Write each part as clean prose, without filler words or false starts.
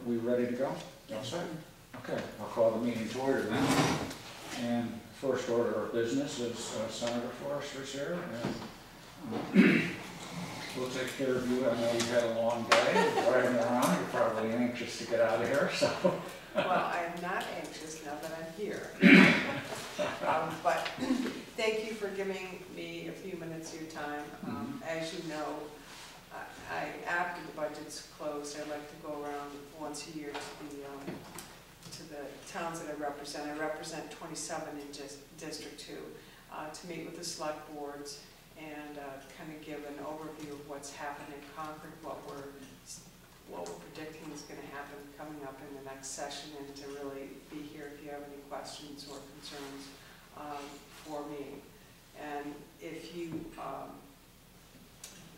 we ready to go? All set. Okay, I'll call the meeting to order then. And first order of business is Senator Forrester's here. And, we'll take care of you. I know you've had a long day driving around. You're probably anxious to get out of here, so. Well, I'm not anxious now that I'm here. But thank you for giving me a few minutes of your time. As you know, after the budget's closed, I like to go around once a year to the towns that I represent. I represent 27 in District 2, to meet with the select boards and kind of give an overview of what's happened in Concord, what we're predicting is going to happen coming up in the next session, and to really be here if you have any questions or concerns for me. And if you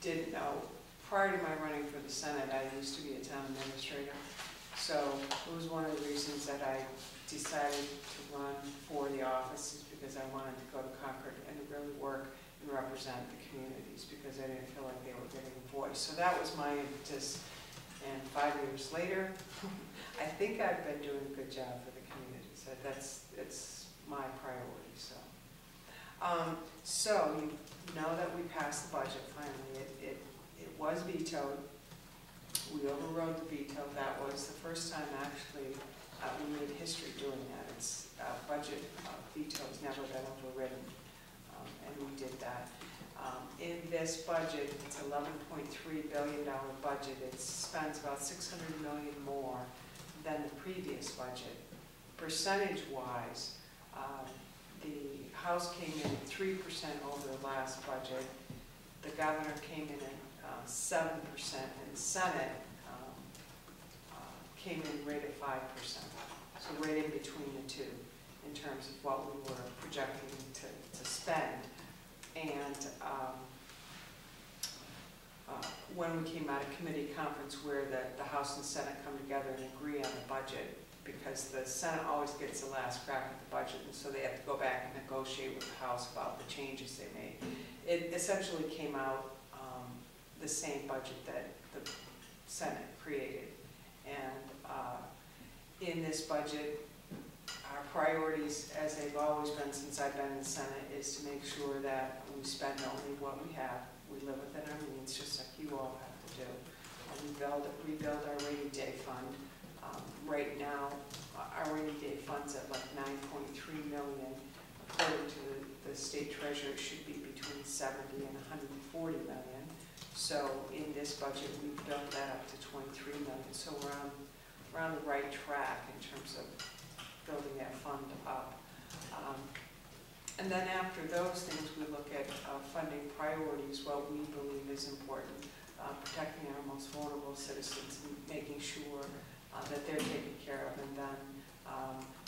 didn't know, prior to my running for the Senate, I used to be a town administrator. So it was one of the reasons that I decided to run for the office, is because I wanted to go to Concord and really work and represent the communities, because I didn't feel like they were getting a voice. So that was my impetus. And 5 years later, I think I've been doing a good job for the community. So it's my priority. So you know that we passed the budget finally. It was vetoed. We overrode the veto. That was the first time actually we made history doing that. It's budget veto has never been overridden, and we did that. In this budget, it's $11.3 billion budget. It spends about $600 million more than the previous budget. Percentage-wise, the House came in at 3% over the last budget. The governor came in at 7%, and the Senate came in right at 5%. So right in between the two in terms of what we were projecting to spend. And when we came out of committee conference, where the House and Senate come together and agree on the budget, because the Senate always gets the last crack at the budget, and so they have to go back and negotiate with the House about the changes they made. It essentially came out the same budget that the Senate created. And in this budget, our priorities, as they've always been since I've been in the Senate, is to make sure that we spend only what we have. We live within our means, just like you all have to do. And we rebuild our rainy day fund. Right now, our rainy day fund's at like $9.3 million. According to the state treasurer, it should be between 70 and 140 million. So in this budget, we built that up to 23 million. So we're on the right track in terms of building that fund up. And then after those things, we look at funding priorities, what we believe is important, protecting our most vulnerable citizens and making sure that they're taken care of. And then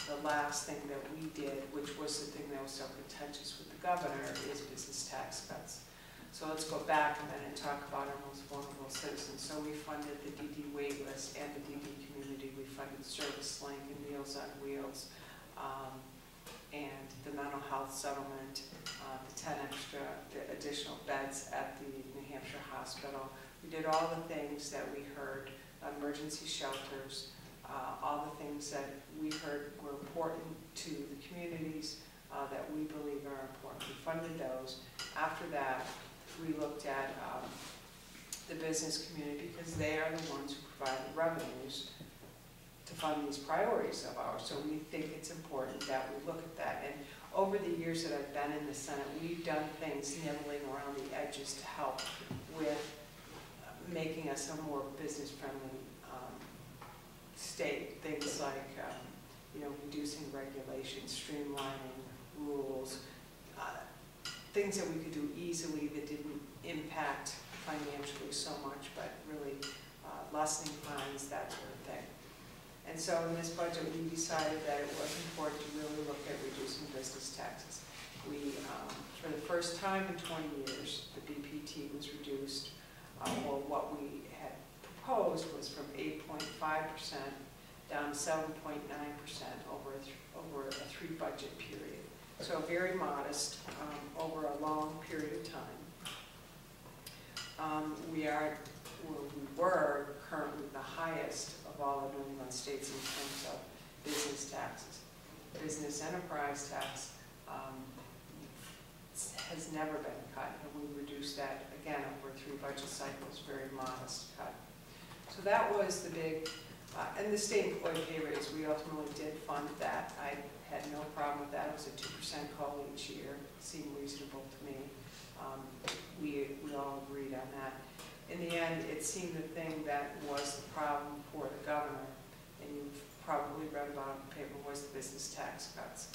the last thing that we did, which was the thing that was so contentious with the governor, is business tax cuts. So let's go back a minute and talk about our most vulnerable citizens. So we funded the DD waitlist and the DD community. We funded Service Link and Meals on Wheels, and the mental health settlement, the additional beds at the New Hampshire hospital. We did all the things that we heard, emergency shelters, all the things that we heard were important to the communities that we believe are important. We funded those. After that, we looked at the business community, because they are the ones who provide the revenues to fund these priorities of ours. So we think it's important that we look at that. And over the years that I've been in the Senate, we've done things nibbling around the edges to help with making us a more business-friendly state. Things like reducing regulations, streamlining rules, things that we could do easily that didn't impact financially so much, but really lessening fines, that sort of thing. And so in this budget, we decided that it was important to really look at reducing business taxes. We, for the first time in 20 years, the BPT was reduced. Well, what we had proposed was from 8.5% down to 7.9% over a 3-budget period. So very modest over a long period of time. We are where we were currently the highest of all the New England states in terms of business taxes. Business enterprise tax has never been cut, and we reduced that again over 3 budget cycles, very modest cut. So that was the big, and the state employee pay raise, we ultimately did fund that. I had no problem with that. It was a 2% COLA each year. It seemed reasonable to me. We all agreed on that. In the end, it seemed the thing that was the problem for the governor, and you've probably read about it in the paper, was the business tax cuts.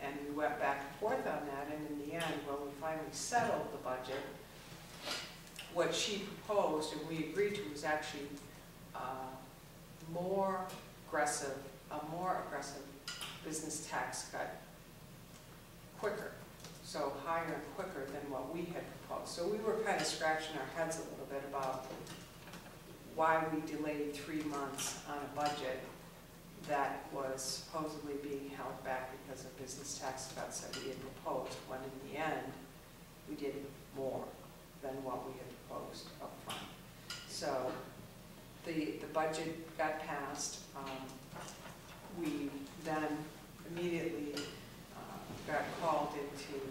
And we went back and forth on that, and in the end, when we finally settled the budget, what she proposed and we agreed to was actually a more aggressive business tax cut quicker, so higher and quicker than what we had proposed. So we were kind of scratching our heads a little bit about why we delayed 3 months on a budget that was supposedly being held back because of business tax cuts that we had proposed, when in the end, we did more than what we had proposed up front. So the budget got passed. We then immediately got called into,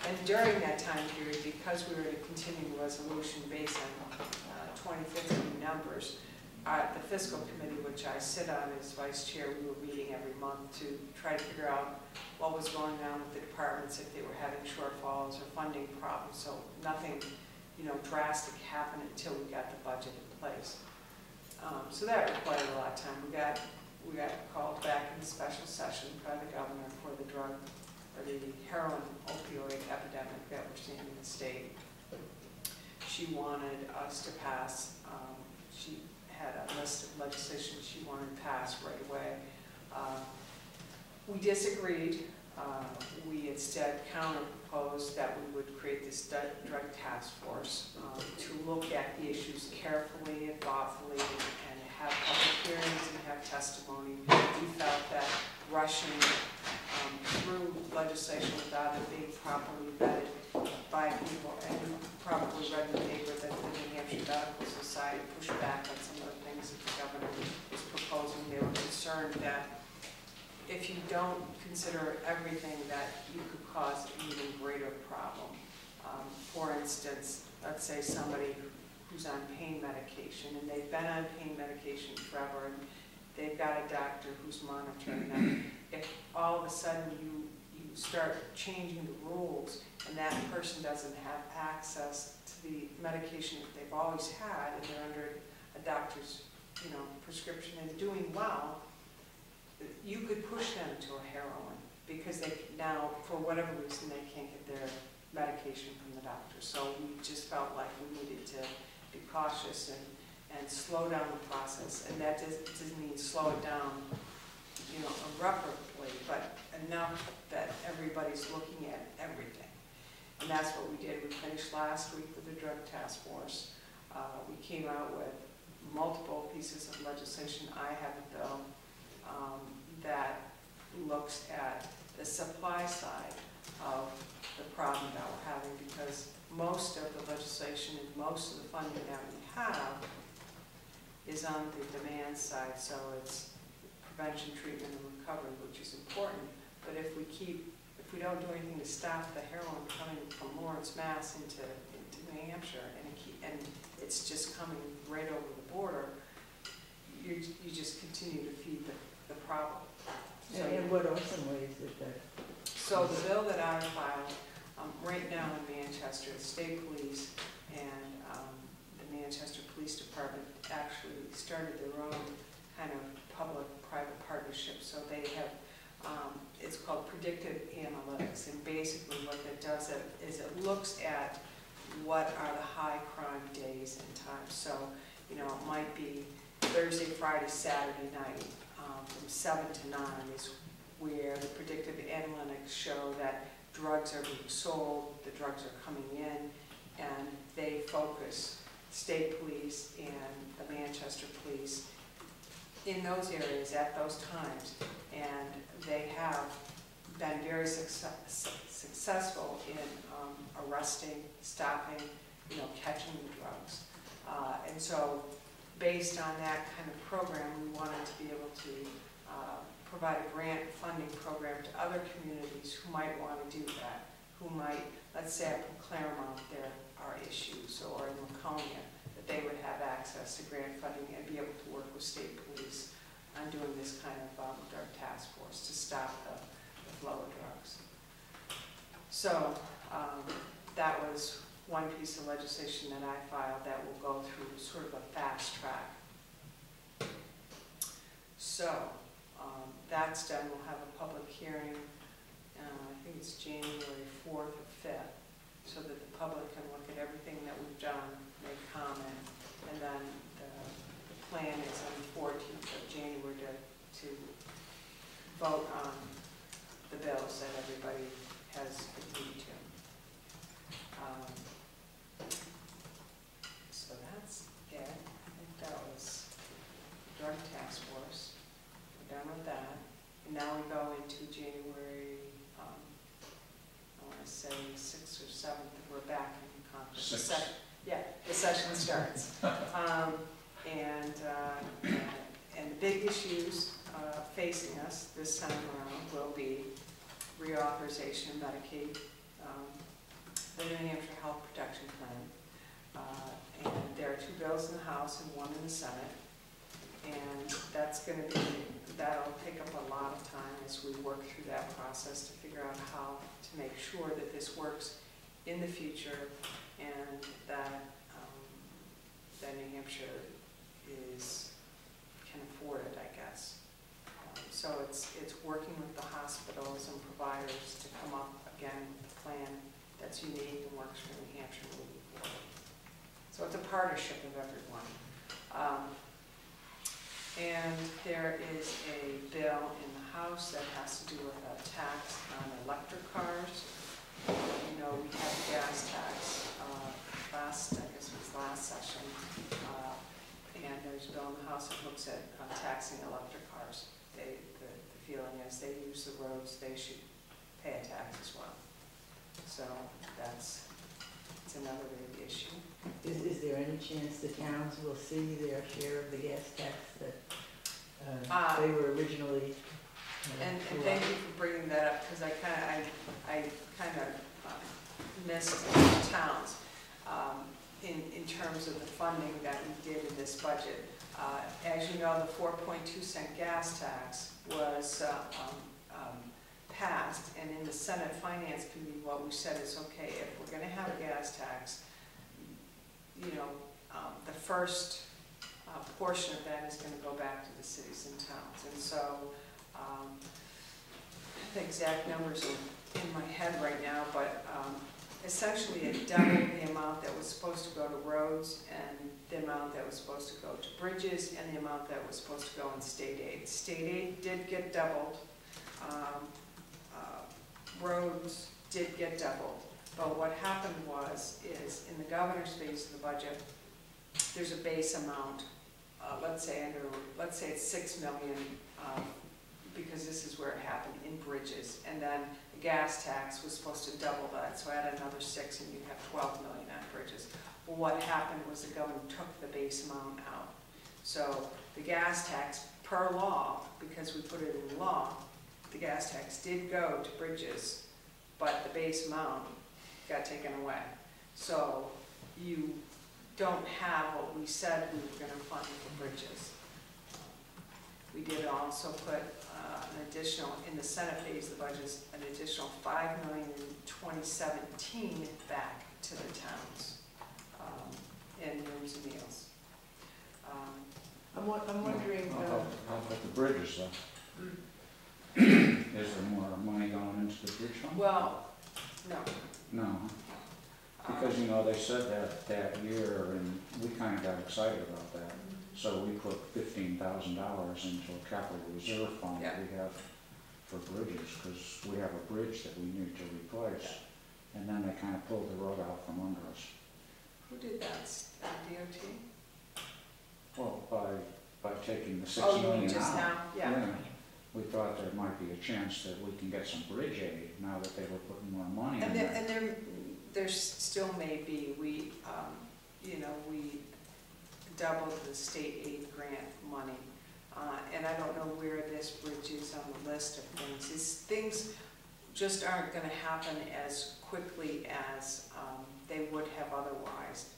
and during that time period, because we were in a continuing resolution based on 2015 numbers, the fiscal committee, which I sit on as vice chair, we were meeting every month to try to figure out what was going on with the departments, if they were having shortfalls or funding problems. So nothing, drastic happened until we got the budget in place. So that required a lot of time. We got called back in a special session by the governor for the drug, or the heroin opioid epidemic that we're seeing in the state. She wanted us to pass, she had a list of legislation she wanted to pass right away. We disagreed. We instead counter-proposed that we would create this drug task force to look at the issues carefully and thoughtfully and have public hearings and have testimony. We felt that rushing through legislation without it being properly vetted by people, and probably read in the paper that the New Hampshire Medical Society pushed back on some of the things that the governor was proposing. They were concerned that if you don't consider everything, that you could cause an even greater problem. For instance, let's say somebody who's on pain medication, and they've been on pain medication forever, and they've got a doctor who's monitoring them. If all of a sudden you start changing the rules, and that person doesn't have access to the medication that they've always had, and they're under a doctor's prescription and doing well, you could push them to a heroin because they now, for whatever reason, they can't get their medication from the doctor. So we just felt like we needed to be cautious and slow down the process. And that doesn't mean slow it down, irreparably, but enough that everybody's looking at everything. And that's what we did. We finished last week with the drug task force. We came out with multiple pieces of legislation. I have a bill that looks at the supply side of the problem that we're having, because most of the legislation and most of the funding that we have is on the demand side. So it's prevention, treatment, and recovery, which is important. But if we don't do anything to stop the heroin coming from Lawrence, Mass. into New Hampshire, and it's just coming right over the border, you just continue to feed the problem. So, and what are some ways that? So the bill that I filed right now in Manchester, the state police and the Manchester Police Department actually started their own kind of public-private partnership. So they have, it's called predictive analytics, and basically what that does is it looks at what are the high crime days and times. So, it might be Thursday, Friday, Saturday night from 7 to 9 is where the predictive analytics show that drugs are being sold, the drugs are coming in, and they focus, state police and the Manchester police, in those areas at those times. And they have been very successful in arresting, stopping, catching the drugs. And so, based on that kind of program, we wanted to be able to provide a grant funding program to other communities who might want to do that, who might, let's say up in Claremont, there are issues, or in Laconia, that they would have access to grant funding and be able to work with state police on doing this kind of drug task force to stop the flow of drugs. So that was one piece of legislation that I filed that will go through sort of a fast track. So that's done. We'll have a public hearing, I think it's January 4th or 5th, so that the public can look at everything that we've done, make comment, and then the plan is on the 14th of January to vote on the bills that everybody has agreed to. So that's it. I think that was the drug task force. We're done with that. And now we go into January, I want to say 6th or 7th, we're back in conference. Yeah, the session starts. And the big issues facing us this time around will be reauthorization of Medicaid, the New Hampshire Health Protection Plan, and there are 2 bills in the House and 1 in the Senate, and that'll take up a lot of time as we work through that process to figure out how to make sure that this works in the future, and that New Hampshire can afford it, I guess. So it's working with the hospitals and providers to come up again with a plan that's unique and works for New Hampshire moving forward. So it's a partnership of everyone. And there is a bill in the House that has to do with a tax on electric cars. You know, we had a gas tax last session. And there's a bill in the House that looks at taxing electric cars. The feeling is they use the roads, they should pay a tax as well. So it's another big issue. Is there any chance the towns will see their share of the gas tax that they were originally? And thank you for bringing that up, because I kind of missed the towns in terms of the funding that we did in this budget. As you know, the 4.2-cent gas tax was passed, and in the Senate Finance Committee, what we said is, okay, if we're going to have a gas tax, you know, the first portion of that is going to go back to the cities and towns. And so the exact numbers are in my head right now, but essentially it doubled the amount that was supposed to go to roads, and the amount that was supposed to go to bridges, and the amount that was supposed to go in state aid. State aid did get doubled. Roads did get doubled. But what happened is in the governor's phase of the budget, there's a base amount. Let's say it's 6 million, because this is where it happened, in bridges. And then the gas tax was supposed to double that, so add another 6 and you have 12 million on bridges. Well, what happened was the governor took the base amount out. So the gas tax, per law, because we put it in law, the gas tax did go to bridges, but the base amount got taken away. So you don't have what we said we were going to fund for bridges. We did also put an additional, in the Senate phase of the budget, an additional $5 million in 2017 back to the towns in rooms and meals. I'm wondering. How about the bridges, though? Is there more money going into the bridge fund? Well, no. No. Because, you know, they said that year, and we kind of got excited about that. So we put $15,000 into a capital reserve fund that we have for bridges, because we have a bridge that we need to replace. And then they kind of pulled the rug out from under us. Who did that? DOT? Well, by taking the $6 Oh, you million mean just out. now? Yeah. We thought there might be a chance that we can get some bridge aid now that they were putting more money in there. And there still may be. We, you know, doubled the state aid grant money. And I don't know where this bridge is on the list of things. Things just aren't gonna happen as quickly as they would have otherwise,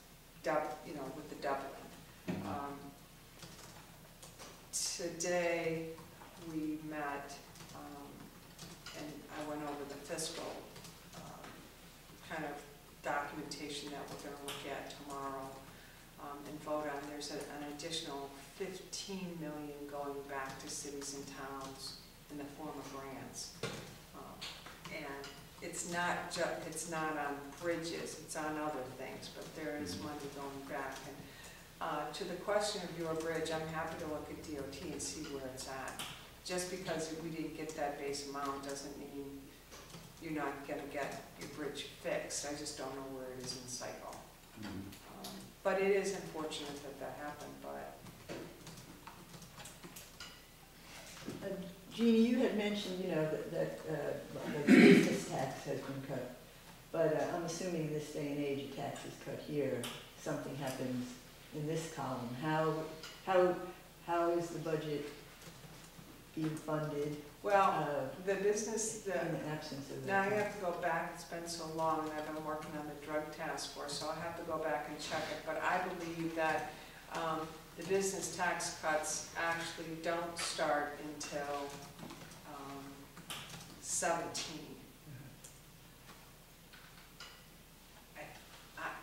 with the doubling. Today we met, and I went over the fiscal kind of documentation that we're gonna look at tomorrow and vote on. There's an additional 15 million going back to cities and towns in the form of grants. And it's not on bridges, it's on other things, but there is money going back. And to the question of your bridge, I'm happy to look at DOT and see where it's at. Just because we didn't get that base amount doesn't mean you're not gonna get your bridge fixed. I just don't know where it is in the cycle. But it is unfortunate that that happened, but. Jeannie, you had mentioned, that the business tax has been cut, but I'm assuming in this day and age, a tax is cut here, something happens in this column. How is the budget being funded? Well, the business, in the absence of now I that? have to go back, it's been so long, and I've been working on the drug task force, so I have to go back and check it, but I believe that the business tax cuts actually don't start until 17.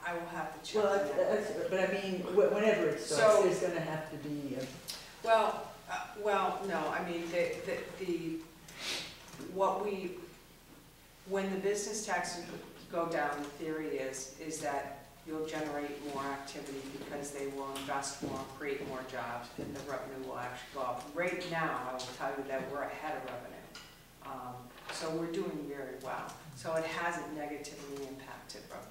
I will have to check Well, that. but I mean, whenever it starts, So- there's gonna have to be a. Well, no, I mean, when the business taxes go down, the theory is that you'll generate more activity because they will invest more, create more jobs, and the revenue will actually go up. Right now, I will tell you that we're ahead of revenue. So we're doing very well. So it hasn't negatively impacted revenue.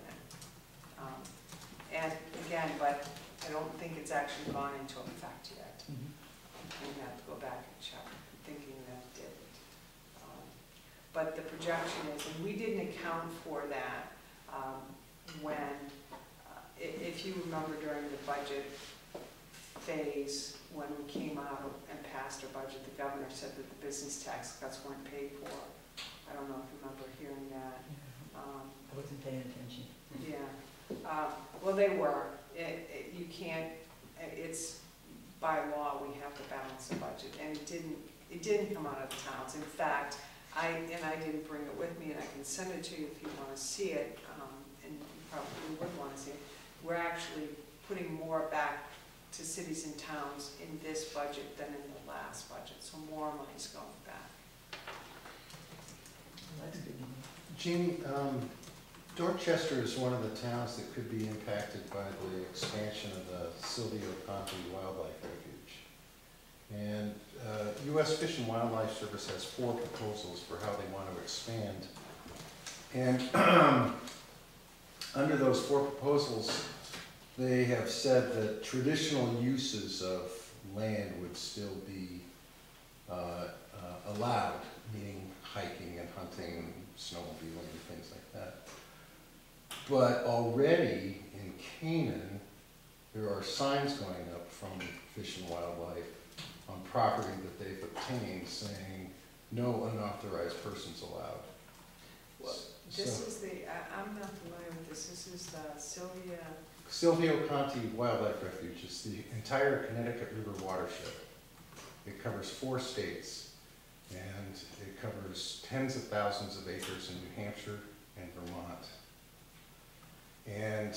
And again, but I don't think it's actually gone into effect yet. We have to go back and check, thinking that it didn't. But the projection is, and we didn't account for that when, if you remember during the budget phase, when we came out and passed our budget, the governor said that the business tax cuts weren't paid for. I don't know if you remember hearing that. I wasn't paying attention. Yeah, well, they were. You can't, it's by law, we have to balance the budget, and it didn't come out of the towns. In fact, I didn't bring it with me, and I can send it to you if you want to see it, and you probably would want to see it. We're actually putting more back to cities and towns in this budget than in the last budget, so more money's going back. Well, that's good. Jeannie, Dorchester is one of the towns that could be impacted by the expansion of the Silvio Conte Wildlife Refuge. And U.S. Fish and Wildlife Service has 4 proposals for how they want to expand. And under those 4 proposals, they have said that traditional uses of land would still be allowed, meaning hiking and hunting and snowmobiling and things like that. But already in Canaan, there are signs going up from Fish and Wildlife on property that they've obtained saying no unauthorized persons allowed. Well, this is the, I'm not familiar with this. This is the Silvio Conte Wildlife Refuge. It's the entire Connecticut River watershed. It covers 4 states, and it covers tens of thousands of acres in New Hampshire and Vermont. And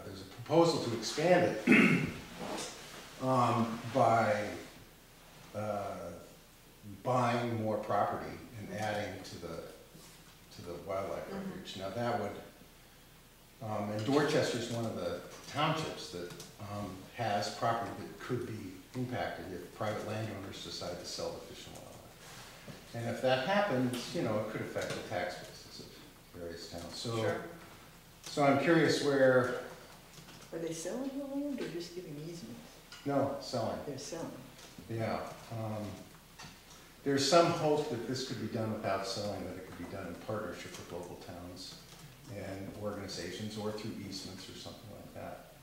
there's a proposal to expand it by buying more property and adding to the wildlife refuge. Now that would, and Dorchester is one of the townships that has property that could be impacted if private landowners decide to sell the Fish and Wildlife. And if that happens, it could affect the tax bases of various towns. So, Sure. So I'm curious where. Are they selling the land or just giving easements? No, selling. They're selling. Yeah. There's some hope that this could be done without selling, that it could be done in partnership with local towns and organizations or through easements or something like that.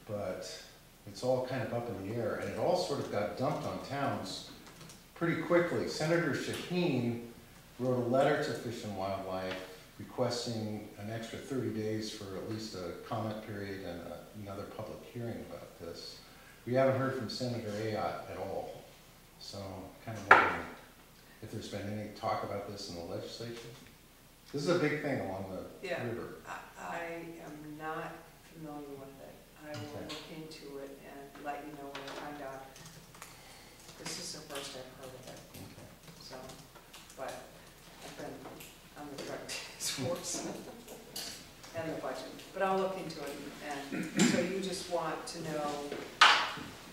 But It's all kind of up in the air, and it all sort of got dumped on towns pretty quickly. Senator Shaheen wrote a letter to Fish and Wildlife requesting an extra 30 days for at least a comment period and another public hearing about this. We haven't heard from Senator Ayotte at all, so I'm kind of wondering if there's been any talk about this in the legislature. This is a big thing along the Yeah. river. I am not familiar with it. I will Okay. look into it and let you know when I find out. This is the first I've heard of it, Okay. so, but I've been on the drug task force and the budget, but I'll look into it. And so you just want to know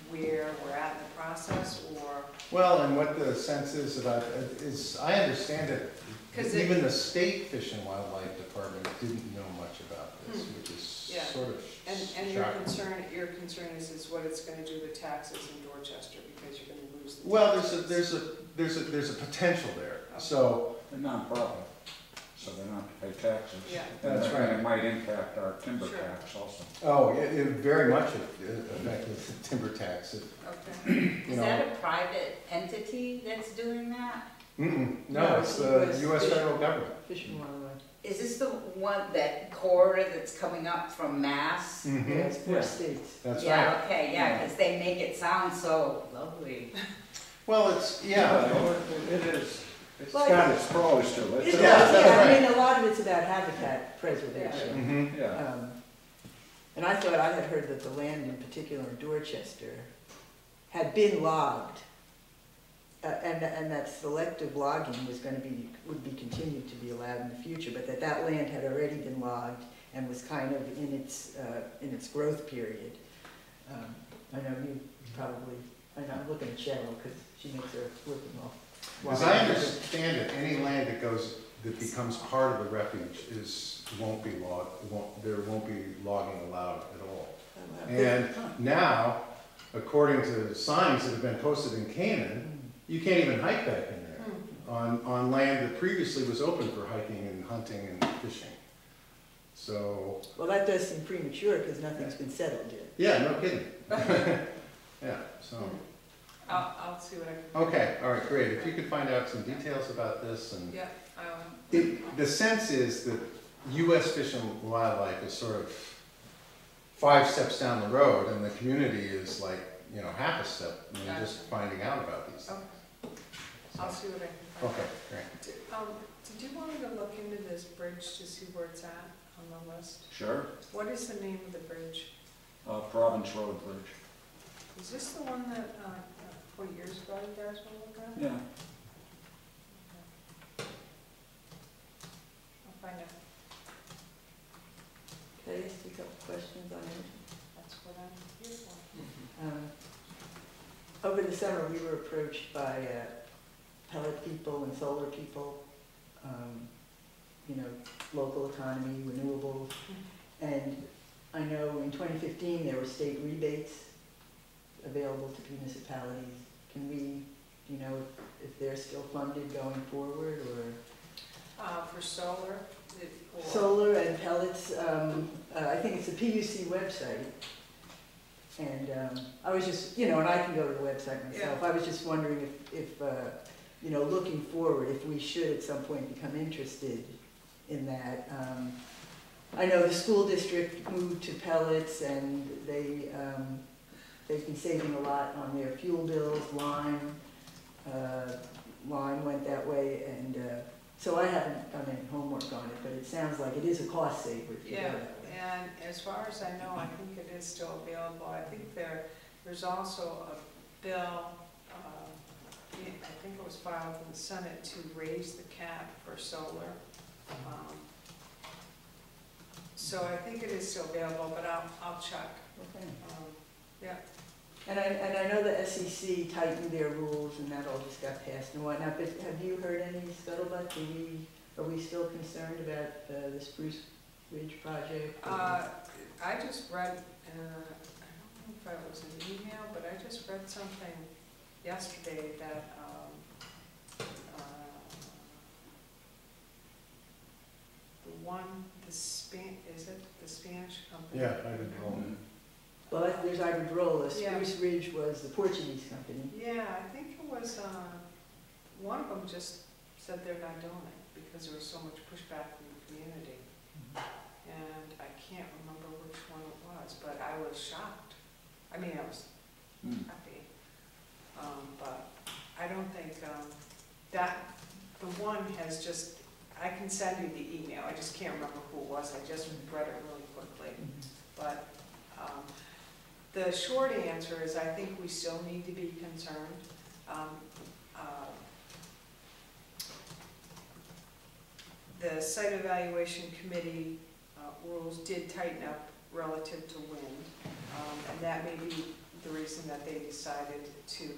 where we're at in the process, or? Well, and what the sense is about, is, I understand it, 'Cause it- even the state Fish and Wildlife Department didn't know much about this, which is Yeah. sort of And your shocking. concern is what it's gonna do to taxes in Dorchester, because you're gonna lose the Well, taxes. there's a potential there, Okay. so, They're nonprofit, so they don't have to pay taxes. Yeah. That's And right. it might impact our timber Sure. tax also. oh, it very much affected the timber tax. Okay, You Is know, that a private entity that's doing that? no, it's the US federal government. Fish and Wildlife. Is this the one, that corridor that's coming up from Mass? Yeah, it's four Yeah. states. That's Yeah, right. okay, yeah, because they make it sound so lovely. Well, it's, yeah, It is, it's Well, got its pros to it. It's, Yeah, that's I mean, a lot of it's about habitat preservation. Yeah, And I thought, I had heard that the land in particular in Dorchester had been logged. And that selective logging was gonna be, would be continued to be allowed in the future, but that land had already been logged and was kind of in its growth period. I know you probably, I know, I'm looking at Cheryl, because she makes her looking off. as I understand it, any land that becomes part of the refuge won't be logged, there won't be logging allowed at all. And now, according to signs that have been posted in Canaan, you can't even hike back in there on land that previously was open for hiking and hunting and fishing. So, Well, that does seem premature, because nothing's been settled yet. yeah, no kidding. Yeah, so, I'll see what I can. okay, all right, great. If you could find out some details about this and. Yeah, I will. The sense is that US Fish and Wildlife is sort of 5 steps down the road, and the community is like, you know, half a step, and you're just finding out about these things. I'll see what I can find. Okay, great. Did you want me to look into this bridge to see where it's at on the list? sure. What is the name of the bridge? Province Road Bridge. Is this the one that, 4 years ago you guys were looking at? Yeah. I'll find out. Can I ask you a couple questions on it? That's what I'm here for. Over the summer, we were approached by pellet people and solar people, you know, local economy, renewables. And I know in 2015, there were state rebates available to municipalities. Can we, you know, if they're still funded going forward, or? For solar, or? Solar and pellets, I think it's the PUC website. And I was just, you know, and I can go to the website myself. I was just wondering if you know, looking forward, if we should at some point become interested in that. I know the school district moved to pellets, and they've been saving a lot on their fuel bills. Lime went that way, and so I haven't done any homework on it, but it sounds like it is a cost saver if you go Yeah, that way. and as far as I know, I think it is still available. I think there's also a bill, I think it was filed in the Senate to raise the cap for solar. So I think it is still available, but I'll check. Okay. Yeah. And I know the SEC tightened their rules, and that all just got passed and whatnot, but have you heard any scuttlebutt? Are we still concerned about the Spruce Ridge project? I just read, I don't know if it was an email, but I just read something yesterday that, is it the Spanish company? Yeah, I didn't know. But there's Iberdrola, Yeah. Spruce Ridge was the Portuguese company. Yeah, I think it was, one of them just said they're not doing it because there was so much pushback from the community. And I can't remember which one it was, but I was shocked. I mean, I was happy. But I don't think, that, the one has just, I can send you the email, I just can't remember who it was, I just read it really quickly. But, the short answer is I think we still need to be concerned. The site evaluation committee rules did tighten up relative to wind, and that may be the reason that they decided to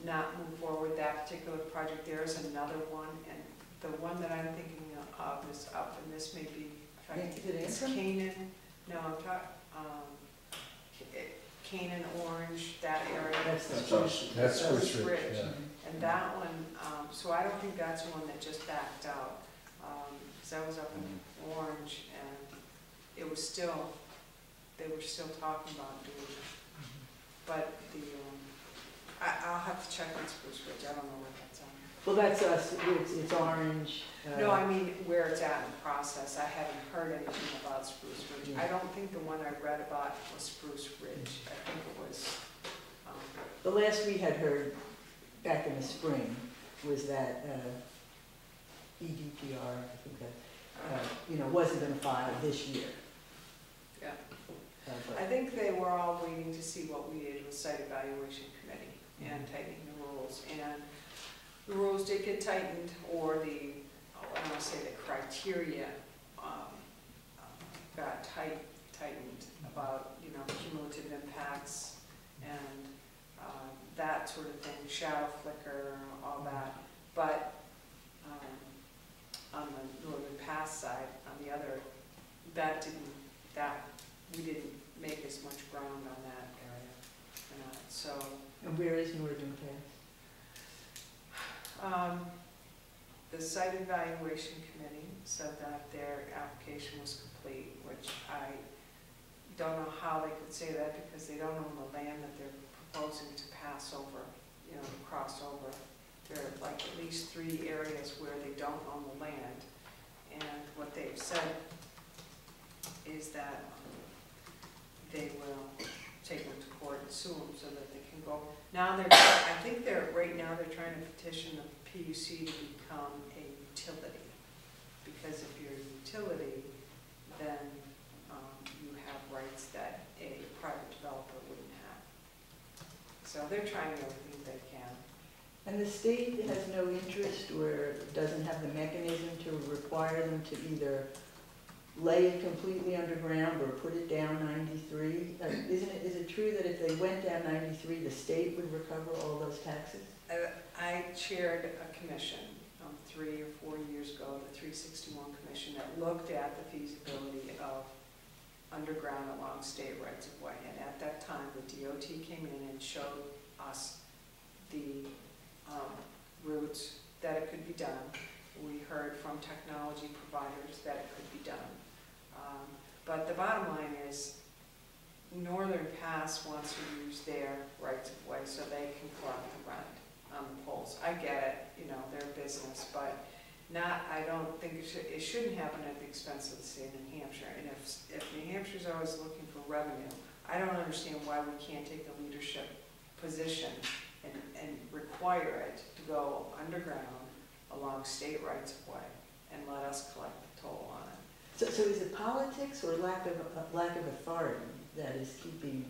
not move forward with that particular project. There is another one, and the one that I'm thinking of is up, and this may be, it's Canaan, no, I'm talking, Canaan, Orange, that area. That's the That's Spruce. us. That's Spruce Spruce Ridge, Ridge. yeah. And that one, so I don't think that's one that just backed out, because I was up in Orange, and it was still, they were still talking about doing it. But the, I'll have to check on Spruce Ridge, I don't know what that's on. Well, that's us, it's Orange. No, I mean where it's at in the process, I haven't heard anything about Spruce Ridge. Yeah. I don't think the one I read about was Spruce Ridge, I think it was, The last we had heard back in the spring was that EDPR, I think that, wasn't going to file this year. yeah. But- I think they were all waiting to see what we did with site evaluation committee and tightening the rules. And the rules did get tightened, or the, I want to say the criteria got tightened about, cumulative impacts and that sort of thing, shadow flicker, all that. But on the northern pass side, on the other, we didn't make as much ground on that area or not, so. And where is Northern Pass? The site evaluation committee said that their application was complete, which I don't know how they could say that because they don't own the land that they're proposing to pass over, to cross over. There are like at least 3 areas where they don't own the land. And what they've said is that they will take them to court and sue them so that they can go. Now I think right now they're trying to petition the PUC to become a utility. Because if you're a utility, then you have rights that a private developer wouldn't have. So they're trying everything they can. And the state has no interest or doesn't have the mechanism to require them to either lay it completely underground or put it down 93? Is it true that if they went down 93, the state would recover all those taxes? I chaired a commission 3 or 4 years ago, the 361 Commission, that looked at the feasibility of underground along state rights of way. And at that time, the DOT came in and showed us the routes that it could be done. We heard from technology providers that it could be done. But the bottom line is, Northern Pass wants to use their rights of way so they can collect the rent on the poles. I get it, their business, but I don't think it shouldn't happen at the expense of the state of New Hampshire. And if New Hampshire's always looking for revenue, I don't understand why we can't take the leadership position and require it to go underground along state rights of way and let us collect the toll on it. So is it politics or lack of authority that is keeping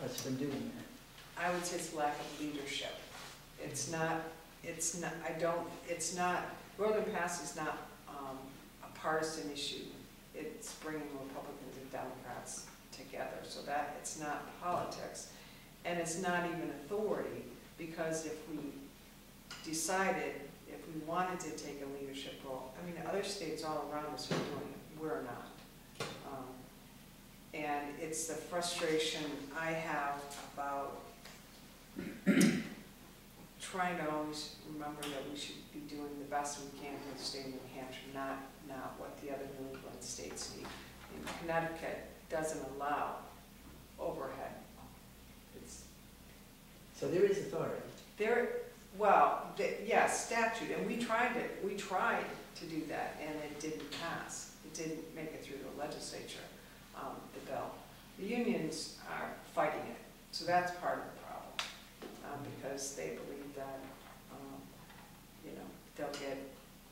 us from doing that? I would say it's lack of leadership. Northern Pass is not a partisan issue. It's bringing Republicans and Democrats together, so that it's not politics. And it's not even authority, because if we decided, if we wanted to take a leadership role, other states all around us are doing it, we're not. And it's the frustration I have about trying to always remember that we should be doing the best we can for the state of New Hampshire, not what the other New England states need. Connecticut doesn't allow overhead. It's, So there is authority. yes, statute, and we tried to do that, and it didn't pass. It didn't make it through the legislature, the bill. The unions are fighting it, so that's part of the problem, because they believe that, they'll get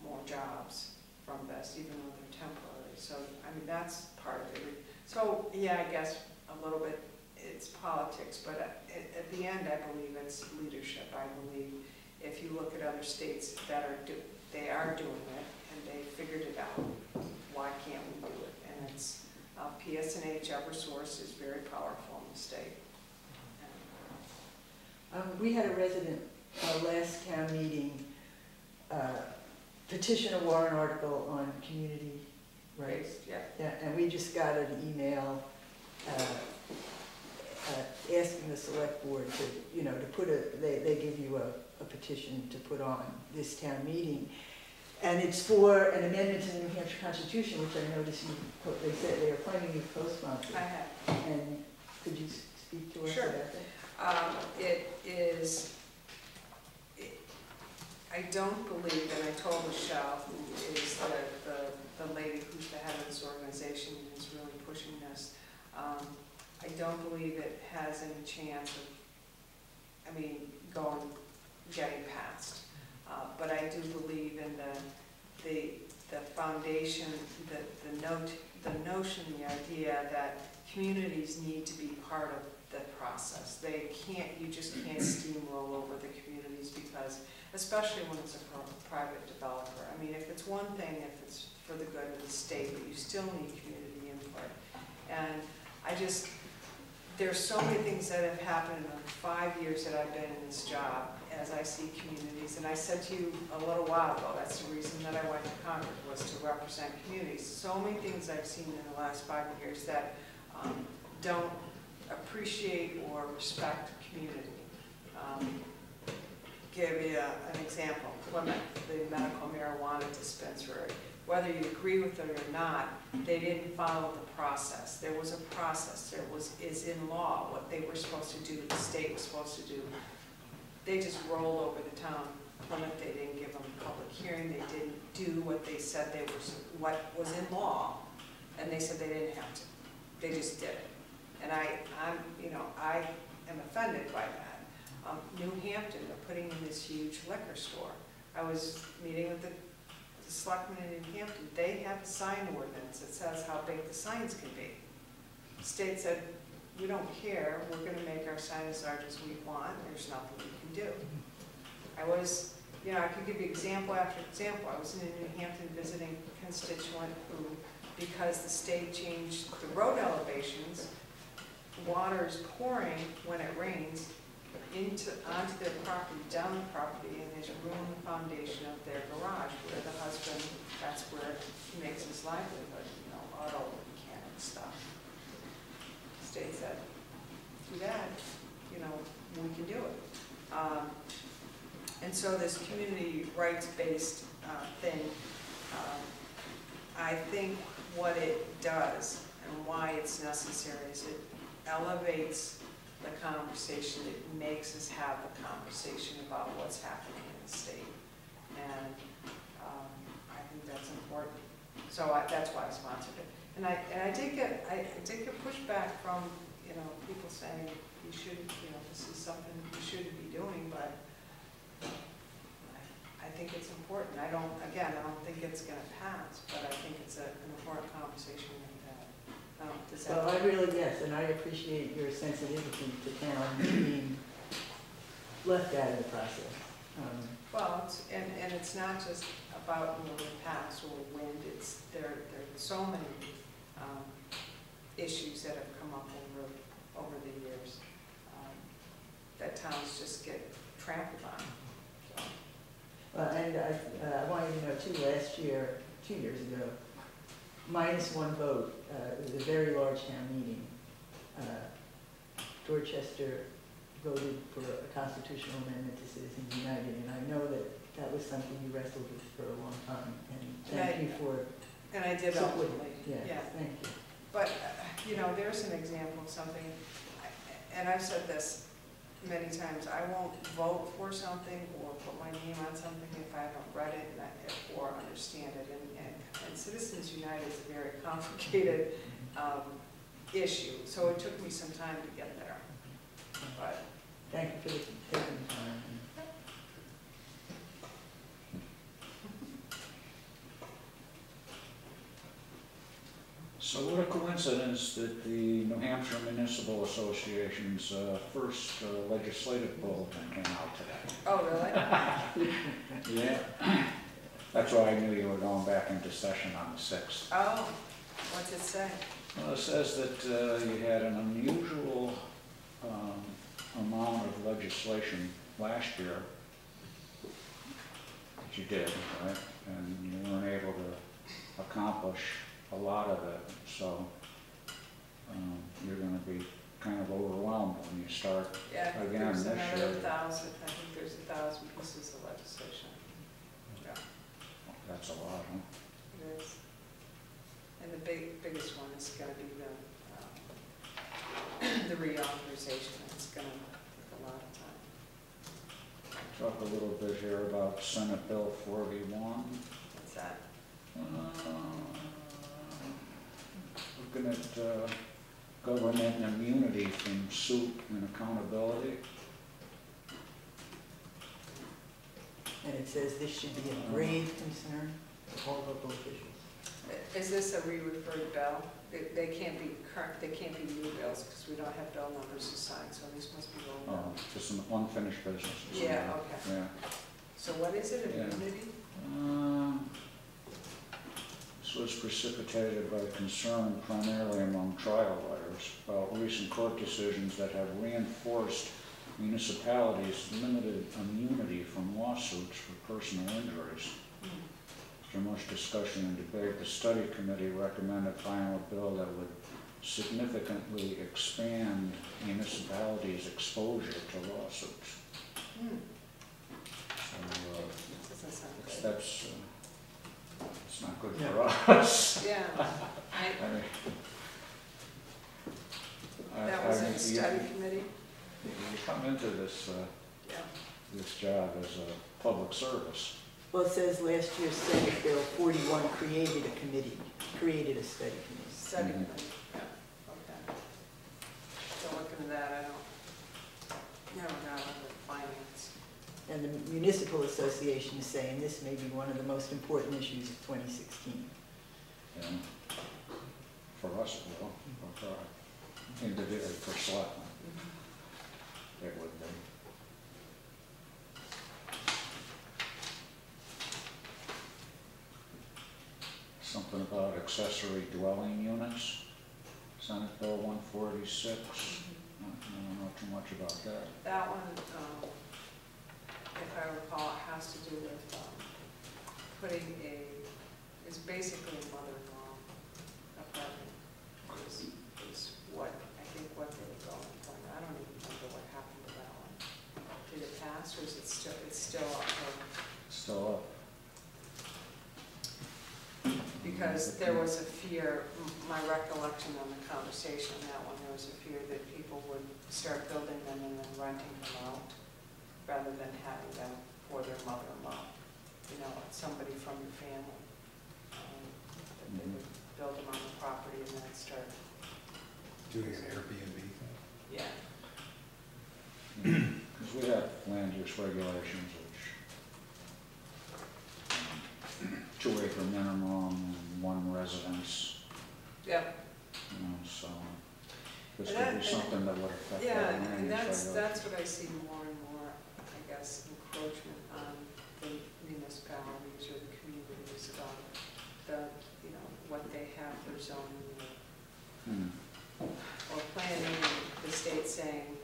more jobs from this, even though they're temporary. So, I mean, that's part of it. So, yeah, I guess a little bit it's politics, but at the end, I believe it's leadership. I believe if you look at other states that they are doing it and they figured it out, why can't we do it? And it's PSNH, Eversource is very powerful in the state. We had a resident, last town meeting, petition a warrant article on community rights. Yeah. Yeah, and we just got an email asking the select board to, to put they give you a petition to put on this town meeting. And it's for an amendment to the New Hampshire Constitution, which I noticed they said they are planning to co-sponsor. I have. And could you speak to us Sure. about that? It is, I don't believe, and I told Michelle, who is the lady who's the head of this organization and is really pushing this, I don't believe it has any chance of, getting passed. But I do believe in the foundation, the notion, the idea that communities need to be part of the process. You just can't steamroll over the communities because, especially when it's a private developer. I mean, if it's one thing, if it's for the good of the state, but you still need community input. And there's so many things that have happened in the 5 years that I've been in this job as I see communities. And I said to you a little while ago, that's the reason that I went to Concord, was to represent communities. So many things I've seen in the last 5 years that don't appreciate or respect community. Give you an example, Plymouth, the medical marijuana dispensary. Whether you agree with it or not, they didn't follow the process. There was a process. Is in law what they were supposed to do, the state was supposed to do. They just rolled over the town. Plymouth, they didn't give them a public hearing. They didn't do what they said what was in law, and they said they didn't have to. They just did it. And I am offended by that. New Hampton, they're putting in this huge liquor store. I was meeting with the selectmen in New Hampton. They have a sign ordinance that says how big the signs can be. The state said, we don't care. We're going to make our sign as large as we want. There's nothing we can do. I could give you example after example. I was in New Hampton visiting a constituent who, because the state changed the road elevations, water is pouring when it rains onto their property, down the property, and has ruined the foundation of their garage where the husband, that's where he makes his livelihood, auto mechanic stuff. The state said, too bad, we can do it. And so this community rights-based thing, I think what it does and why it's necessary is it elevates the conversation. It makes us have a conversation about what's happening in the state. And I think that's important. So that's why I sponsored it. And I did get pushback from people saying you shouldn't, this is something you shouldn't be doing, but I think it's important. I don't think it's going to pass, but I think it's an important conversation to have. Well, I really, yes, and I appreciate your sensitivity to town being left out of the process. Well, it's not just about the past or wind. There are so many issues that have come up over the years that towns just get trampled on. So. Well, and I want you to know too, last year, 2 years ago, -1 vote, it was a very large town meeting. Dorchester voted for a constitutional amendment to Citizens United, and I know that was something you wrestled with for a long time, and thank you for and I did supporting ultimately. it. Yeah, thank you. But you know, there's an example of something, and I've said this many times, I won't vote for something or put my name on something if I haven't read it or understand it. And Citizens United is a very complicated issue, so it took me some time to get there. But Thank you for taking the time. So what a coincidence that the New Hampshire Municipal Association's first legislative bulletin came out today. oh, really? Yeah, that's why I knew you were going back into session on the 6th. Oh, what's it say? Well, it says that you had an unusual amount of legislation last year that you did, right? And you weren't able to accomplish a lot of it, so you're going to be kind of overwhelmed when you start Yeah, I think again there's this another year. 1,000, I think there's 1,000 pieces of legislation. Yeah, That's a lot, huh? it is. And the biggest one is gonna be the reauthorization. It's gonna take a lot of time. Talk a little bit here about Senate Bill 41. What's that? Looking at government immunity from suit and accountability. And it says this should be a grave concern for all local officials. Is this a re-referred bill? They can't be current, they can't be new bills because we don't have bill numbers to sign, so these must be old bills. Just some unfinished business. Yeah, okay. Yeah. So what is it, Yeah. immunity? This was precipitated by concern primarily among trial lawyers about recent court decisions that have reinforced municipalities' limited immunity from lawsuits for personal injuries. After much discussion and debate, the study committee recommended final bill that would significantly expand municipalities' exposure to lawsuits. So, Doesn't sound good. that's it's not good Yeah. for us. Yeah, I mean, that was I in mean, the study committee? You come into this, Yeah. this job as a public service. Well, it says last year's Senate Bill 41 created a committee, created a study committee. Study Mhm. committee, yeah, okay. So looking at that, I don't, never got on the finance. And the Municipal Association is saying this may be one of the most important issues of 2016. You know, for us, it will, for individual, for selectmen, it would be. Something about accessory dwelling units, Senate Bill 146. I don't know too much about that. That one, if I recall, it has to do with putting it's basically a mother-in-law apartment is what, I think what they were going for. I don't even remember what happened to that one. Did it pass or is it still, it's still up there? Still up. Because there was a fear, my recollection on the conversation on that one, there was a fear that people would start building them and then renting them out rather than having them for their mother-in-law, you know, somebody from your family. That they would build them on the property and then start, Doing an Airbnb thing? yeah. Because we have land use regulations, which 2-acre minimum, and 1 residence, Yep. you know, so this And would that- be something that would affect our Yeah, land use and regulations. that's what I see more and more, I guess, encroachment on the municipalities or the communities about the, you know, what they have for zoning Hmm. or planning, and the state saying,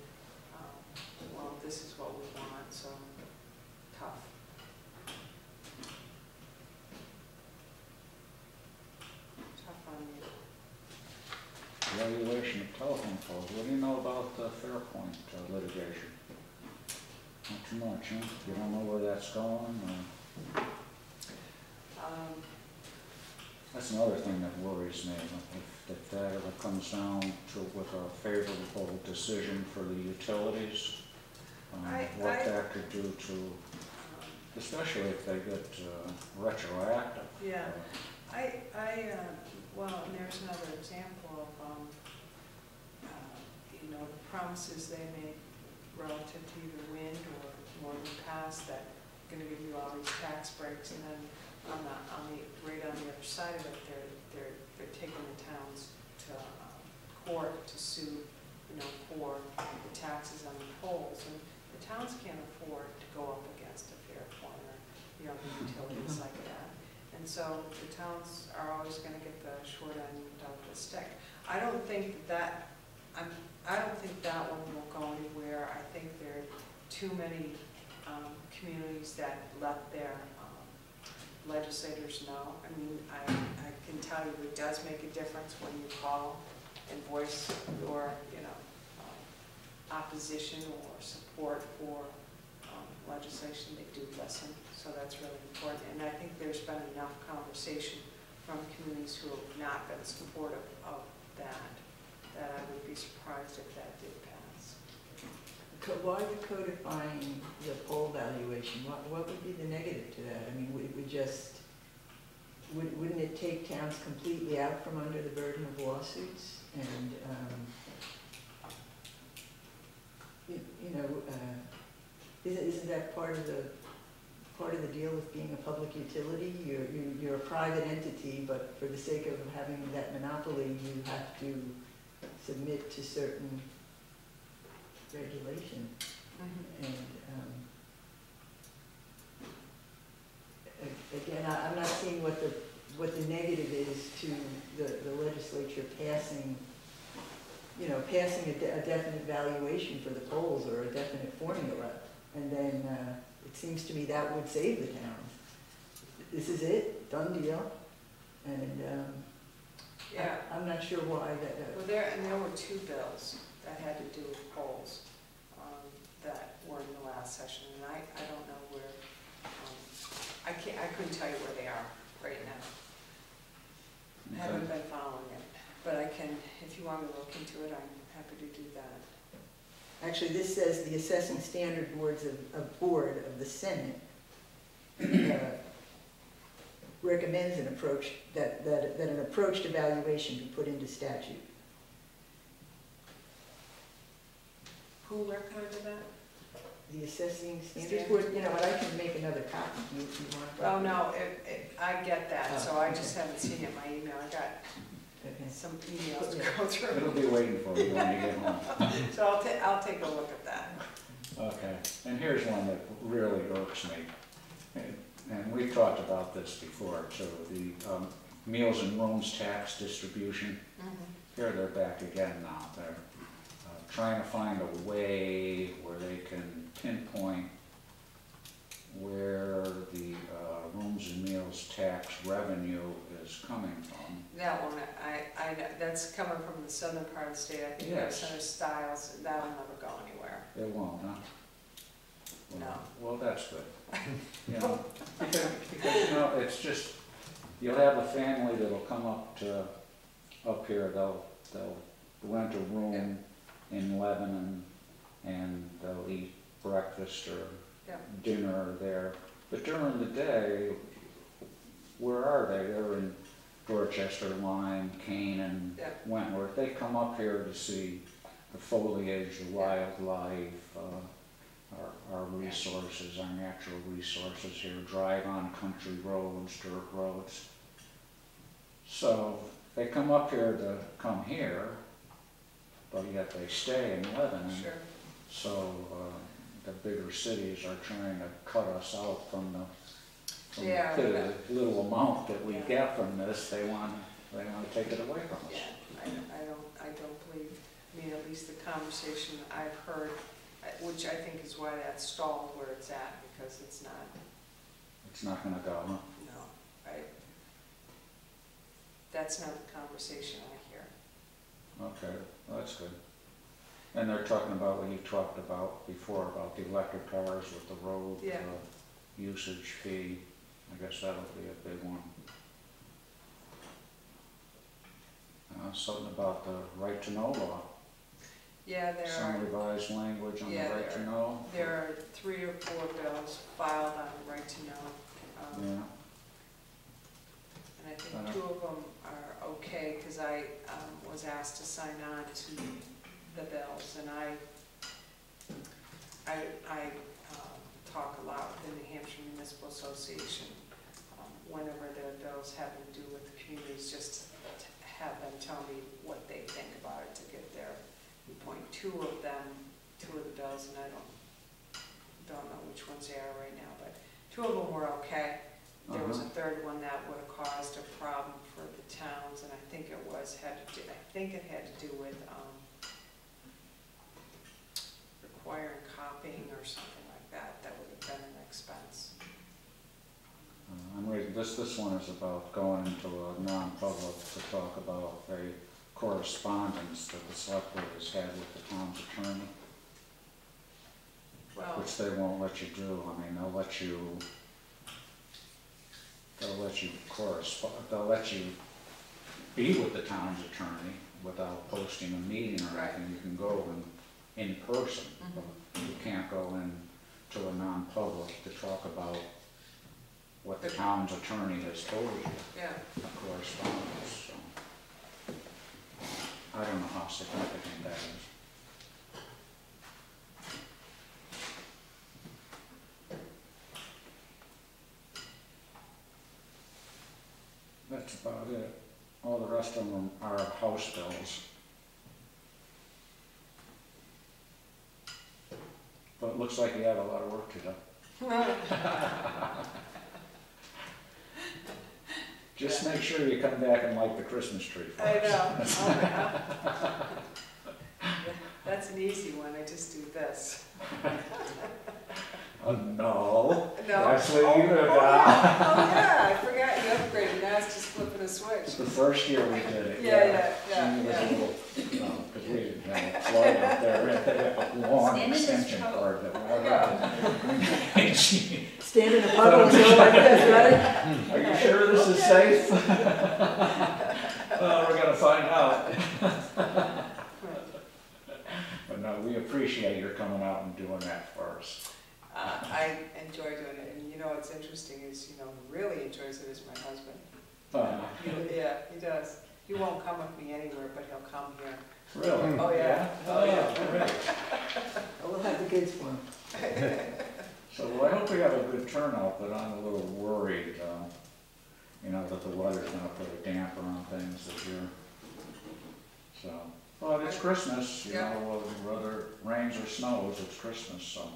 well, this is what we want, so tough. Tough on you. Evaluation of telephone poles, what do you know about the Fairpoint litigation? Not too much, huh? You don't know where that's going, or? That's another thing that worries me, if that ever comes down to with a favorable decision for the utilities, what that could do to, especially if they get retroactive. Yeah. Well, and there's another example of, you know, the promises they made relative to either wind or more in the past that are gonna give you all these tax breaks, and then right on the other side of it, they're taking the towns to court to sue, you know, for the taxes on the poles, and the towns can't afford to go up against a fair point or, you know, the utilities like that. And so the towns are always gonna get the short end of the stick. I don't think that one will go anywhere. I think there are too many communities that let their legislators know. I mean, I can tell you it does make a difference when you call and voice your, you know, opposition or support for legislation. They do listen, so that's really important. And I think there's been enough conversation from communities who have not been supportive of that I would be surprised if that did pass. Why the codifying the poll valuation? What would be the negative to that? I mean, wouldn't it take towns completely out from under the burden of lawsuits? And, isn't that part of the deal with being a public utility? You're a private entity, but for the sake of having that monopoly, you have to submit to certain regulation. Mm-hmm. And again, I'm not seeing what the negative is to the legislature passing a definite valuation for the polls or a definite formula. And then it seems to me that would save the towns. This is it, done deal. And Yeah. I'm not sure why that. Well, there were two bills that had to do with polls that were in the last session, and I don't know where. I couldn't tell you where they are right now. I haven't been following it, but I can, if you want me to look into it, I'm happy to do that. Actually, this says the assessing standard board of the Senate recommends an approach that an approached evaluation be put into statute. Who recommended that? The assessing standards board, you know what, I can make another copy if you want. Oh, no, I get that, so I just okay. haven't seen it in my email. I got Okay. some emails to go through. It'll be waiting for you when you get home. So I'll take a look at that. Okay, and here's one that really irks me, and we've talked about this before too, the meals and rooms tax distribution. Here they're back again now. They're trying to find a way where they can pinpoint where the rooms and meals tax revenue is coming from. That one, that's coming from the southern part of the state. I think Yes. there's other styles, that'll never go anywhere. It won't, huh? Well, No. Well, that's good. You know, because you know, it's just, you'll have a family that'll come up here, they'll rent a room in Lebanon, and they'll eat breakfast or Yeah. dinner there. But during the day, where are they? They're in Dorchester, Lyme, Canaan, Yeah. Wentworth. They come up here to see the foliage, the wildlife, our resources, our natural resources here, drive on country roads, dirt roads. So they come up here to come here, but yet they stay in Lebanon. Sure. So the bigger cities are trying to cut us out from the Yeah, the little amount that we Yeah. get from this. They want to take it away from us. Yeah, I don't believe, I mean, at least the conversation I've heard, which I think is why that's stalled where it's at, because it's not, It's not going to go, huh? no, that's not the conversation I hear. Okay, well, that's good. And they're talking about what you talked about before, about the electric cars with the road Yeah. usage fee. I guess that'll be a big one. something about the right to know law. Yeah, there Some are, revised language on the Yeah, right to there know. there are 3 or 4 bills filed on the right to know. Yeah, And I think 2 of them are okay, because I was asked to sign on to the bills, and I talk a lot with the New Hampshire Municipal Association whenever there are bills having to do with the communities, just to have them tell me what they think about it to get their viewpoint. 2 of the bills, and I don't know which ones they are right now, but 2 of them were okay. There was a 3rd one that would have caused a problem for the towns, and I think it had to do with requiring copying or something like that. That would have been an expense. I'm reading, this one is about going into a non-public to talk about a correspondence that the select board has had with the town's attorney, Well, which they won't let you do. I mean, they'll let you be with the town's attorney without posting a meeting or Right. anything. You can go in person, but you can't go in to a non-public to talk about what the town's attorney has told you, yeah. a correspondence, so. I don't know how significant that is. That's about it. All the rest of them are house bills. But it looks like you have a lot of work to do. Just make sure you come back and light the Christmas tree for I us. know. That's an easy one, I just do this. Oh, no. No? That's what you have Oh, done. yeah, I forgot you upgraded, now it's just flipping a switch. The first year we did it, Yeah. She was a little, because we didn't have a plug out there, we had a long Stand in this extension trouble. cord that went around. And she, Stand in a puddle and go like this, right? are you sure this is safe? Well, we're gonna find out. But no, we appreciate your coming out and doing that for us. I enjoy doing it, and you know what's interesting is, who really enjoys it is my husband. Yeah, he does. He won't come with me anywhere, but he'll come here. Really? Oh, yeah. Oh, yeah, great. We'll have the kids for 'em. So, well, I hope we have a good turnout, but I'm a little worried, that the weather's gonna put a damper on things this year. So, but it's Christmas, Yeah. whether it rains or snows, it's Christmas, so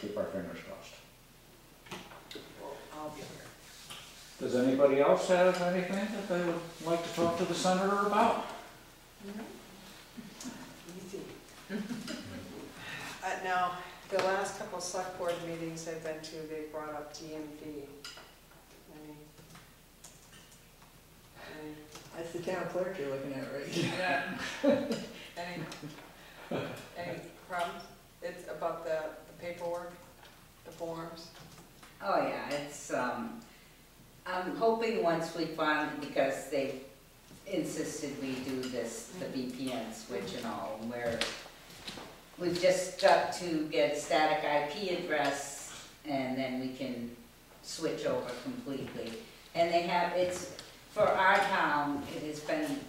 keep our fingers crossed. Well, I'll be here. Does anybody else have anything that they would like to talk to the senator about? Easy. Now, the last couple of select board meetings I've been to, they brought up DMV. That's the town clerk you're looking at, right? Yeah. Any problems? It's about the paperwork, the forms. Oh, yeah, it's, I'm hoping once we finally, because they insisted we do this, the VPN switch and all, where we've just got to get a static IP address and then we can switch over completely. And they have, for our town, it has been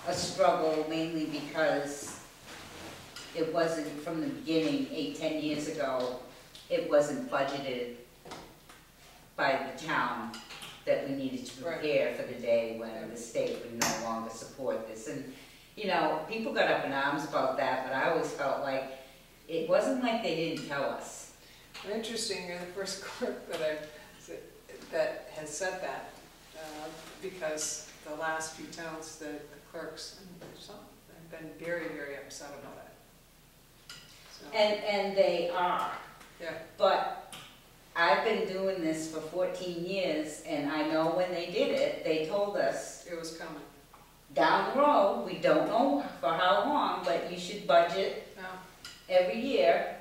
a struggle mainly because it wasn't from the beginning, 8-10 years ago, it wasn't budgeted by the town that we needed to prepare for the day when the state would no longer support this. And, people got up in arms about that, but I always felt like it wasn't like they didn't tell us. Interesting, you're the first clerk that has said that, because the last few towns, the clerks have been very, very upset about it. So, And they are. yeah. But I've been doing this for 14 years, and I know when they did it, they told us, It was coming. down the road, we don't know for how long, but you should budget No. every year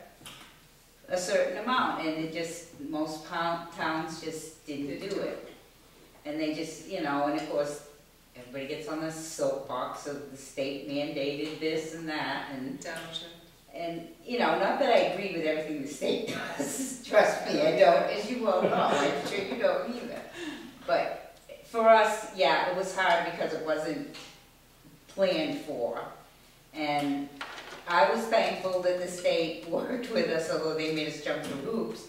a certain amount, and most towns just didn't do it. And they just, and of course, everybody gets on the soapbox of the state mandated this and that, and, you know, not that I agree with everything the state does, trust me, I don't, as you well know, I'm sure you don't either. But for us, yeah, it was hard because it wasn't planned for. And I was thankful that the state worked with us, although they made us jump through hoops,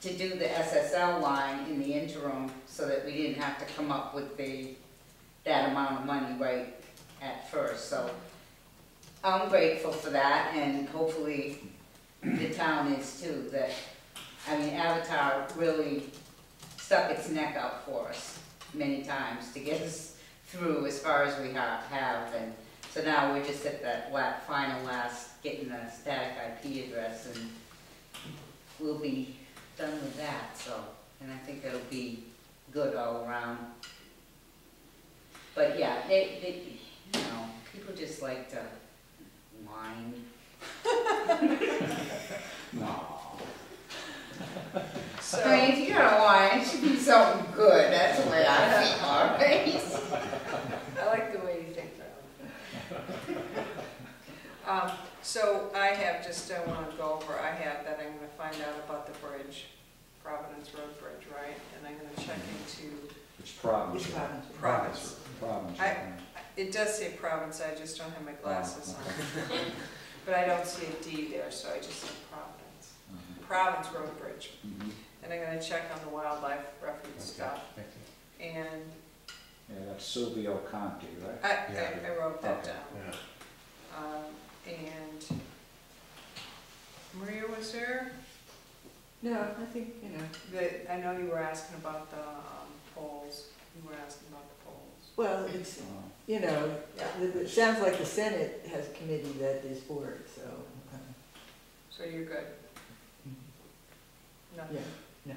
to do the SSL line in the interim so that we didn't have to come up with that amount of money right at first. So I'm grateful for that, and hopefully the town is too. That, I mean, Avatar really stuck its neck out for us many times to get us through as far as we have. And so now we're just at that final last, getting the static IP address, and we'll be done with that. So, and I think it'll be good all around. But yeah, they you know, people just like to whine. No. So, I mean, if you're gonna whine, it should be something good. That's the way I feel, all right? I like the way you think that. So I have just, I want to go over, I have that I'm going to find out about the bridge, Providence Road Bridge, right? And I'm going to check into, It's Providence. It's Providence. Providence. Providence. It does say Providence, I just don't have my glasses Oh, on. But I don't see a D there, so I just see Providence. Providence Road Bridge. Mhm. And I'm going to check on the wildlife refuge stuff. And Yeah, that's Silvio Conti, right? I wrote that Okay. down. Yeah. And Maria was there? No, I think, you know, I know you were asking about the polls. You were asking about the polls. well, it's, Oh. you know, it sounds like the Senate has a committee that is for it, so, So you're good? Nothing? yeah, no.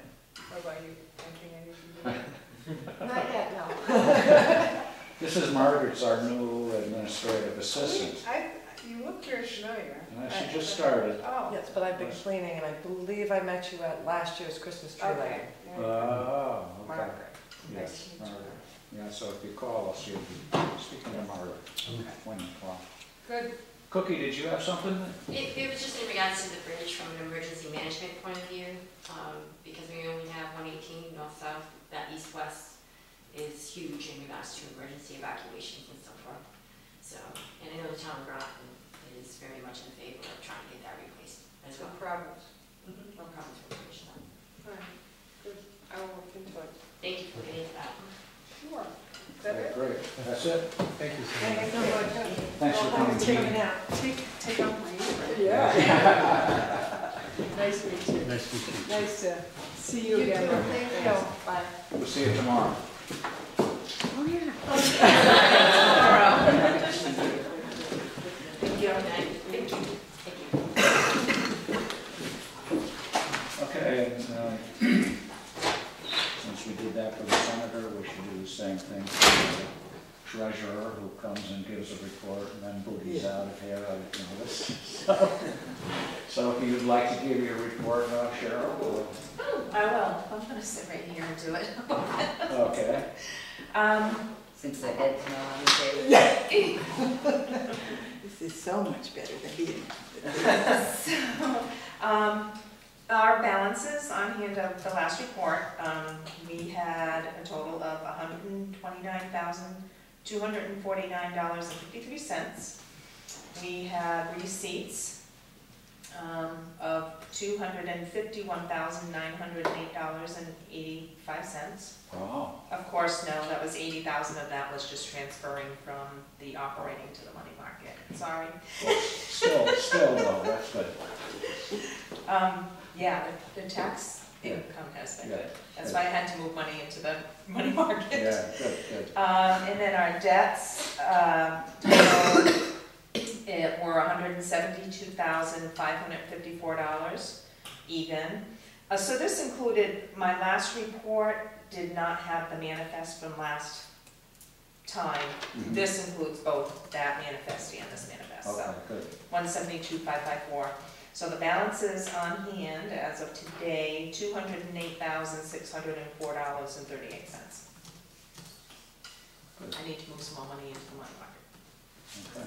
What about you? Anything I need to do? Not yet, no. This is Margaret's, our new administrative assistant. You look very familiar. She just started. Oh. Yes, but I've been cleaning, and I believe I met you at last year's Christmas tree Okay. lighting. Oh, okay. Margaret. Yes, Nice to meet you. Margaret. Yeah, so if you call us, you'll be speaking to Margaret when you call. Good. Cookie, did you have something? It was just in regards to the bridge from an emergency management point of view, because we only have 118 north-south, that east-west is huge in regards to emergency evacuations and so forth. So, and I know the town of Groton is very much in favor of trying to get that replaced as No well. problems. No problems with the bridge, so. All right. Good. I will look into it. Thank you for getting into that. Sure. Is that it? Great, that's it. Thank you so much. Thank you so much. Thanks for coming. Take me now. Take off my apron. Yeah. Nice to meet you. Nice to meet you. Nice to see you again. Thank you. Bye. We'll see you tomorrow. Oh, yeah. Thank you. Thank you. Okay, and, since we did that for the senator, we should do the same thing for the treasurer, who comes and gives a report and then booties out of here, you know, this. So if you'd like to give your report, Cheryl, or- I will. I'm gonna sit right here and do it. okay. Since the head's not on the table. This is so much better than being. Our balances on hand of the last report, we had a total of $129,249.53. We had receipts of $251,908.85. Wow. Of course, no, that was 80,000 of that was just transferring from the operating to the money market. Sorry. Well, still though, that's good. Yeah, the tax income has been Yeah. good. That's why I had to move money into the money market. Yeah, good, good. And then our debts, total, it were $172,554 even. So this included, my last report did not have the manifest from last time. Mhm. This includes both that manifest and this manifest, Okay, so good. 172,554. So the balances on hand as of today, $208,604.38. I need to move some more money into the money market. Okay.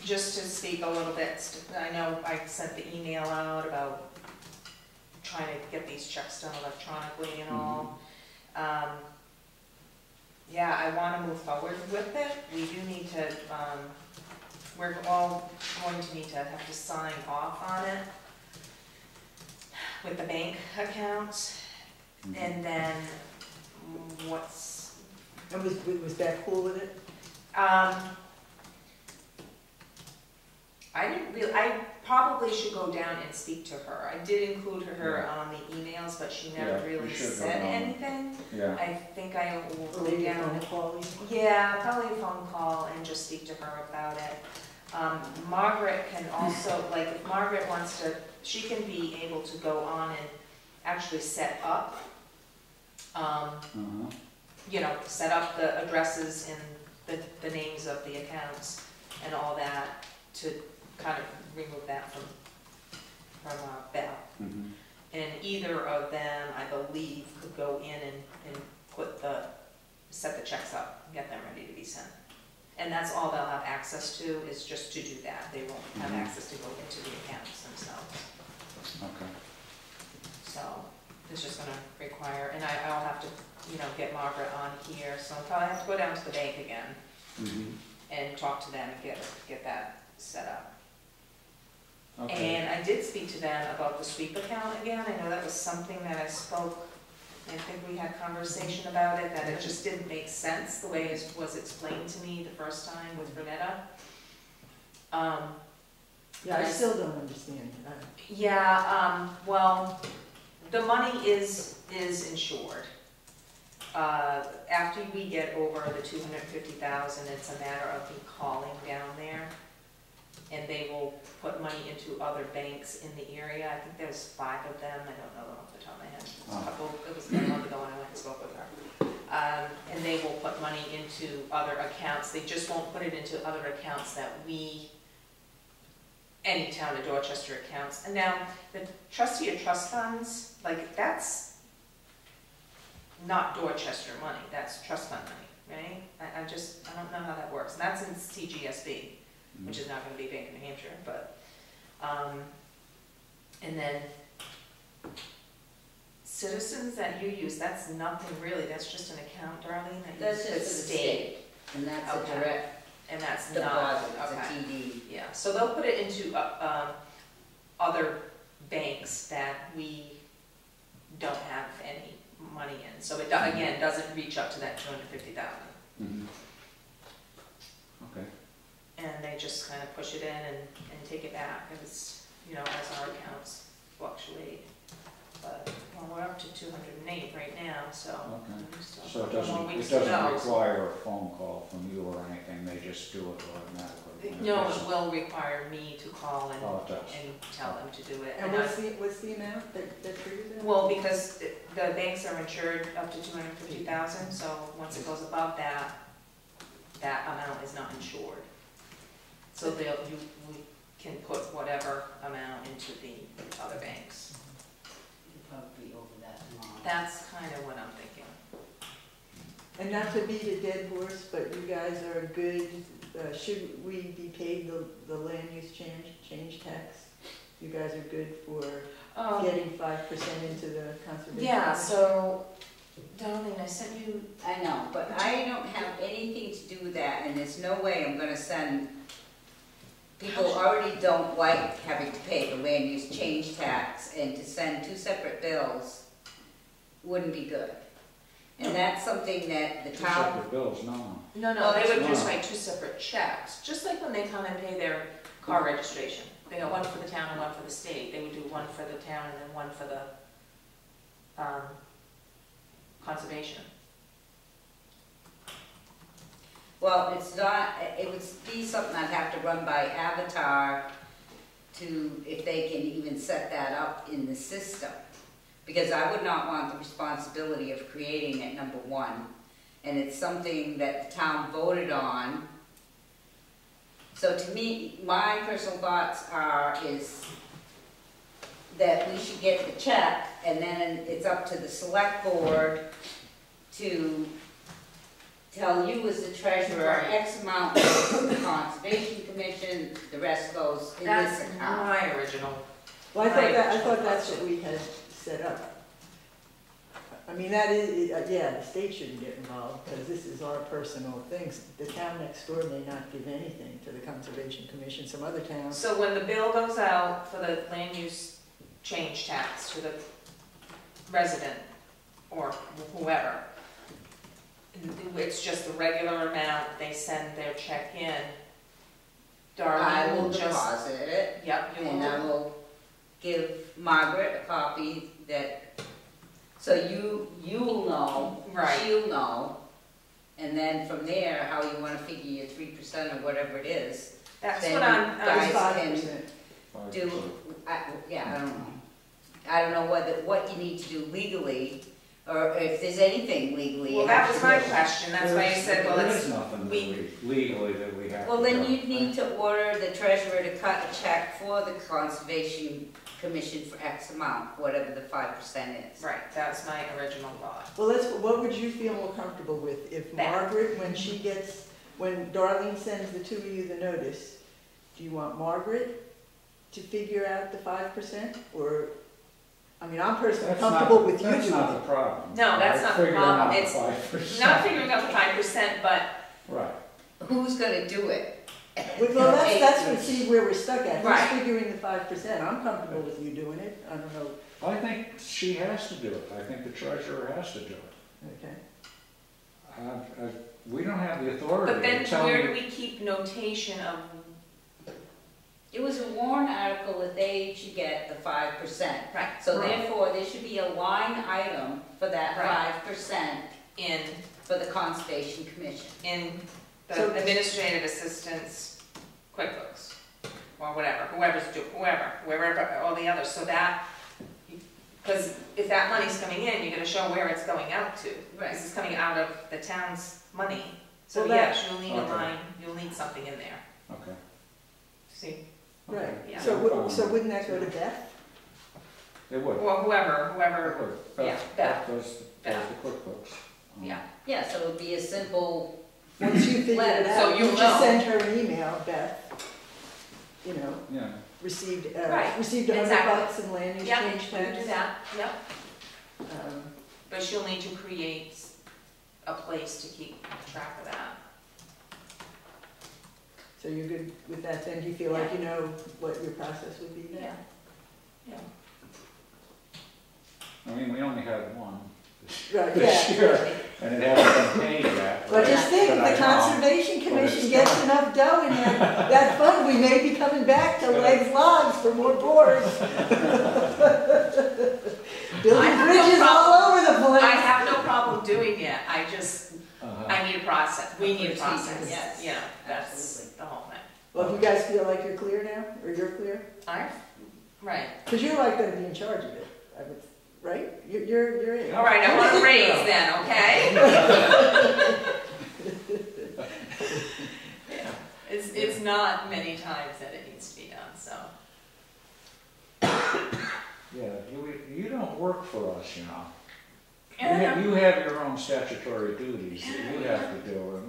Just to speak a little bit, I know I sent the email out about trying to get these checks done electronically and all. Yeah, I wanna move forward with it. We do need to, we're all going to need to have to sign off on it with the bank accounts. And then what's, And was Beth cool with it? I probably should go down and speak to her. I did include her on the emails, but she never Yeah, you really should go said down. anything. Yeah, I think I will Or go maybe a down. phone call? Yeah, probably a phone call and just speak to her about it. Margaret can also, like, if Margaret wants to, she can be able to go on and actually set up, you know, set up the addresses and the names of the accounts and all that to kind of remove that from Beth. And either of them, I believe, could go in and set the checks up, and get them ready to be sent. And that's all they'll have access to, is just to do that. They won't have access to go into the accounts themselves. okay. So it's just gonna require, and I'll have to, you know, get Margaret on here, so I'll probably have to go down to the bank again and talk to them and get that set up. Okay. And I did speak to them about the sweep account again. I know that was something that I spoke, I think we had conversation about it, that it just didn't make sense the way it was explained to me the first time with Renetta. Yeah, I still don't understand. Yeah, well, the money is insured. After we get over the 250,000, it's a matter of me calling down there, and they will put money into other banks in the area. I think there's 5 of them. I don't know them off the top of my head. There's a couple. It was a month ago when I went and spoke with her. And they will put money into other accounts. They just won't put it into other accounts that any town of Dorchester accounts. And now, the trustee of trust funds, like, that's not Dorchester money, that's trust fund money, right? I don't know how that works. And that's in CGSB, which is not gonna be Bank of New Hampshire, but, and then Citizens that you use, that's nothing really, that's just an account, Darlene, that That's you, the just for the state. state, and that's a Okay. direct And that's not, deposit, it's a okay. TD. Yeah, so they'll put it into other banks that we don't have any money in. So it, again, doesn't reach up to that 250,000. Okay. And they just kind of push it in and take it back as, you know, as our accounts fluctuate. But, well, we're up to 208 right now, so. Okay. we still So have it a couple more doesn't weeks to go. require a phone call from you or anything, they just do it automatically? No, it will require me to call and Oh, it does. tell them to do it. And I- what's the amount that triggers it? Well, because the banks are insured up to 250,000, so once it goes above that, that amount is not insured. So we can put whatever amount into the other banks. Probably over that long. That's kind of what I'm thinking. And not to beat a dead horse, but you guys are good, should we be paid the land use change tax? You guys are good for getting 5% into the conservation? Yeah, Commission? so, Darlene, I sent you, I know, but I don't have anything to do with that, and there's no way I'm gonna send, people already don't like having to pay the land use change tax, and to send 2 separate bills wouldn't be good. And that's something that the Two town, separate bills, no. no, they would just No. write 2 separate checks, just like when they come and pay their car registration. They got one for the town and one for the state. They would do one for the town and then one for the conservation. well, it's not, it would be something I'd have to run by Avatar to, if they can even set that up in the system. Because I would not want the responsibility of creating it, number one. And it's something that the town voted on. So to me, my personal thoughts is that we should get the check, and then it's up to the select board to tell you as the treasurer, X amount goes to the Conservation Commission, the rest goes in That's this account. my original. Well, I thought that's what we had set up. I mean, that is, yeah, the state shouldn't get involved, because this is our personal things. The town next door may not give anything to the Conservation Commission, some other towns. So when the bill goes out for the land use change tax to the resident or whoever, it's just the regular amount, they send their check in. I Darlene will will just, deposit it, yep, you and I will, will give Margaret a copy that, so you'll know, right, she'll know, and then from there, how you wanna figure your 3% or whatever it is, that's then what you I'm, guys can 5%. do, yeah, I don't know. I don't know what you need to do legally, or if there's anything legally. you well, have that was to my do. question, that's why I said, well, There it's, is nothing we- legally that we have to Well, then do. you'd need to order the treasurer to cut a check for the Conservation Commission for X amount, whatever the 5% is. right, that was my original thought. Well, what would you feel more comfortable with? If That. Margaret, when Darlene sends the two of you the notice, do you want Margaret to figure out the 5%? Or, I mean, I'm personally That's not comfortable the- with you doing That's not it. the problem. No, that's right? not the Figuring problem. out the It's 5%. Not figuring out the 5%, but Right. Who's gonna do it? Well, that's what, see, where we're stuck at. Right. Who's figuring the 5%? I'm comfortable with you doing it. I don't know, I think she has to do it. I think the treasurer has to do it. okay? We don't have the authority but then to tell where do you. we keep notation of, It was a warrant article that they should get the 5%. right, So Right. therefore, there should be a line item for that Right. 5% in, for the Conservation Commission. in the So- administrative assistants, QuickBooks, or whatever, whoever, all the others, so that, because if that money's coming in, you're gonna show where it's going out to. Right. This is coming out of the town's money, so Well, that- yes, you'll need a Okay. line, you'll need something in there, Okay. see? Right. Yeah. So wouldn't that go to Beth? It would. Or whoever, It would. yeah, Beth does Beth. the QuickBooks. yeah. Yeah, so it would be a simple, Once you figure it So out, you you just know. send her an email, Beth, you know, Yeah. received Right, $100 exactly. in land use Yeah, change you can tax. do that, yep, Um, but she'll need to create a place to keep track of that. So you're good with that then? Do you feel like you know what your process would be then? Yeah. I mean, we only had one Right, this yeah. year, and it hasn't been paid yet. But just think, But I if the know. Conservation But Commission it's gets coming. enough dough in that fund, we may be coming back to legs logs for more boards. Building I have no bridges all over the I place. have no problem doing it, I just, Uh-huh. I need a process, we need a process, Yes, you know, that's absolutely. the whole thing. Well, if you guys feel like you're clear now, or you're clear? Right, Because you're like gonna be in charge of it, I would, right? You're in. all right, I want a raise then, okay? Yeah, it's not many times that it needs to be done, so. Yeah, you don't work for us, you know. Yeah. You have your own statutory duties that you have to do, and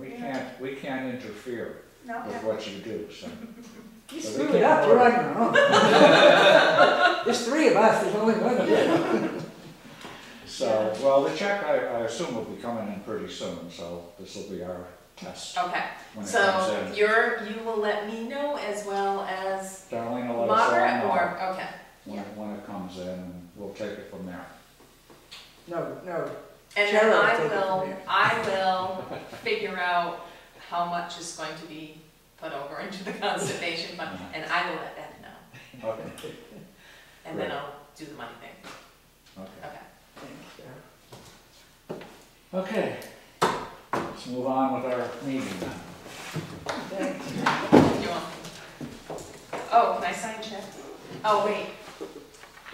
we can't interfere No, with what you do, so. You So screw we it can't up, you're work. on your own. There's 3 of us, there's only one of you. So, well, the check, I assume will be coming in pretty soon, so this will be our test okay, when it comes so in. you will let me know as well as Darlene will let us all Margaret, know or, okay. when it comes in, and we'll take it from there. No, And Cheryl then will take it from there. I will figure out how much is going to be put over into the conservation fund, and I will let Beth know, Okay, and then Great. I'll do the money thing, okay. okay. thanks, Cheryl. Okay, let's move on with our meeting then. Thanks. You want? Oh, can I sign check? Oh, wait.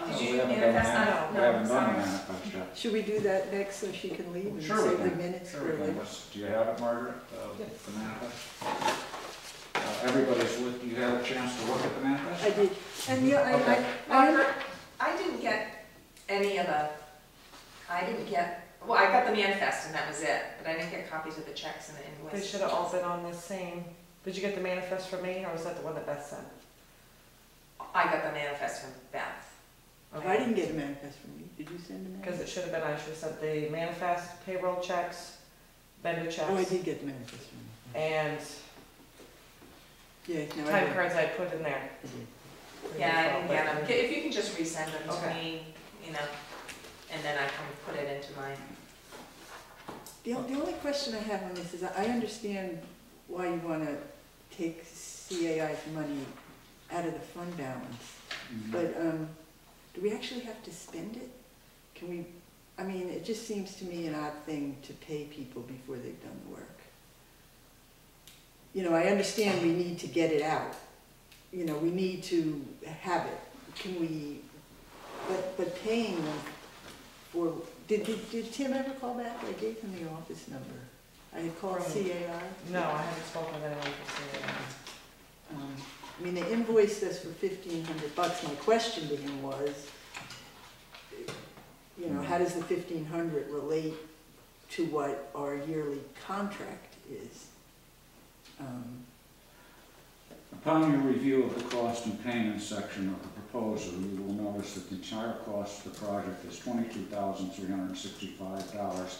Oh, Did we you haven't done manifest that. that? We No, haven't done sorry. the manifest yet. Should we do that next so she can leave and Sure we save the can. minutes Sure for we can. the... Do you have it, Margaret, Yeah. the manifest? Everybody's looked, you had a chance to look at the manifest? I did, and yeah, Okay. Margaret, I didn't get any of the, I didn't get Well, I got the manifest and that was it, but I didn't get copies of the checks and the invoices. They should have all been on the same, did you get the manifest from me, or was that the one that Beth sent? I got the manifest from Beth. I didn't get a manifest from you. Did you send a Because manifest? it should have been, I should have sent the manifest, payroll checks, vendor checks. Oh, I did get the manifest from you. And Yeah, no, I time did. cards I put in there. I did. Yeah, I didn't get them. If you can just resend them to Okay. me, you know, and then I can put it into my, The only question I have on this is, I understand why you want to take CAI's money out of the fund balance, but do we actually have to spend it? Can we, I mean, it just seems to me an odd thing to pay people before they've done the work. You know, I understand we need to get it out. You know, we need to have it. Can we, but paying them for, did Tim ever call back? I gave him the office number. I had called From- CAI. No, I haven't spoken with anyone from CAI. I mean, they invoiced us for $1,500. My question to him was, you know, how does the 1,500 relate to what our yearly contract is? Upon your review of the cost and payment section of the proposal, you will notice that the entire cost of the project is $22,365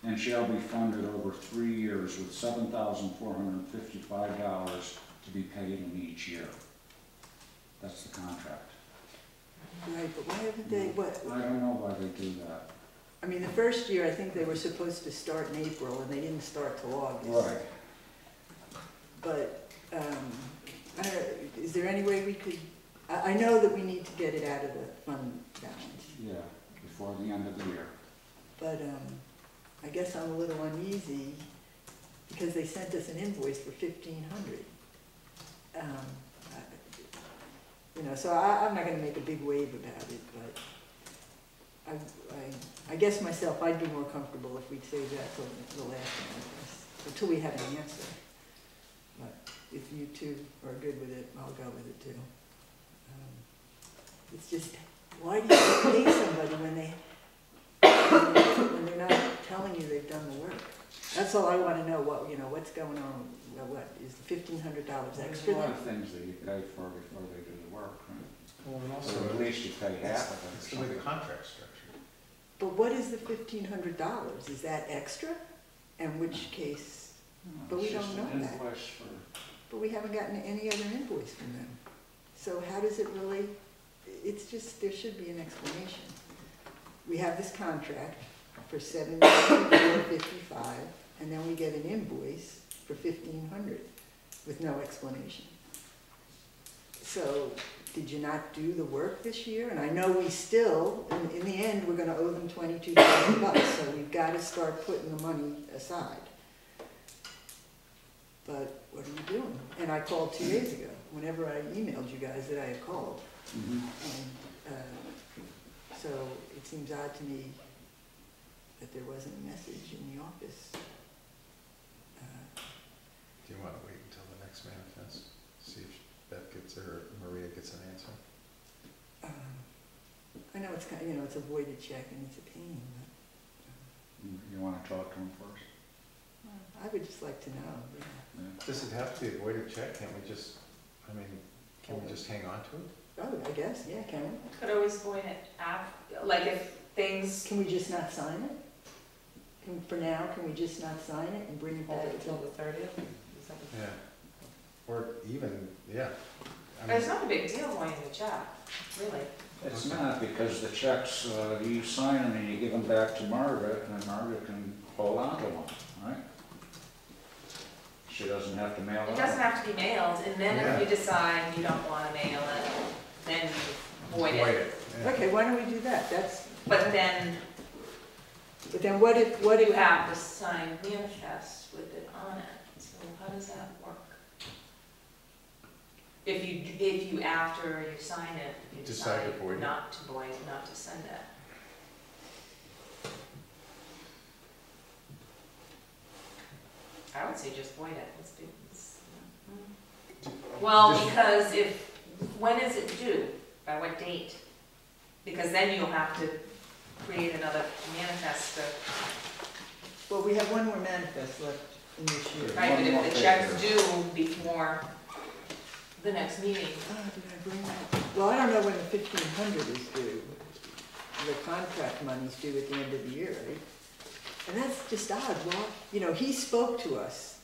and shall be funded over 3 years with $7,455 to be paid in each year. That's the contract. Right, but why haven't they, what? I don't know why they do that. I mean, the first year, I think they were supposed to start in April, and they didn't start till August. Right. But, I don't know, is there any way we could, I know that we need to get it out of the fund balance, Yeah, before the end of the year. but, I guess I'm a little uneasy because they sent us an invoice for 1,500. You know, so I'm not gonna make a big wave about it, but I guess myself, I'd be more comfortable if we'd save that till the last one, until we have an answer. But if you two are good with it, I'll go with it too. It's just, why do you pay somebody when they're not telling you they've done the work? That's all I wanna know, what, you know, what's going on, what, is the $1,500 There's extra? a lot of things that you pay for before they do the work, right? Well, and So also, at least you pay half of it. it's the way the contract's structured. But what is the $1,500? Is that extra? In which case, but we It's just don't know an that. invoice for, but we haven't gotten any other invoice from them. So how does it really, it's just, there should be an explanation. We have this contract for $7,455, and then we get an invoice for $1,500 with no explanation. So, did you not do the work this year? And I know we still, in the end, we're gonna owe them $22,000, so we've gotta start putting the money aside. But what are you doing? And I called 2 days ago, whenever I emailed you guys that I had called. So it seems odd to me that there wasn't a message in the office. Do you want to wait until the next manifest? See if Beth gets or Maria gets an answer? I know it's kind of, you know, it's a voided check and it's a pain, you wanna talk to them first? but I would just like to know, yeah. Yeah. Does it have to be a voided check? Can't we just, I mean, can we just hang on to it? Oh, I guess, yeah, can we? could always void it like if things, Can we just not sign it? For now, can we just not sign it and bring it Hold back it until to? the 30th? Is that what- Yeah. Or even, yeah. I it's mean, not a big deal voiding the check, really. It's not, because the checks, you sign them and you give them back to Margaret, and Margaret can hold on to them, right? She doesn't have to mail it It out. doesn't have to be mailed, and then Yeah. if you decide you don't wanna mail it, then you void it. yeah. Okay, why don't we do that? But then But then what if, you have the signed manifest with it on it, so how does that work? If you after you sign it, you Decide to decide void it. not to void, not to send it. I would say just void it, let's do this. Well, Just- because when is it due? By what date? Because then you'll have to create another manifest to Well, we have one more manifest left in this year. Right, but One more if the page check's here. due before the next meeting, Did I bring that? Well, I don't know when the 1,500 is due. The contract money's due at the end of the year, right? And that's just odd, well, you know, he spoke to us.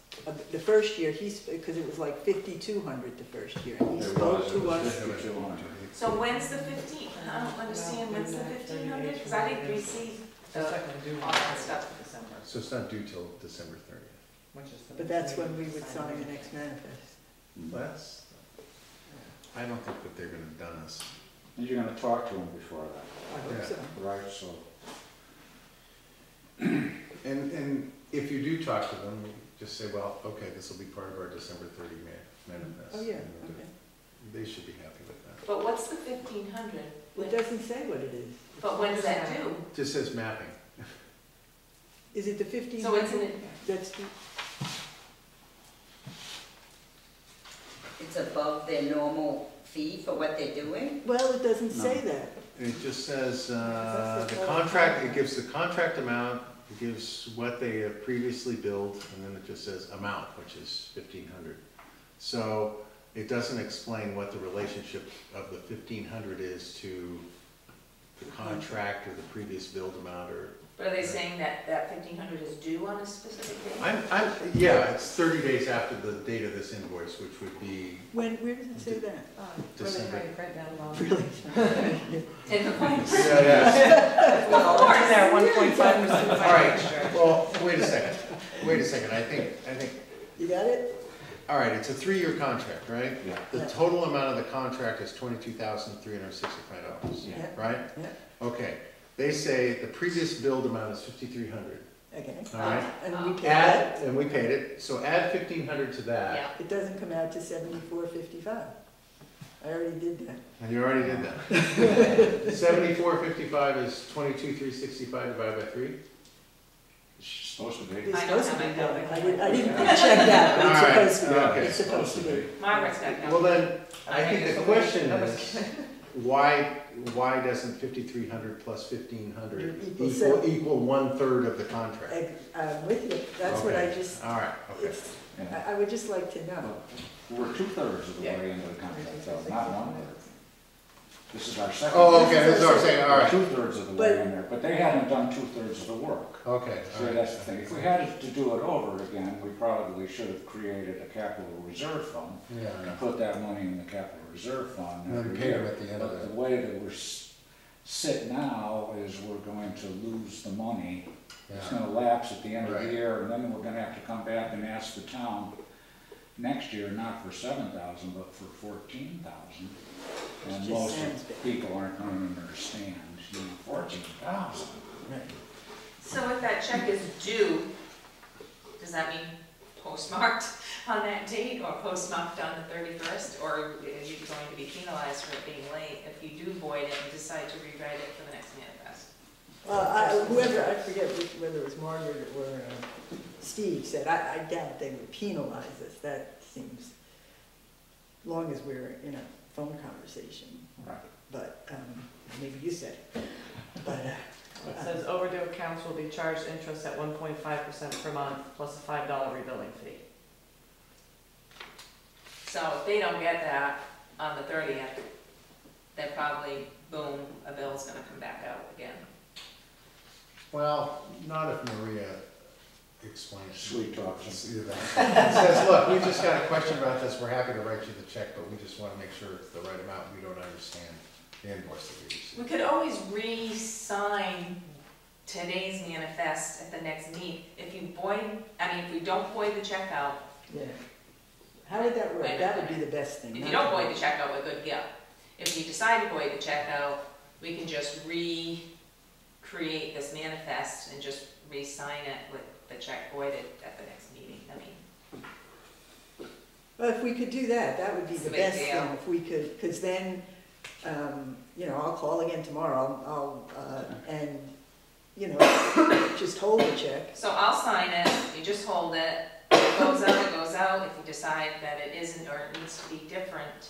The first year, because it was like 5,200 the first year, and he spoke to us. 5,200. so when's the 15th? I don't understand, when's the 1,500? Because I didn't receive It's not gonna do all that stuff. December, So it's not due till December 30th. which is the. But that's when we would sign the next manifest. That's, I don't think that they're gonna done us. And you're gonna talk to them before that, I hope Yeah. so. right, so. And if you do talk to them, just say, well, okay, this will be part of our December 30 manifest. Oh, yeah, And okay. they should be happy with that. But what's the 1,500? It doesn't say what it is. But when's that due? It just says mapping. Is it the 1,500? So it's in That's, the- It's above their normal fee for what they're doing? well, it doesn't say that. It just says, That's the the contract, it gives the contract amount, it gives what they have previously billed, and then it just says amount, which is 1,500. So it doesn't explain what the relationship of the 1,500 is to the contract or the previous billed amount, or, But are they saying that that 1,500 is due on a specific date? yeah, it's 30 days after the date of this invoice, which would be When, where does it say that? December. Really? In the point. Yeah, yeah. It's there, 1.5%. All right, well, wait a second, I think, You got it? all right, it's a 3-year contract, right? Yeah. The Yeah. total amount of the contract is $22,365, Yeah. right? Yeah. Okay, they say the previous billed amount is 5,300, Okay. all right? And we paid that. Add, and we paid it, so add 1,500 to that, Yeah. It doesn't come out to 74.55. I already did that. and you already did that. 74.55 is 22,365 divided by 3? It's supposed to be. It's I don't supposed to have be my done. calculator. I didn't check that, but All right, it's supposed to be. okay. It's supposed to be. Margaret's got Well, no. then, I think the question is, why doesn't 5,300 plus 1,500 Equal seven. equal 1/3 of the contract? I'm with you. That's what I Okay. just, All right, okay. it's, Yeah. I would just like to know. We're 2/3 of the way into the contract, though, not 1/3. This is our second. Oh, okay, that's what I'm saying, all right. 2/3 of the way in there, but they haven't done 2/3 of the work. Okay, all See, right. that's the thing. If we had to do it over again, we probably should have created a capital reserve fund Yeah, and put that money in the capital reserve fund and then every pay them year. at the end of But the, the way that we're sit now is we're going to lose the money. It's yeah, gonna lapse at the end of the Right. year, and then we're gonna have to come back and ask the town next year, not for 7,000, but for 14,000. And Just most sounds big. people aren't gonna understand, 14,000. So if that check is due, does that mean postmarked on that date or postmarked on the 31st? Or are you going to be penalized for it being late if you do void it and decide to rewrite it for the next manifest? Whoever, I forget whether it was Margaret or Steve said, I doubt they would penalize us. That seems, as long as we're in a phone conversation. Right. But, maybe you said it. But, It says overdue accounts will be charged interest at 1.5% per month plus a $5 rebilling fee. So if they don't get that on the 30th, then probably, boom, a bill's gonna come back out again. well, not if Maria explains. Sweet talk. Says, look, we just got a question about this, we're happy to write you the check, but we just wanna make sure it's the right amount, we don't understand the invoice that we received. We could always re-sign today's manifest at the next meet. If you if we don't void the check out, yeah. How would that work? Wait a That would be minute. the best thing. if not you don't to- void the check out, we're good to go. If you decide to void the check out, we can just recreate this manifest and just re-sign it with the check voided at the next meeting. I mean, Well, if we could do that, that would be It's the a big best deal. thing, if we could, because then, you know, I'll call again tomorrow, and, you know, just hold the check. so I'll sign it, you just hold it. If it goes out, it goes out. If you decide that it isn't or it needs to be different,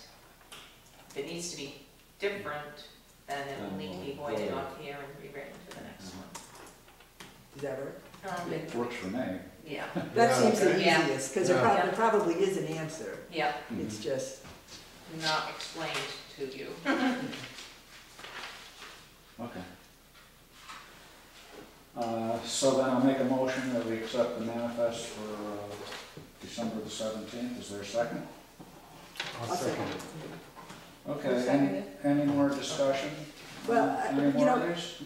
if it needs to be different, then it will need to be voided off here and rewritten for the next one. Does that work? Works for me. Yeah, That Yeah, seems the okay. Yeah. easiest, because Yeah. there probably is an answer. yeah, It's just, not explained to you. Okay. So then I'll make a motion that we accept the manifest for December the 17th. Is there a second? I'll second it. Okay, Second any, it. any more discussion? Well, Any you more know- of these?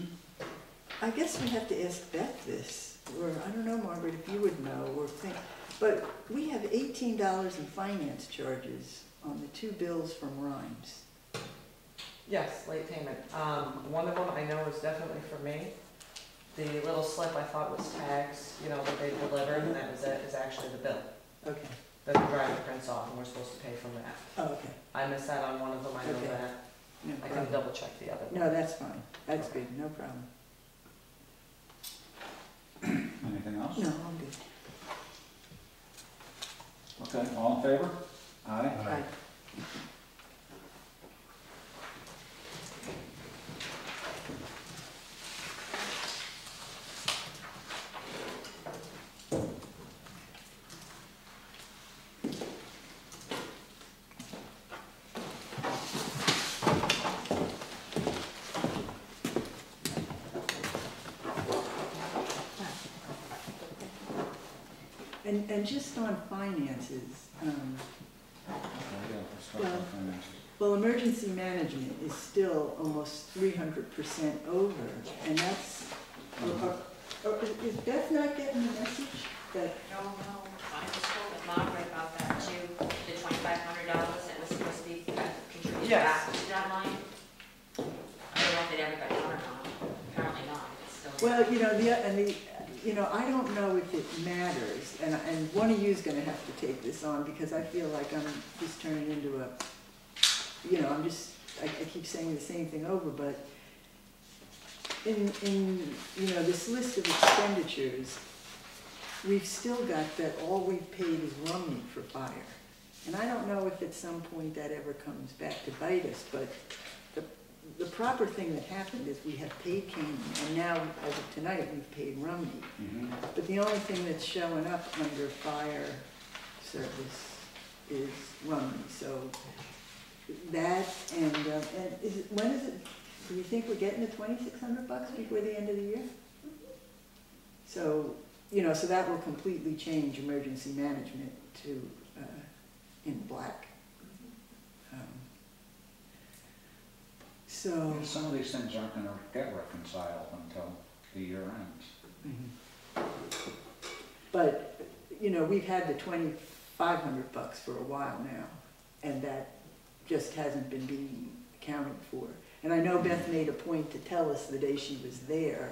I guess we have to ask Beth this, or I don't know, Margaret, if you would know, or think, but we have $18 in finance charges on the 2 bills from Rhymes. Yes, late payment. One of them I know is definitely for me. The little slip I thought was tags, you know, that they delivered, and that was it, is actually the bill. Okay, That the driver prints off, and we're supposed to pay from that. oh, okay. I missed that on one of them, I know Okay. that. No I can problem. double check the other one. No, that's fine, that's good, no problem. Anything else? No, I'm good. Okay, all in favor? Aye. Aye. And just on finances, Okay, yeah, let's talk about finances. well, emergency management is still almost 300% over, and that's, is Beth not getting the message that, No, I just spoke with Margaret about that too, the $2,500 that was supposed to be contributed Yes. back to that line. I don't know if it ever got done or not, apparently not, it's still. well, you know, you know, I don't know if it matters, and one of you's gonna have to take this on, because I feel like I'm just turning into a, you know, I keep saying the same thing over, but in, you know, this list of expenditures, we've still got that all we've paid is Rumney for fire. And I don't know if at some point that ever comes back to bite us, but the proper thing that happened is we have paid Canaan, and now, as of tonight, we've paid Rumney. Mhm. But the only thing that's showing up under fire service is Rumney, so that, and is it, when is it, do you think we're getting to $2,600 before the end of the year? So, you know, so that will completely change emergency management to, in black. So. Some of these things aren't gonna get reconciled until the year ends. Mhm. But, you know, we've had the $2,500 for a while now, and that just hasn't been being accounted for. And I know Beth made a point to tell us the day she was there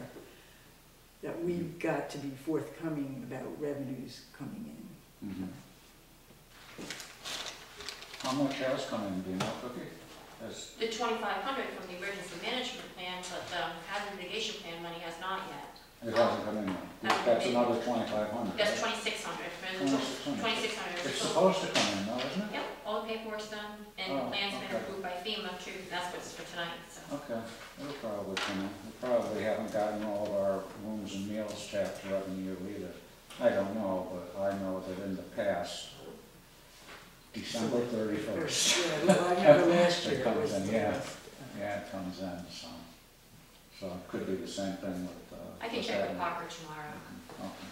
that we've got to be forthcoming about revenues coming in. Mhm. How much has come in, do you know, Cookie? Has- The $2,500 from the emergency management plan, but the hazard mitigation plan money has not yet. It hasn't come in yet. That's another 2,500. That's 2,600, $2,600. 2,600. It's supposed to come in though, isn't it? Yep, all the paperwork's done, and the Oh, plan's been okay. approved by FEMA too, that's what's for tonight, so. Okay, it'll probably come in. We probably haven't gotten all of our rooms and meals tax revenue either. I don't know, but I know that in the past, December 31st, Yeah, well, I remember last year. it comes was in, the yeah. last, Yeah, it comes in, so it could be the same thing with, I can with check that with one. Parker tomorrow. Okay.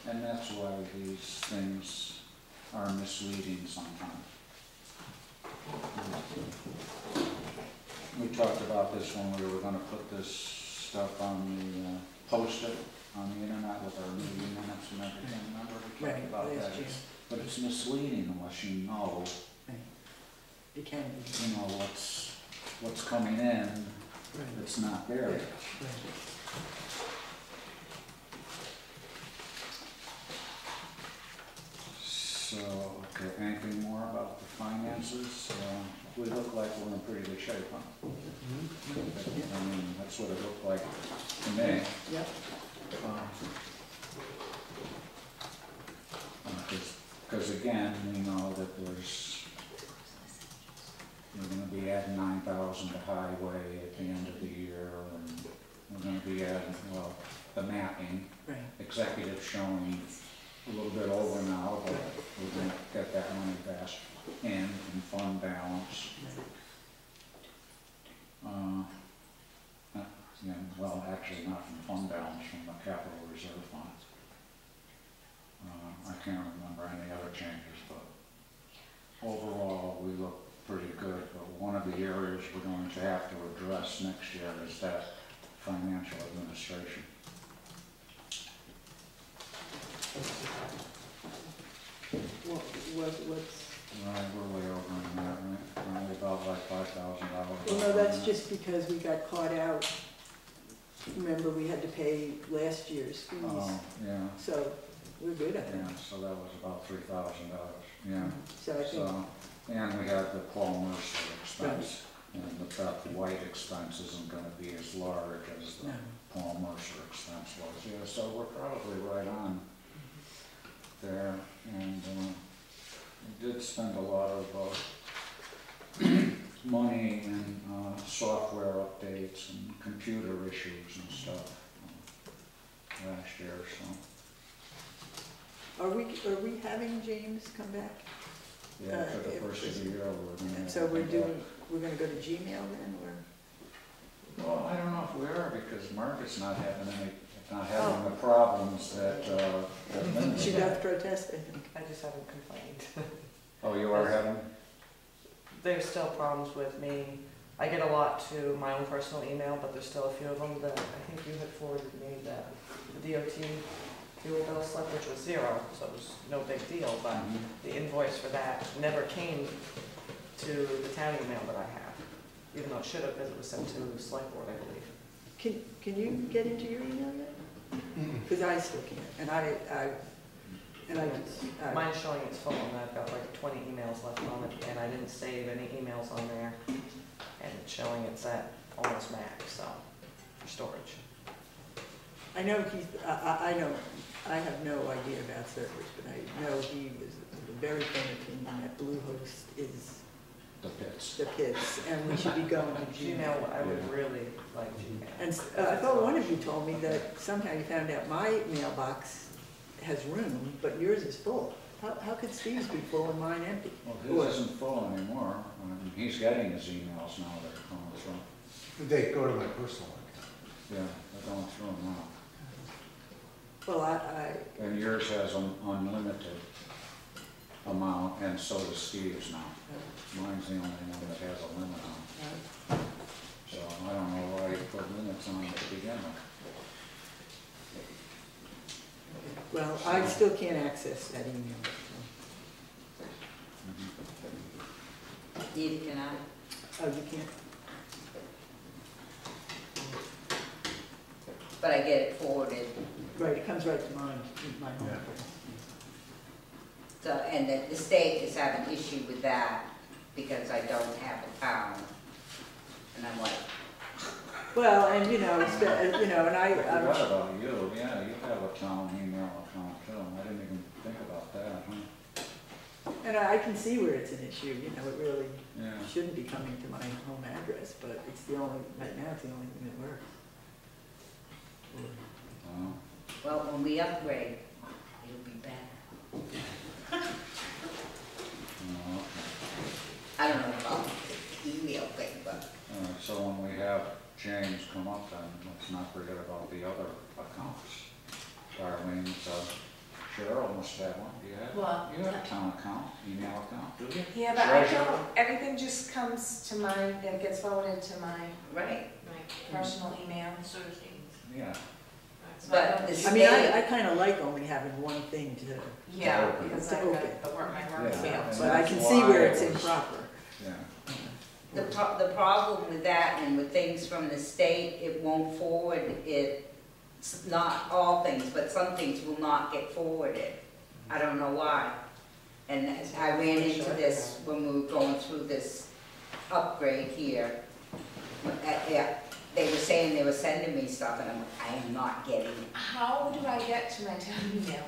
And that's why these things are misleading sometimes. We talked about this when we were gonna put this stuff on the, post it on the internet with our meeting minutes and everything, remember we talked Right, about that? last year. But it's misleading unless you know, It can be. you know, what's coming in Right. that's not there. Right. So, okay, anything more about the finances? We look like we're in pretty good shape, huh? I mean, that's what it looked like to me. Yep. Because again, we know that there's we're gonna be adding 9,000 to highway at the end of the year, and we're gonna be adding, well, the mapping, Right. executive showing a little bit over now, but we're gonna get that money back in fund balance. Yeah, well, actually not from fund balance, from the capital reserve fund. I can't remember any other changes, but overall, we look pretty good. But one of the areas we're going to have to address next year is that financial administration. What's, Right, we're way over on that, right? Only about like $5,000. well, no, that's just because we got caught out. Remember, we had to pay last year's fees, Oh, yeah, so we're good, I think. yeah, so that was about $3,000, yeah. So I think, So, and we had the Paul Mercer expense, and the Beth White expense isn't gonna be as large as the no, Paul Mercer expense was, yeah, so we're probably right on there, and, we did spend a lot of, money in, software updates and computer issues and stuff, last year, so. are we having James come back? Yeah, for the first of the year, we're gonna. And so we're gonna go to Gmail then, or? Well, I don't know if we are, because Margaret's not having the problems that, that She Linda does protest, I think. I just haven't complained. Oh, you are having? There's still problems with me. I get a lot to my own personal email, but there's still a few of them that I think you had forwarded me that the DOT fuel bill slip, which was 0, so it was no big deal, but the invoice for that never came to the town email that I have, even though it should have, because it was sent to the select board, I believe. Can you get into your email yet? Because I still can't, and I Mine's showing it's full, and I've got like 20 emails left on it, and I didn't save any emails on there, and it's showing it's at almost max, so, for storage. I know I know, I have no idea about servers, but I know he was very firm opinion that Bluehost is The pits. the pits, and we should be going to Gmail. Gmail, I would really like Gmail. And I thought one of you told me that somehow you found out my mailbox has room, but yours is full. How could Steve's be full and mine empty? Well, his isn't full anymore. I mean, he's getting his emails now that are coming through. They go to my personal account. Yeah, they're going through them now. Well, And yours has an unlimited amount, and so does Steve's now. Mine's the only one that has a limit on. So I don't know why you put limits on it to begin with. well, I still can't access that email. Neither can I. Oh, you can't? But I get it forwarded. Right, it comes right to mine, my home Yeah. address. So, and the state is having issue with that because I don't have a town. And I'm like, Well, and you know, and I forgot about you, yeah, you have a town email account too. I didn't even think about that, huh? and I can see where it's an issue, you know, it really Yeah. shouldn't be coming to my home address, but it's the only, right now, it's the only thing that works. Oh. well, when we upgrade, it'll be better. Oh, okay. I don't know about the email thing, but All right, so when we have James come up, then let's not forget about the other accounts. Darlene, Cheryl must have one. Do you have? Well, You have a town account, email account, do you? Yeah, but I Treasurer? don't, everything just comes to my, it gets forwarded to my right. Right. personal email. So does James. Yeah. Right, so But the I mean, state, I kind of like only having one thing to, Yeah, because I To got open. the work, my Yeah. work email. And but I that's can see where why it's it was- improper. Yeah. the problem with that and with things from the state, it won't forward it. It's not all things, but some things will not get forwarded. I don't know why. And I ran into this when we were going through this upgrade here. Yeah, they were saying they were sending me stuff and I'm like, I am not getting it. How do I get to my town email?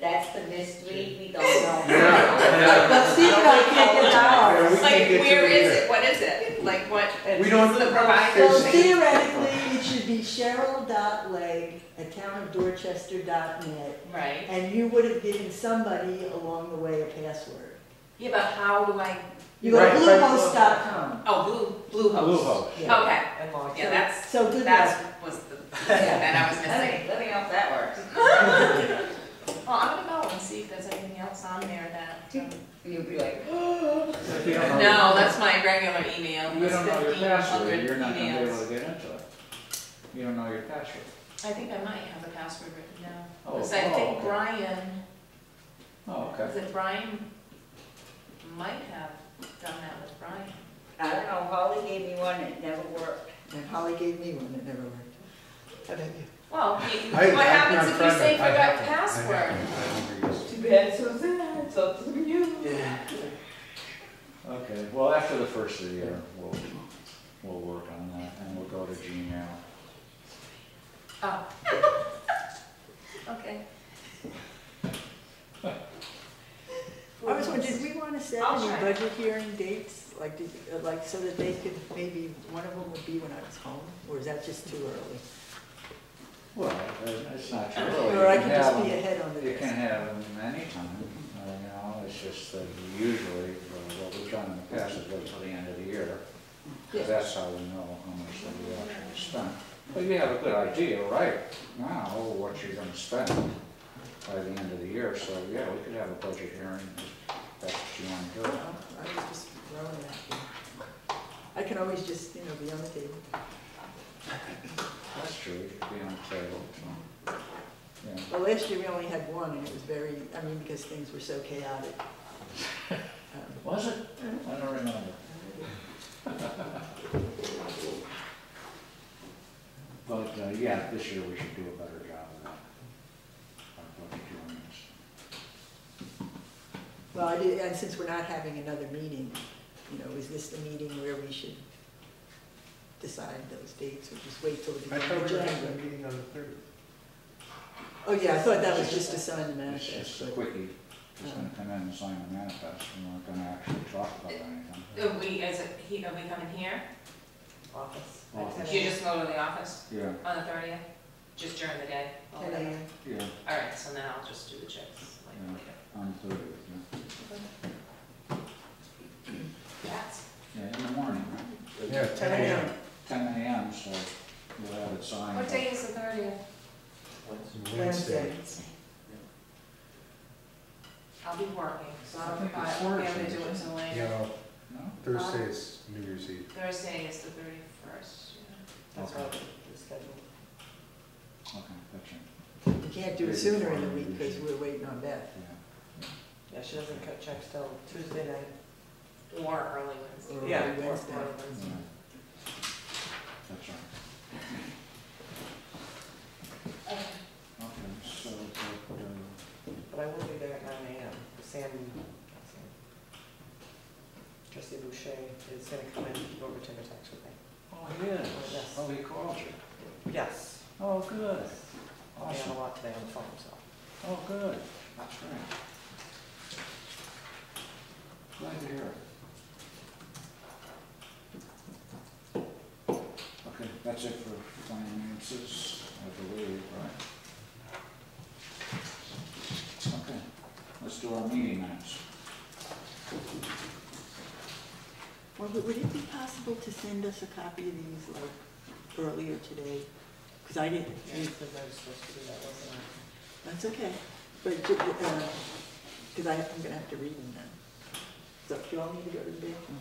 That's the mystery, we don't know. But Steve and I can't get to ours. It's can't like, get to where it is either. it? What is it? Like, what? We don't- The provider. So There's- theoretically, it should be cheryl.leg@townofdorchester.net, Right. and you would have given somebody along the way a password. Yeah, but how do I, You go to Right, right. bluehost.com. oh, Bluehost. Bluehost. Yeah. Okay, And log yeah, in. that's, So good that luck. was the, that I was missing. Let me know if that works. Well, I'm gonna go and see if there's anything else on there that, You'll be like, If you don't know no, your- that's my regular email. You don't know your password, 1,500 you're not gonna be able emails. to get into it. You don't know your password. I think I might have a password written down. Oh, Because I oh, think okay. Brian, Oh, okay. is it Brian? Might have done that with Brian. I don't know, Holly gave me one, it never worked. And Holly gave me one that never worked. How about you? Well, I- what I'm happens not if you trying to- say I forgot haven't. I password? haven't. I never used it. Too bad, so sad, it's up to you. Okay, well, after the first of the year, we'll work on that, and we'll go to Gmail. Oh. Okay. I was wondering, did we want to set I'll any try. budget hearing dates? Like, like, so that they could, maybe one of them would be when I was home? Or is that just too early? Well, it's not too early. Or I You can have just be them- ahead on the You list? can have them anytime, you know, it's just that usually, what we've done in the past is wait till the end of the year, Yeah. because that's how we know how much that we actually spent. But you have a good idea right now what you're gonna spend by the end of the year, so yeah, we could have a budget hearing if that's what you wanna do. I was just throwing it out there. I can always just, be on the table. That's true, you could be on the table, so, yeah. Well, last year we only had one, and it was because things were so chaotic. Was it? I don't remember. But, yeah, this year we should do a better job of that. Our budget hearings. Well, I did, and since we're not having another meeting, is this the meeting where we should decide those dates, or just wait till the I beginning thought of we were having a January? meeting on the 30th. Oh, yeah, I thought that was just to sign the It's manifest. just a but- quickie, just gonna come in and sign the manifest, we're not gonna actually talk about anything. Are we coming here? Office. Office. You just go to the office Yeah, on the 30th? Just during the day? 10 a.m. yeah, All right, so then I'll just do the checks. like, Yeah. on the 30th, That's, yeah, in the morning, right? Yeah, 10 a.m. 10 a.m., so we'll have it signed. what day is the 30th? Wednesday. I'll be working, so I I'll think it's probably be able to Thursday, do it isn't till You later. know, No? Thursday is New Year's Eve. Thursday is the 31st, That's Okay. how it's scheduled. Okay, gotcha, You can't do it sooner in the week, because we're waiting on Beth. yeah. Yeah, she doesn't cut checks till Tuesday night. Or early Wednesday. Or Yeah, early or Wednesday. early Wednesday. Yeah. That's right. Okay, so, But I will be there at 9 a.m. Trustee Boucher is gonna come in over timber tax with me. oh, yes, Yes. oh, he called you. Yes. Oh, good, I have awesome, a lot today on the phone, so. oh, good, that's great. Glad to hear it. Okay, that's it for finances, I believe, right? Okay, let's do our meeting minutes. Well, would it be possible to send us a copy of these, earlier today? Because I didn't, Yeah, because I was supposed to do that, wasn't I? that's okay, but, because I'm gonna have to read them now. So, do you all need to go to the bathroom?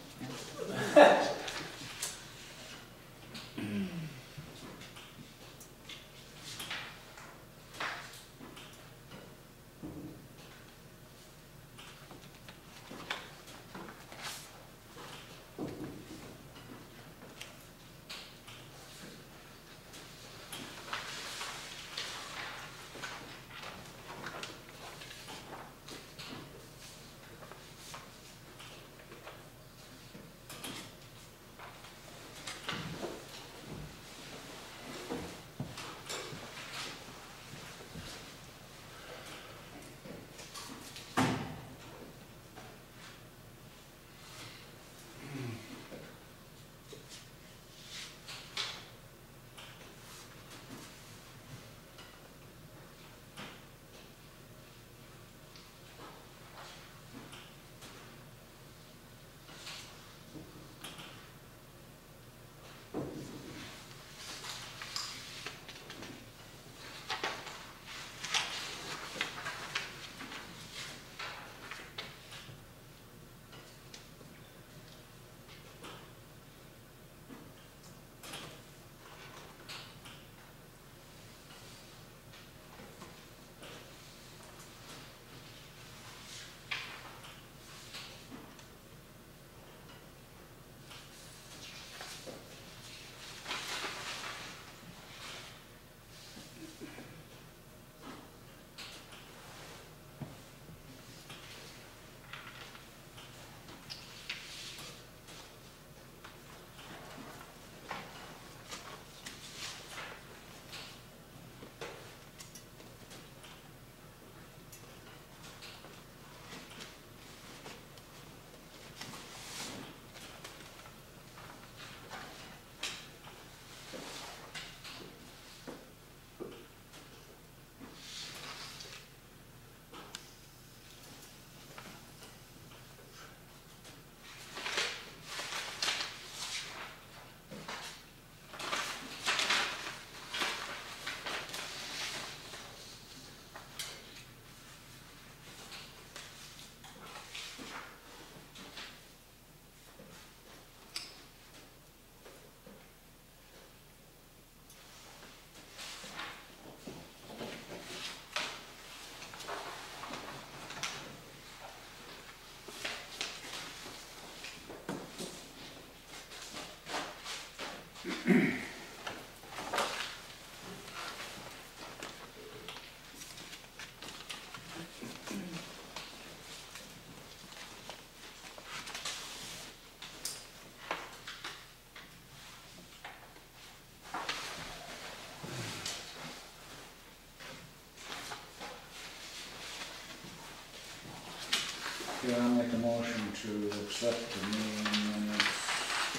Okay, I'll make a motion to accept the meeting minutes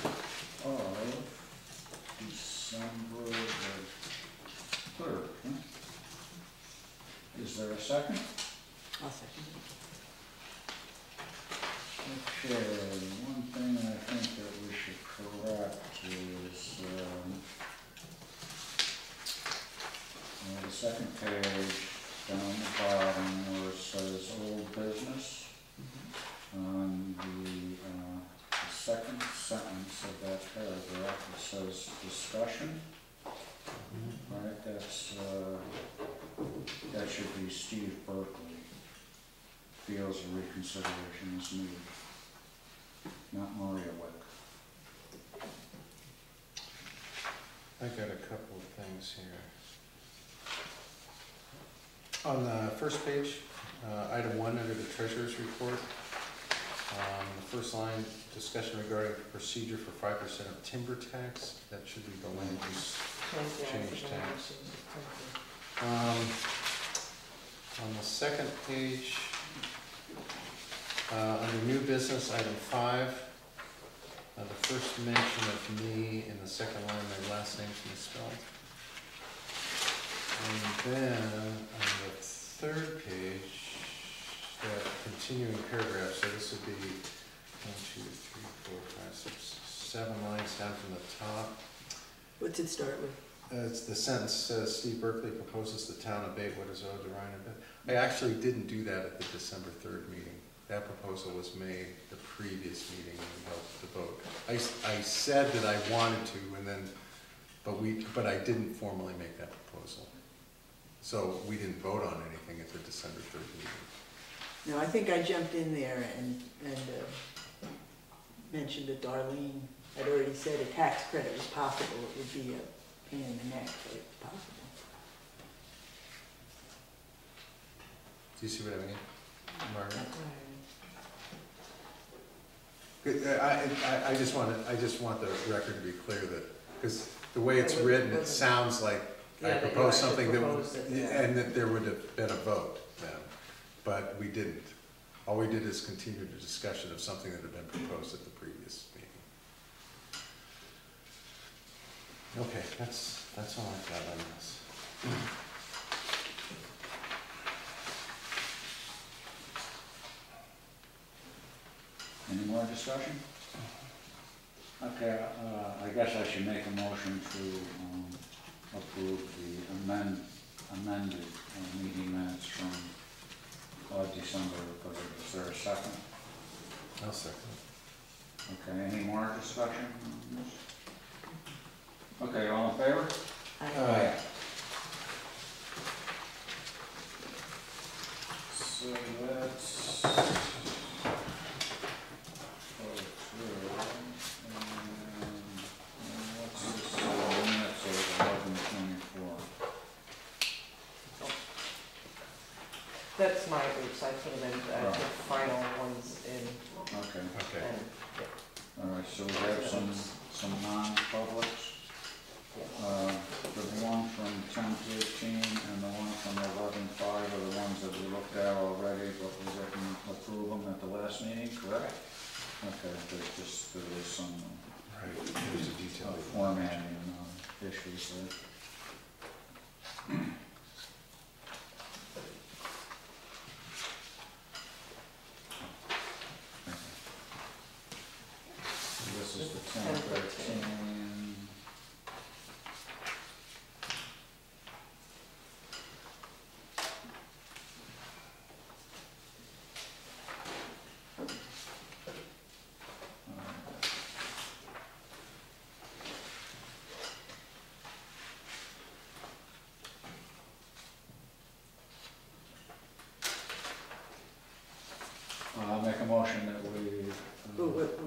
of December the 3rd. Huh? Is there a second? I'll second Okay, one thing I think that we should correct is, the second page down the bottom where it says old business. On the second sentence of that paragraph, it says discussion. Right, that should be Steve Berkeley. Feels a reconsideration is needed, not Maria Wick. I got a couple of things here. On the first page, item 1 under the treasurer's report, the first line, discussion regarding procedure for 5% of timber tax. That should be the land use change tax. On the second page, under new business, item 5, the first mention of me in the second line, my last name's misspelled. And then on the third page, that continuing paragraph, so this would be 1, 2, 3, 4, 5, 6, 7 lines down from the top. What's it start with? It's the sentence says Steve Berkeley proposes the town abate what is owed to Ryan. I actually didn't do that at the December 3rd meeting. That proposal was made the previous meeting when we held the vote. I said that I wanted to, and then, but I didn't formally make that proposal. So we didn't vote on anything at the December 3rd meeting. No, I think I jumped in there and mentioned that Darlene had already said a tax credit was possible. It would be a pain in the neck, but it's possible. Do you see what I mean, Margaret? I just want the record to be clear that, because the way it's written, it sounds like I proposed something that would, and that there would have been a vote then, but we didn't. All we did is continue the discussion of something that had been proposed at the previous meeting. Okay, that's all I've got on this. Any more discussion? Okay, I guess I should make a motion to approve the amended meeting minutes from December 3rd. Is there a second? I'll second. Okay, any more discussion on this? Okay, all in favor? Aye. So that's go through, and what's this, minutes of 11:24? That's my, oops, I put them in, the final ones in, Okay, Okay. and, yeah. all right, so we have some non-publics. The one from 10:15 and the one from 11:05 are the ones that we looked at already, but we didn't approve them at the last meeting, correct? Okay, there is some Right, there's a detail. formatting issues there. This is the 10:13. I'll make a motion that we.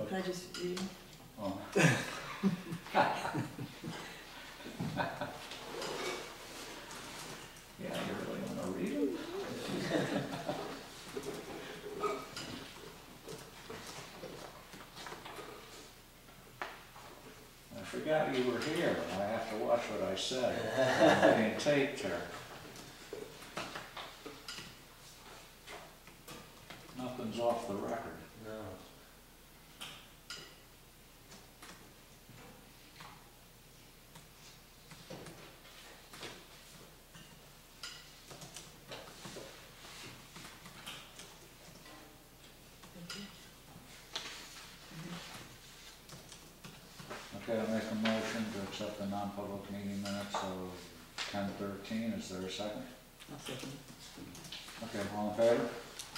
Can I just read? Oh. Yeah, you really want to read it? I forgot you were here. I have to watch what I say. I'm being taped here. Nothing Nothing's off the record. No. Okay, I'll make a motion to accept the non-public meeting minutes of 10:13. Is there a second? I'll second. Okay, all in favor?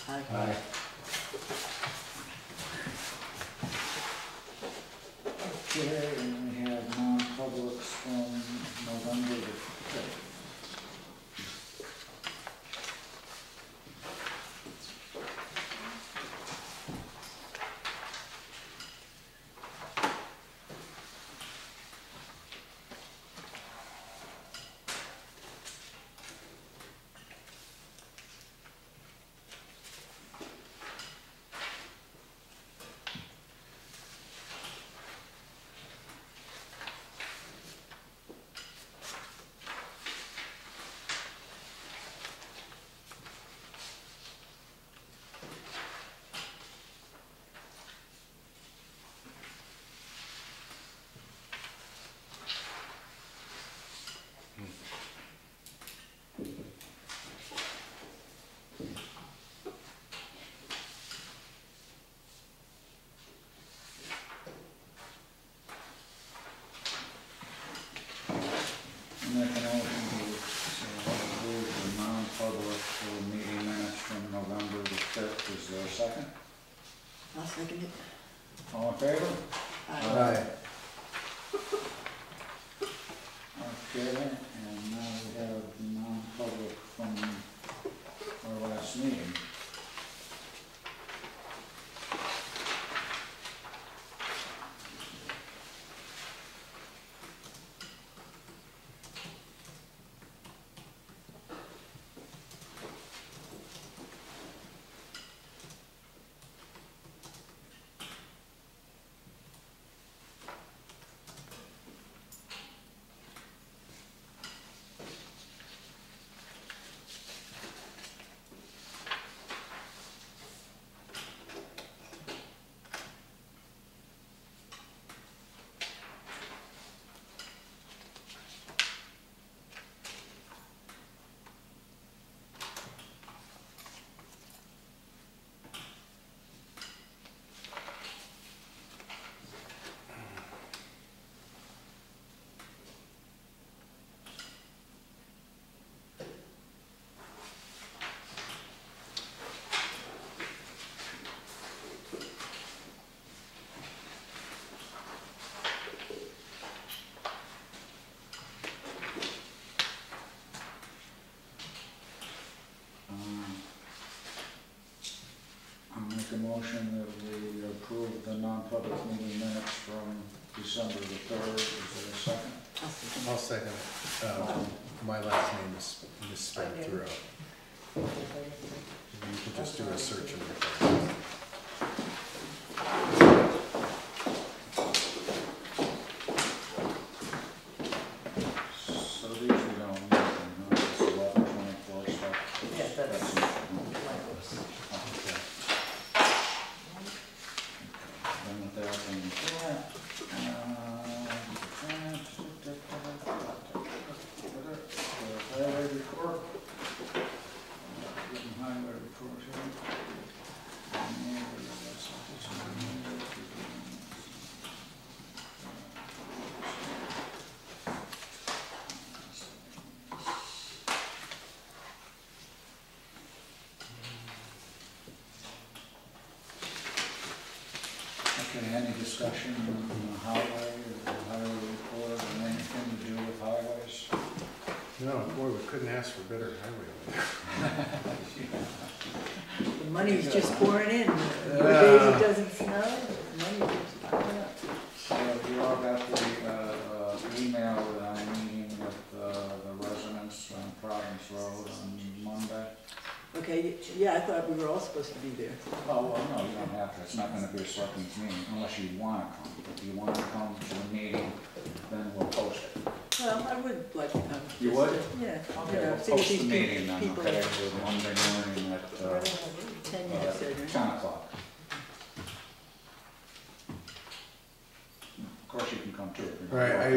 Aye. Aye. Okay, and we have non-publics from November the 5th. Make a motion to approve the non-public meeting minutes from November the 5th. Is there a second? I'll second it. All in favor? Aye. Okay, and now we have non-public from our last meeting. I'll make a motion that we approve the non-public meeting minutes from December the 3rd. Is there a second? I'll second. I'll second. My last name is misspelled Okay. throughout. You can just do a search and replace. So these we don't need, no, it's 11/24 stuff. Yeah, that's. Okay. Then with that, and the highway report. Getting highway report here. Okay, any discussion on the highway or the highway report or anything to do with highways? No, boy, we couldn't ask for better highway. The money's just pouring in. The days it doesn't snow, the money just pouring up. So you all got the email that I'm meeting with the residents on Providence Road on Monday? Okay, yeah, I thought we were all supposed to be there. Oh, well, no, you don't have to. It's not gonna be a selectmen's meeting unless you wanna come. If you wanna come to the meeting, then we'll post it. Well, I would like to come. You would? Yeah. Okay, You know, we'll see if post the these meeting then, people. okay, for Monday morning at 10 minutes, said, right? 10 o'clock. Right, I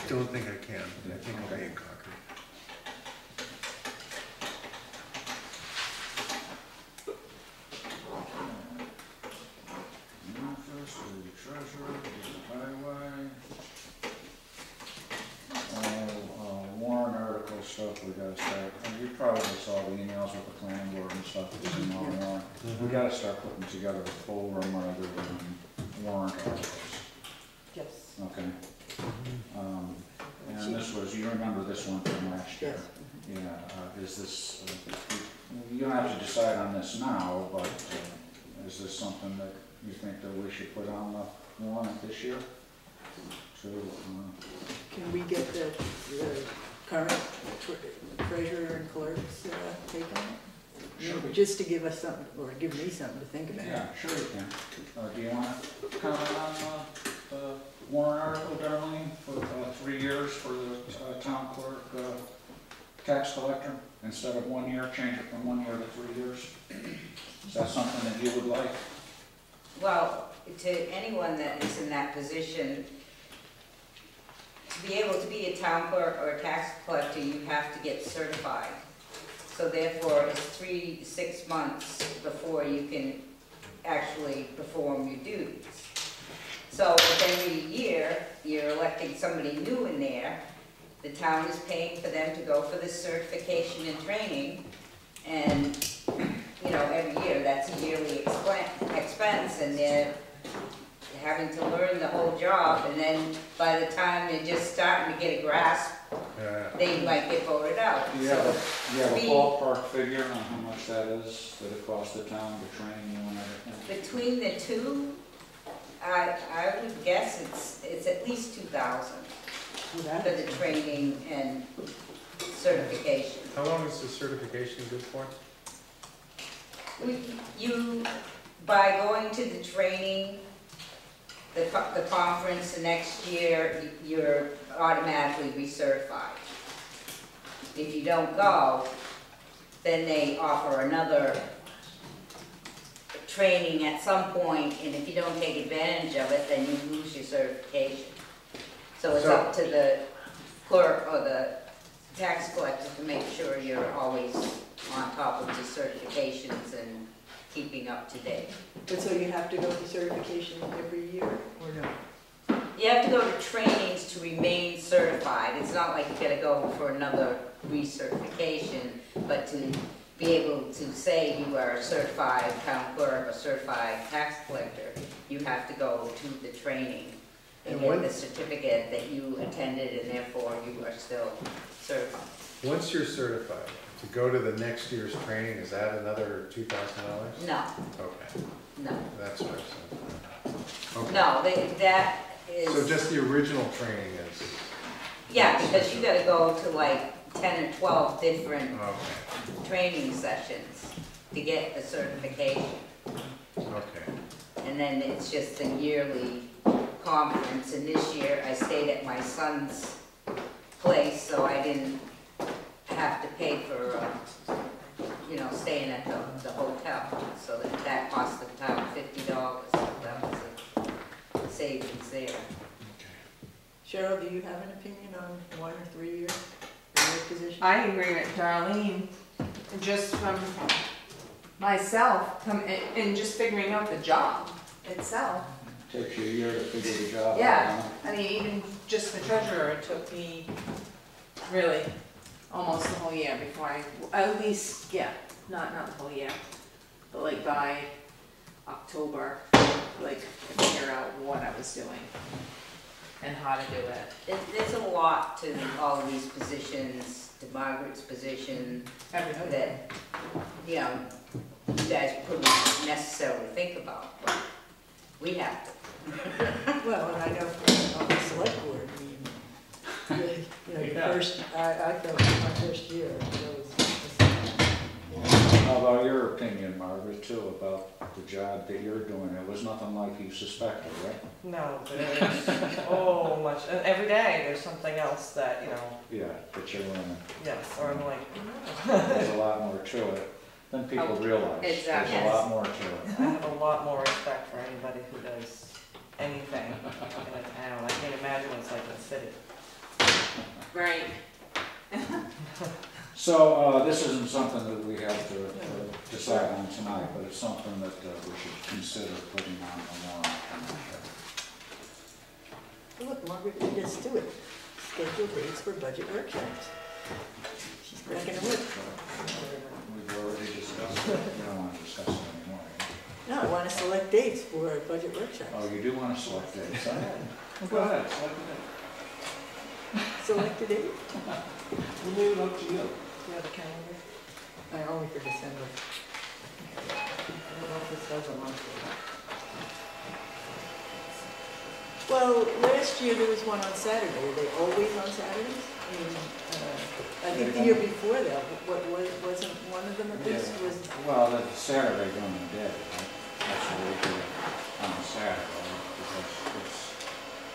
don't think I can. I think I'll be in Concord. First, the treasurer, the highway. Warrant article stuff, we gotta start, and you probably saw the emails with the planning board and stuff that's in on warrant. We gotta start putting together a full reminder on warrant articles, Yes. okay? And this was, you remember this one from last year? Yes. Yeah, is this, you don't have to decide on this now, but is this something that you think that we should put on the warrant this year? Can we get the current treasurer and clerk's take on it? Sure. Just to give us something, or give me something to think about. Yeah, sure you can. Do you want to comment on the warrant article, Darlene, for 3 years for the town clerk tax collector? Instead of 1 year, change it from 1 year to 3 years? Is that something that you would like? Well, to anyone that is in that position, to be able to be a town clerk or a tax collector, you have to get certified. So therefore, it's 3 to 6 months before you can actually perform your duties. So if every year you're electing somebody new in there, the town is paying for them to go for this certification and training. And, you know, every year, that's a yearly expense, and they're having to learn the whole job, and then by the time they're just starting to get a grasp, they might get voted out. Do you have a ballpark figure on how much that is, that it costs the town to train you and everything? Between the two, I would guess it's at least 2,000 for the training and certification. How long is the certification good for? You, by going to the training, the conference the next year, you're automatically recertified. If you don't go, then they offer another training at some point, and if you don't take advantage of it, then you lose your certification. So it's up to the clerk or the tax collector to make sure you're always on top of the certifications and keeping up to date. But so you have to go to certification every year, or no? You have to go to trainings to remain certified. It's not like you gotta go for another recertification, but to be able to say you are a certified town clerk or certified tax collector, you have to go to the training and get the certificate that you attended, and therefore you are still certified. Once you're certified, to go to the next year's training, is that another $2,000? No, Okay, no, that's what I said. Okay. no, that is. So just the original training is? Yeah, because you gotta go to like 10 or 12 different Okay, training sessions to get the certification. okay. And then it's just a yearly conference, and this year I stayed at my son's place, so I didn't have to pay for, you know, staying at the hotel. So that cost the town $50, so that was a savings there. Cheryl, do you have an opinion on 1 or 3 years in your position? I agree with Darlene, just from myself, and just figuring out the job itself. Takes you a year to figure the job out. Yeah, huh? I mean, even just the treasurer, it took me really almost the whole year before at least, yeah, not the whole year, but like by October, like to figure out what I was doing and how to do it. There's a lot to all of these positions, to Margaret's position, that, you know, you guys couldn't necessarily think about, but we have to. Well, and I know from on the select board, I mean, you know, Yeah. I felt my first year, it was How about your opinion, Margaret, too, about the job that you're doing? It was nothing like you suspected, right? No, but it is so much, and every day there's something else that, you know, Yeah, that you're learning. yes, or I'm like, There's a lot more to it than people realize. Exactly. There's a lot more to it. I have a lot more respect for anybody who does anything in a town. I can't imagine what it's like in a city. Right. So, this isn't something that we have to decide on tonight, but it's something that we should consider putting on the warrant. Well, look, Margaret, we just do it. Schedule dates for budget workshops. She's cracking a whip. We've already discussed it, we don't want to discuss it anymore. No, I want to select dates for budget workshops. Oh, you do want to select dates, all right. Go ahead, select a date. Select a date? We'll leave it up to you. Do you have a calendar? Only for December. I don't know if this does a month. Well, last year there was one on Saturday. Are they always on Saturdays? I mean, I think the year before that, wasn't one of them at least was, Well, the Saturday during the day, right? That's what we do on a Saturday, because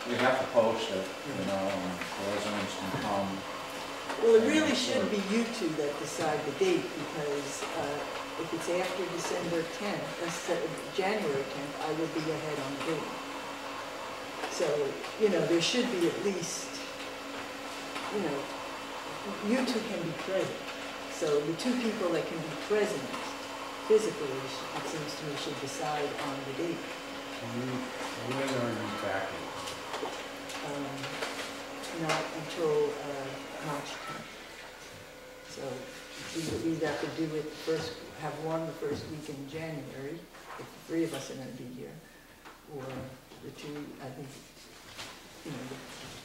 we have to post it, you know, and the residents can come. well, it really should be you two that decide the date because if it's after December 10th, January 10th, I will be ahead on the date. So, you know, there should be at least, you know, you two can be present. So the two people that can be present physically, it seems to me, should decide on the date. When are you back? Not until March 10th. So we either have to do it first, have one the first week in January, if the three of us are going to be here, or the two, I think, you know,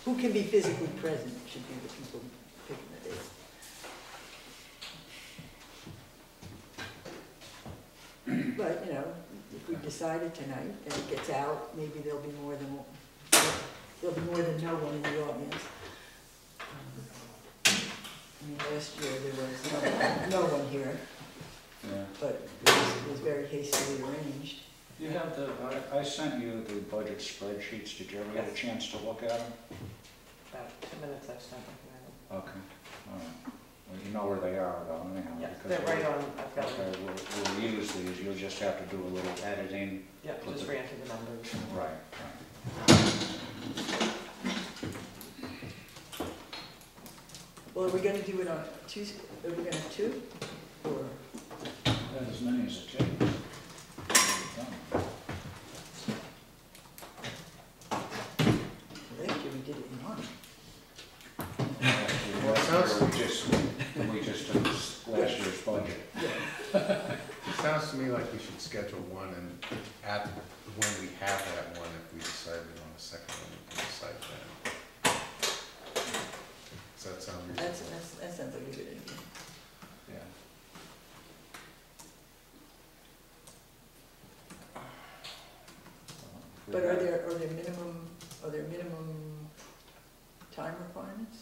who can be physically present should be the people picking the date. But, you know, if we decided tonight and it gets out, maybe there'll be more than no one in the audience. I mean, last year there was no one here, Yeah. but it was very hastily arranged. You have I sent you the budget spreadsheets. Did you ever get a chance to look at them? About 2 minutes I've spent looking at them. Okay, all right. Well, you know where they are though, anyhow. Yeah, because they're right on, I've got Okay, them. we'll use these. You'll just have to do a little editing. Yeah, just re-enter the numbers. Right, Well, are we gonna do it on Tuesday, are we gonna have two, or? That as many as it takes. Last year we did it in one. Well, it sounds- We just took last year's budget. It sounds to me like we should schedule one and when we have that one, if we decide we want a second one, we can decide then. Does that sound reasonable? That sounds like a good idea. Yeah. But are there minimum time requirements?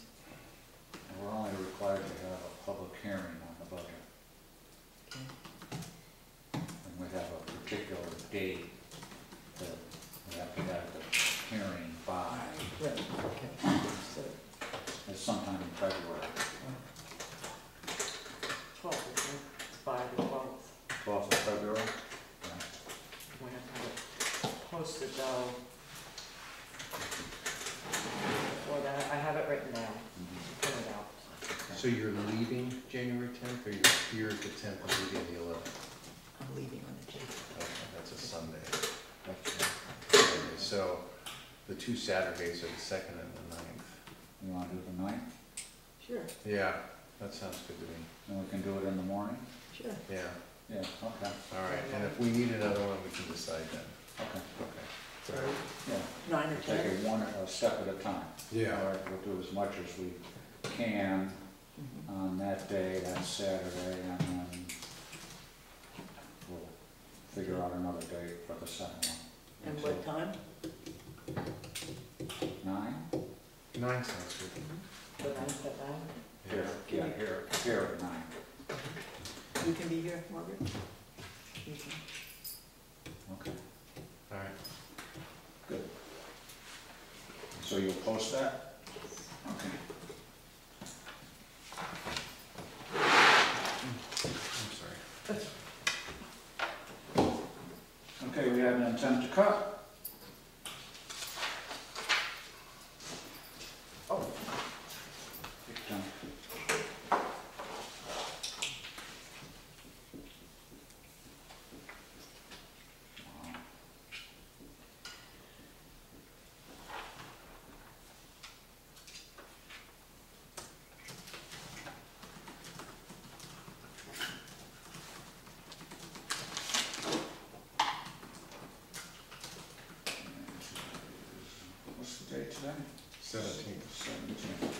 We're only required to have a public hearing on the budget. Okay. And we have a particular date that we have to have the hearing by. Right, okay, so, It's sometime in February. 12th, I think. It's by the 12th. 12th of February? We have to have it posted though. Before that, I have it written down, print it out. So you're leaving January 10th, or you're here the 10th and leaving the 11th? I'm leaving on the 10th. Okay, that's a Sunday. Okay. Okay, so the two Saturdays are the 2nd and the 9th. You want to do the 9th? Sure, Yeah, that sounds good to me. And we can do it in the morning? sure. Yeah, Yeah, okay, all right, and if we need another one, we can decide then. okay. Okay. So, Yeah, 9 or take 10? it a step at a time. Yeah. All right, we'll do as much as we can Mhm. on that day, that Saturday, and then we'll figure out another date for the second one. And what time? 9? 9 sounds good. The 9th at 9? Here, yeah, here at 9. You can be here, Margaret? You can. Okay, All right. good. So you'll post that? Okay. I'm sorry. Okay, we have an intent to cut. say? 17th. 17th.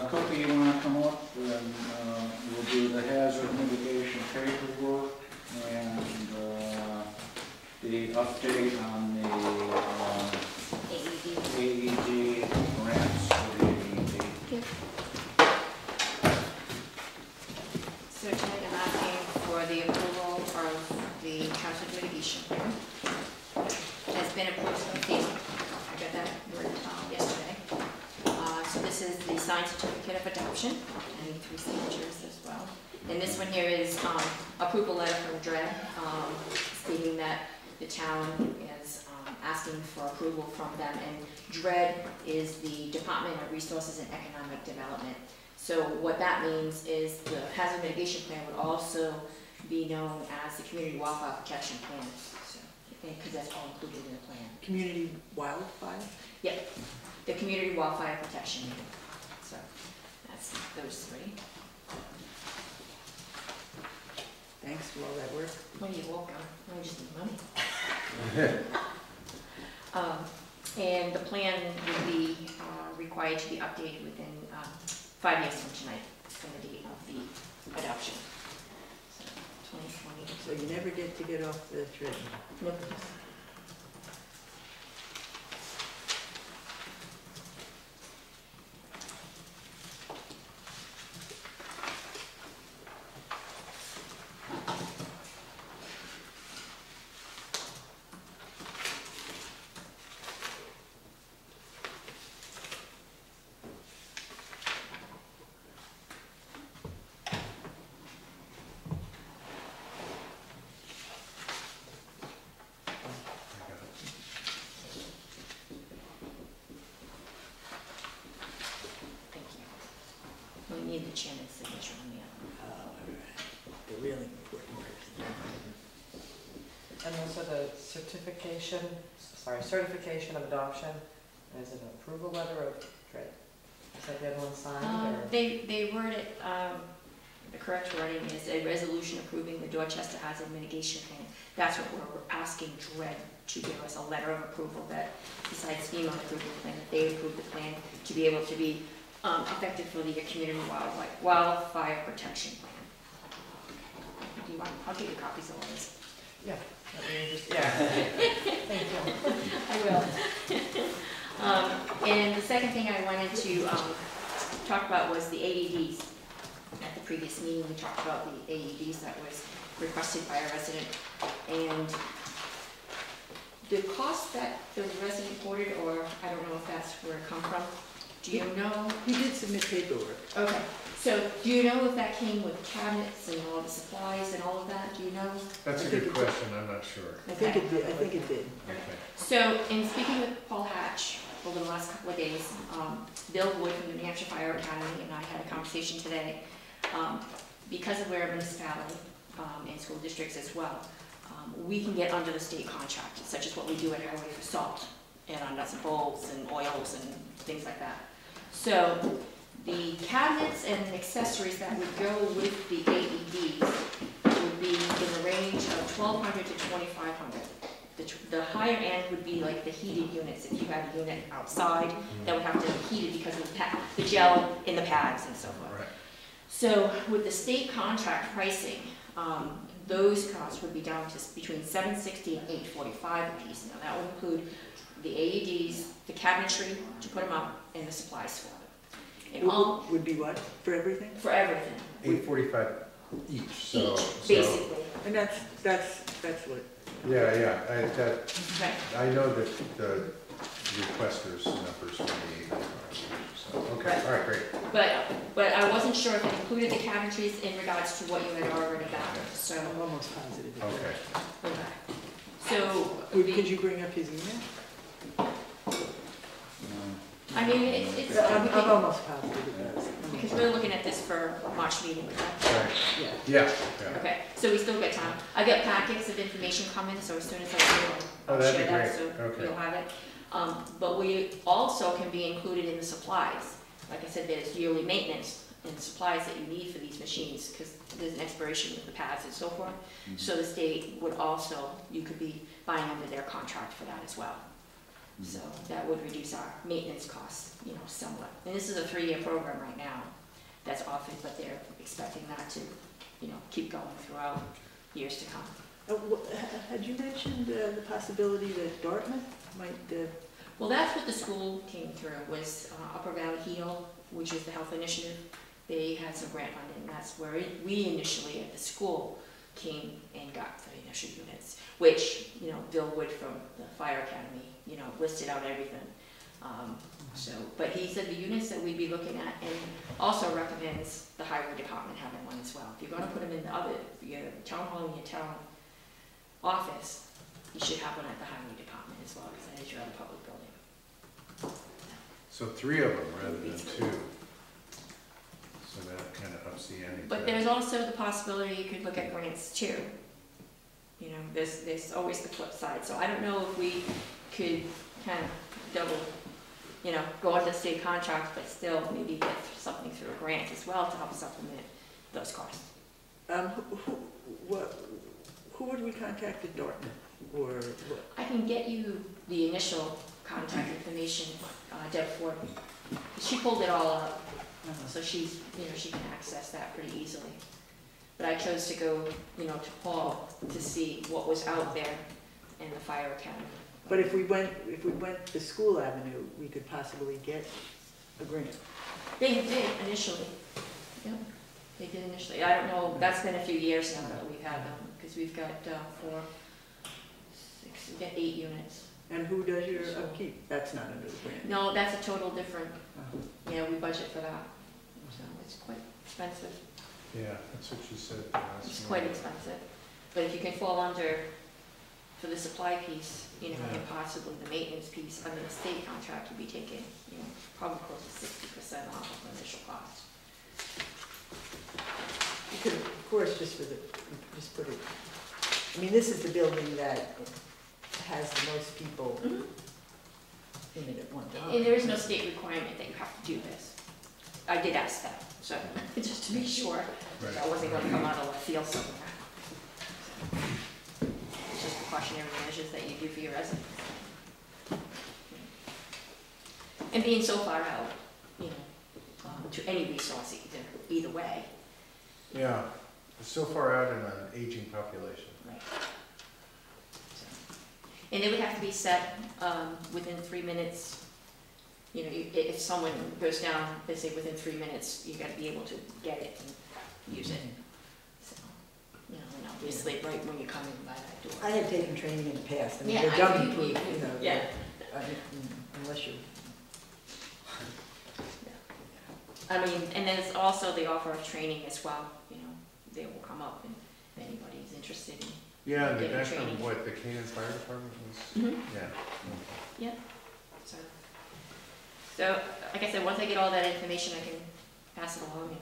Cookie, you want to come up and we'll do the hazard mitigation paperwork and the update on the AED grants for the AED. Yep. So tonight I'm asking for the approval of the hazard mitigation plan. Has been approved from FEMA. I got that word yesterday. So this is the signed certificate of adoption. I need 3 signatures as well. And this one here is approval letter from DRED stating that the town is asking for approval from them. And DRED is the Department of Resources and Economic Development. So what that means is the hazard mitigation plan would also be known as the Community Wildfire Protection Plan. So, because that's all included in the plan. Community wildfire? Yep, the Community Wildfire Protection. So that's those 3. Thanks for all that work. When you walk out, I just need money. And the plan would be required to be updated within 5 years from tonight, from the date of the adoption. So 2020. So you never get to get off the treadmill. Nope. We need the chairman's signature on the other. Oh, all right. The really important work. And those are the certification of adoption. And is it an approval letter of DRED? Is that the other one signed or? They word it, the correct wording is a resolution approving the Dorchester Hazard Mitigation Plan. That's what we're asking DRED to give us a letter of approval that, besides FEMA approving the plan, that they approve the plan to be able to be effective for the community wildfire protection plan. Do you want, I'll give you copies of all this. Yeah. Thank you. I will. And the second thing I wanted to talk about was the AEDs. At the previous meeting, we talked about the AEDs that was requested by a resident. And the cost that the resident ordered, or I don't know if that's where it come from, do you know? He did submit paperwork. Okay, So, do you know if that came with cabinets and all the supplies and all of that, do you know? That's a good question, I'm not sure. I think it did, I think it did. Okay. So, in speaking with Paul Hatch over the last couple of days, Bill Wood from the New Hampshire Fire Academy and I had a conversation today. Because of we're a municipality, and school districts as well, we can get under the state contract, such as what we do at Highway for salt, and on nuts and bolts and oils and things like that. So, the cabinets and accessories that would go with the AEDs would be in the range of $1,200 to $2,500. The higher end would be like the heated units. If you had a unit outside, that would have to be heated because of the gel in the pads and so forth. Right. So with the state contract pricing, those costs would be down to between $760 and $845 a piece. Now that would include the AEDs, the cabinetry to put them up, and the supplies for them. And all Would be what, for everything? for everything, $845 each, so. each, basically. And that's what, Yeah, Right. I know that the requesters numbers for the 845, so, okay, Right. all right, great. But I wasn't sure if it included the cabinetries in regards to what you had already gotten, so. I'm almost positive it did. Okay. Okay. So, Could you bring up his email? I mean, it's, we I'm can- almost positive it does. because we're looking at this for March meeting, correct? Right. Yeah. Yeah. Okay, so we still got time. I got packets of information coming, so as soon as I do, Oh, I'll that'd share be that, great. so Okay. you'll have it. But we also can be included in the supplies. Like I said, there's yearly maintenance and supplies that you need for these machines, because there's an expiration with the pads and so forth. So the state would also, you could be buying under their contract for that as well. So that would reduce our maintenance costs, somewhat. And this is a 3-year program right now that's offered, but they're expecting that to, keep going throughout years to come. Had you mentioned the possibility that Dartmouth might, Well, that's what the school came through, was Upper Valley Heal, which is the health initiative. They had some grant funding, and that's where we initially at the school came and got the initial units, which, Bill Wood from the Fire Academy, listed out everything. But he said the units that we'd be looking at, and also recommends the highway department having one as well. If you're gonna put them in your town hall and your town office, you should have one at the highway department as well, because that is your other public building. So 3 of them rather than 2. So that kind of ups the ante. But there's also the possibility you could look at grants too. There's always the flip side. So I don't know if we could kind of double, go under state contract, but still maybe get something through a grant as well to help supplement those costs. who would we contact at Dartmouth, or what? I can get you the initial contact information, Deb Ford. She pulled it all up, so she's, she can access that pretty easily. But I chose to go, to Paul to see what was out there in the fire academy. But if we went the school avenue, we could possibly get a grant. They did initially. Yep, they did initially. I don't know, that's been a few years now that we've had them, because we've got 4, 6, we've got 8 units. And who does your upkeep? That's not under the grant. No, that's a total different, Uh-huh. we budget for that. So it's quite expensive. Yeah, that's what she said. It's quite expensive. But if you can fall under, for the supply piece, and possibly the maintenance piece, under the state contract, you'd be taking, probably close to 60% off of the initial cost. You could, of course, just put it, this is the building that has the most people in it at one time. And there is no state requirement that you have to do this. I did ask that, so, just to be sure Right. that wasn't going to come out of left field somewhere. It's just precautionary measures that you do for your residents. And being so far out, to any resource either way. Yeah, it's so far out in an aging population. Right. And it would have to be set within 3 minutes. If someone goes down, they say within 3 minutes, you gotta be able to get it and use it. So, and obviously, right when you come in by that door. I have taken training in the past, Yeah, they're I dummy do. proof, Yeah. unless you. I mean, and there's also the offer of training as well, you know, they will come up and if anybody's interested in. Yeah, the Getting guy from training. what, the Canaan Fire Department was, Mhm. yeah. So, like I said, once I get all that information, I can pass it along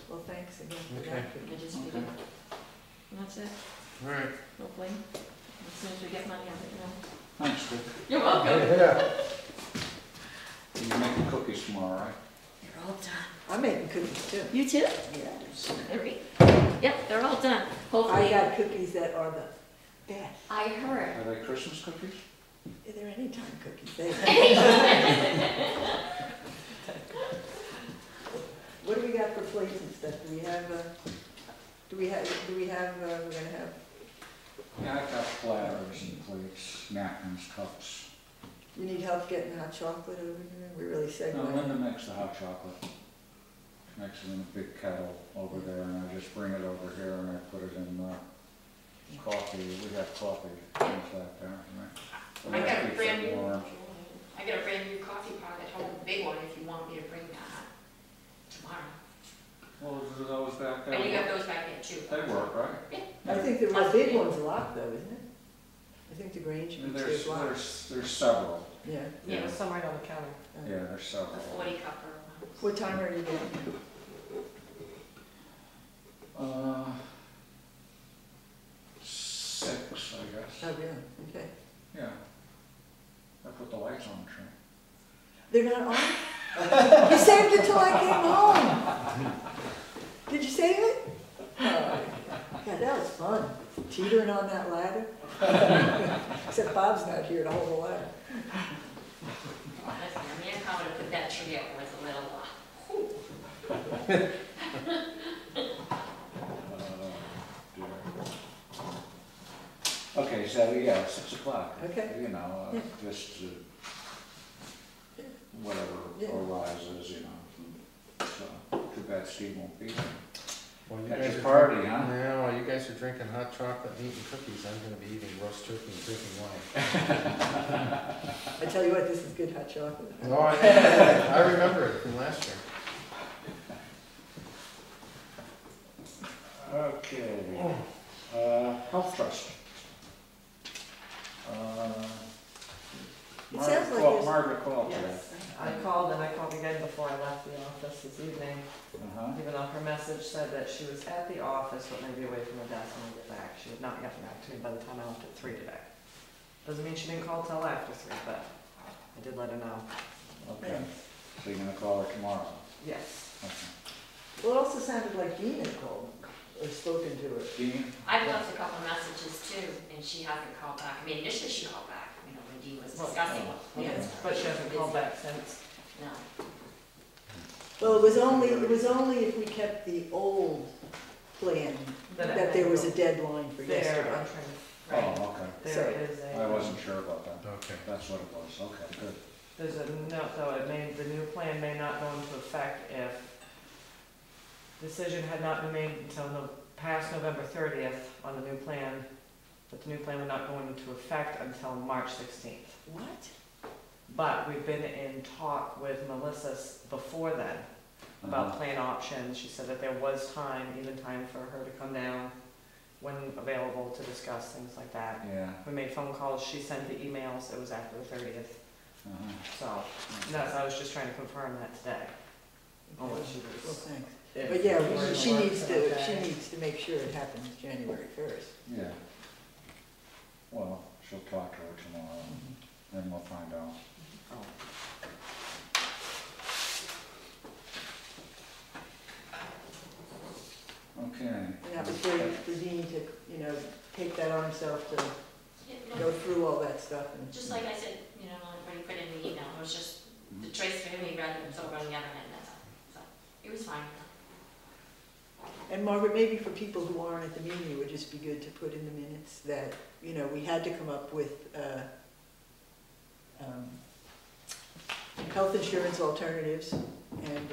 Well, thanks again for Okay. that. and just Okay. figure. And that's it, All right. hopefully. As soon as we get money, I'll let you know. Thanks, Dick. You're welcome. You're making cookies tomorrow, right? They're all done. I'm making cookies too. You too? Yes. Great. Yep, they're all done. I Hopefully. got cookies that are the best. I heard. Are they Christmas cookies? They're anytime cookies. They- What do we got for plates and stuff? Do we have, we're gonna have, Yeah, I've got platters and plates, napkins, cups. you need help getting hot chocolate over here? We really No, segue. Linda makes the hot chocolate. Makes it in a big kettle over there, and I just bring it over here and I put it in coffee. We have coffee things like that, right? But I that got a keeps brand it new, warm. I got a brand new coffee pot at home, big one, if you want me to bring that tomorrow. Well, do those back there? And you got those back there too. They work, right? I think the big one's a lot though, isn't it? I think the Grange And Beach is a lot. there's several. Yeah. Yeah, there's some right on the counter. Yeah, there's several. A 40 cupper. What time are you getting? 6, I guess. Oh, yeah, okay. Yeah. I put the lights on the train. They're not on? You saved it till I came home. Did you save it? Oh, God, that was fun. Teetering on that ladder. Except Bob's not here to hold the ladder. Listen, I mean, how to put that tree up was a little, Okay, so yeah, 6 o'clock. Okay. You know, Yeah. just whatever Yeah. arises, you know. So, too bad Steve won't be there. Well, you At guys your are party, drinking- huh? Yeah, while you guys are drinking hot chocolate and eating cookies, I'm gonna be eating roast turkey and drinking wine. I tell you what, this is good hot chocolate. Oh, I remember it from last year. Okay. Health Trust. It sounds like there's- Margaret called today. Yes, I called and I called again before I left the office this evening, Uh-huh. even though her message said that she was at the office but maybe away from her desk when I get back. She had not gotten back to me by the time I left at 3 today. Doesn't mean she didn't call till after 3, but I did let her know. Okay. So you're gonna call her tomorrow? Yes. Okay. Well, it also sounded like Dean had called or spoken to her. Dean? I've left a couple of messages too, and she hasn't called back. I mean, initially she called back, you know, when Dee was Well, discussing. yeah. it. But she hasn't called back since. No. Well, it was only if we kept the old plan that there was a deadline for There, yesterday. I'm trying Oh, okay. there is a. I wasn't sure about that. Okay. That's what it was. Okay, good. There's a note though, the new plan may not go into effect if decision had not been made until past November 30th on the new plan, but the new plan would not go into effect until March 16th. What? But we've been in talk with Melissa before then about Uh-huh. plan options. She said that there was time, even time for her to come down when available to discuss things like that. Yeah. We made phone calls, she sent the emails, it was after the 30th. Uh-huh. So, that's, I was just trying to confirm that today. On what she Well, was. thanks. if But yeah, we're in the she works needs and to, okay. she needs to make sure it happens January 1st. Yeah. Well, she'll talk to her tomorrow, then we'll find out. Oh. Okay. And that was for Dean to, you know, take that on himself to Yeah, go no, through all that stuff and. just like I said, you know, when you put it in the email, it was just the trace family rather than over on the other end, that's all. So, it was fine. And Margaret, maybe for people who aren't at the meeting, it would just be good to put in the minutes that, you know, we had to come up with health insurance alternatives, and,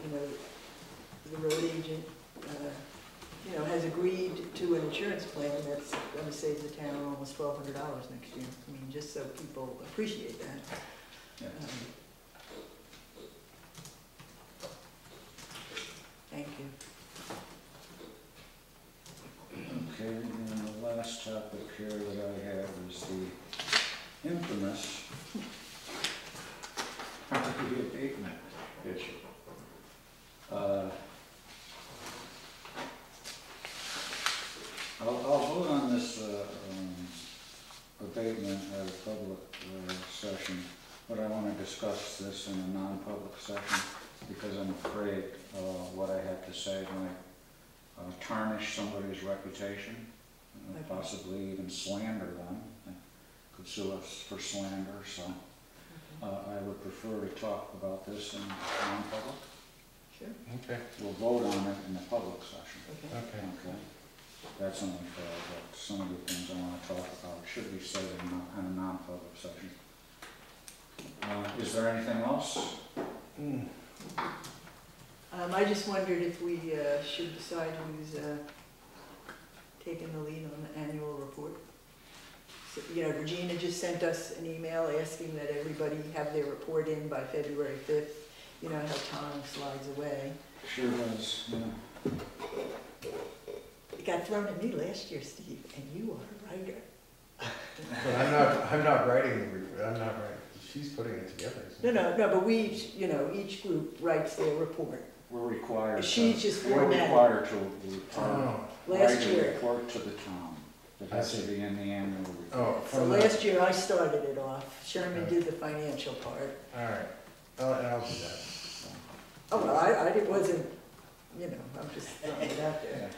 you know, the road agent, you know, has agreed to an insurance plan that's gonna save the town almost $1,200 next year. I mean, just so people appreciate that. Yeah. Thank you. Okay, and the last topic here that I have is the infamous property abatement issue. I'll vote on this abatement at a public session, but I want to discuss this in a non-public session because I'm afraid what I have to say might tarnish somebody's reputation, possibly even slander them. They could sue us for slander, so I would prefer to talk about this in non-public. Sure. Okay, We'll vote on it in the public session. Okay. okay. Okay. That's only fair, but some of the things I want to talk about should be said in a non-public session. Is there anything else? I just wondered if we should decide who's taking the lead on the annual report. So, you know, Regina just sent us an email asking that everybody have their report in by February 5th. You know how time slides away. Sure does, yeah. It got thrown at me last year, Steve, and you are a writer. But I'm not writing the report, I'm not writing, she's putting it together. isn't No, she? but we each, you know, each group writes their report. We're required She's just we're formatted. required to Oh, write Last a year, report to the town. It I has to see. be in the annual report. oh, so from the, last year I started it off. Sherman Okay. did the financial part. all right, I'll do that. Oh, well, I wasn't, you know, I'm just throwing it out there.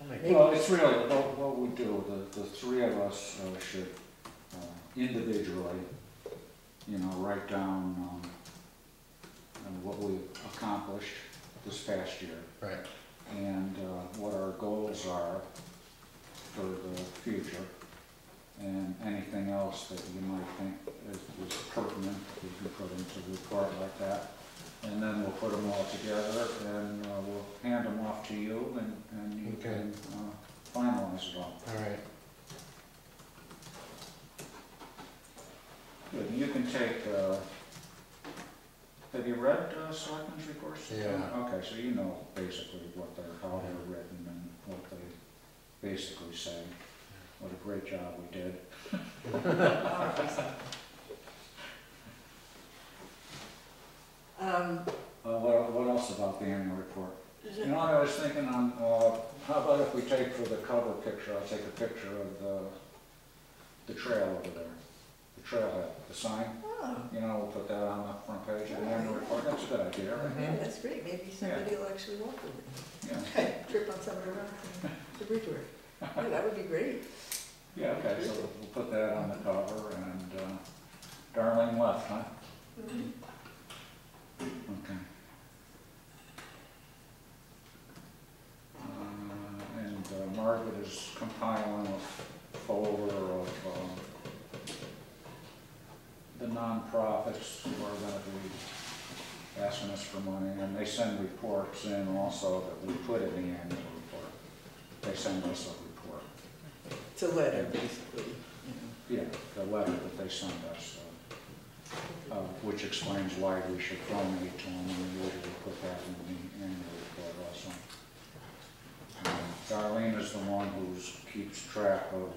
I'll make Maybe- Well, it's really, what we do, the three of us should individually, you know, write down what we accomplished this past year Right, and what our goals are for the future, and anything else that you might think is pertinent, you can put into the report like that. And then we'll put them all together and we'll hand them off to you and you Okay. can finalize it all. all right. Good, you can take, have you read Selectmen's reports? Yeah. Okay, so you know basically what they're, how they're written and what they basically say. What a great job we did. What else about the annual report? You know, I was thinking on, how about if we take for the cover picture, I'll take a picture of the trail over there, the trailhead, the sign. Oh, You know, we'll put that on the front page of the annual report. That's a good idea, right? yeah, that's great. Maybe somebody will actually walk over it. Yeah, Trip on some of the rocks and the bridgework. Yeah, that would be great. yeah, okay, so we'll put that on the cover and Darlene left, huh? Okay. And Margaret is compiling a folder of the nonprofits who are going to be asking us for money, and they send reports in also that we put in the annual report. They send us a report. It's a letter, basically, you know. Yeah, the letter that they send us, which explains why we should donate to them, and we usually put that in the annual report also. Darlene is the one who keeps track of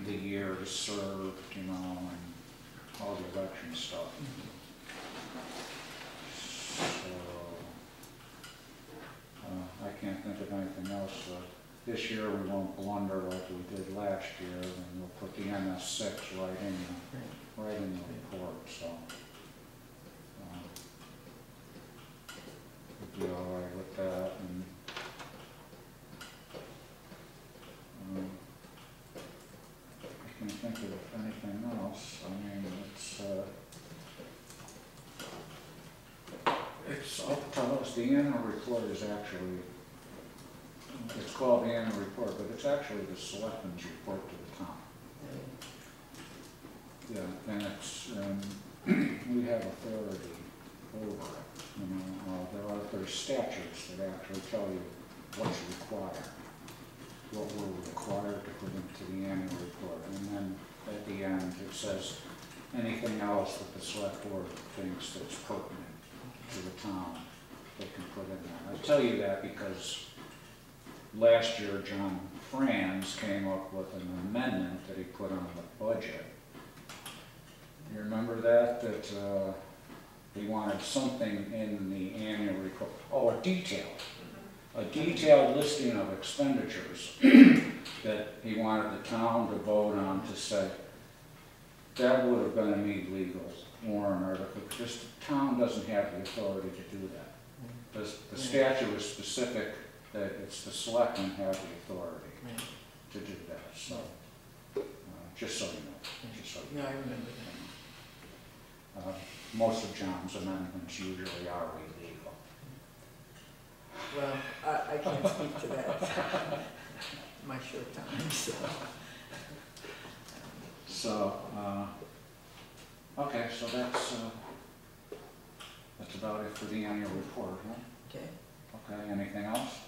the years served, you know, and all the election stuff. So, I can't think of anything else. This year we won't blunder like we did last year, and we'll put the MS6 right in the report, so. We'll be all right with that, and I can't think of anything else. I mean, it's up to us. The annual report is actually, it's called the annual report, but it's actually the selectmen's report to the town. Yeah, and it's, we have authority over it. You know, there's statutes that actually tell you what's required, what we're required to put into the annual report, and then at the end it says anything else that the select board thinks that's pertinent to the town, they can put in there. I tell you that because last year, John Franz came up with an amendment that he put on the budget. You remember that? That he wanted something in the annual report, oh, a detailed listing of expenditures that he wanted the town to vote on to say, that would have been a need legal warrant article, because the town doesn't have the authority to do that. The statute is specific that it's the selectmen have the authority to do that, so, just so you know, just so you know. No, I remember that. Most of John's amendments usually are illegal. Well, I can't speak to that, my short time, so. So, okay, so that's about it for the annual report, huh? Okay. Okay, anything else?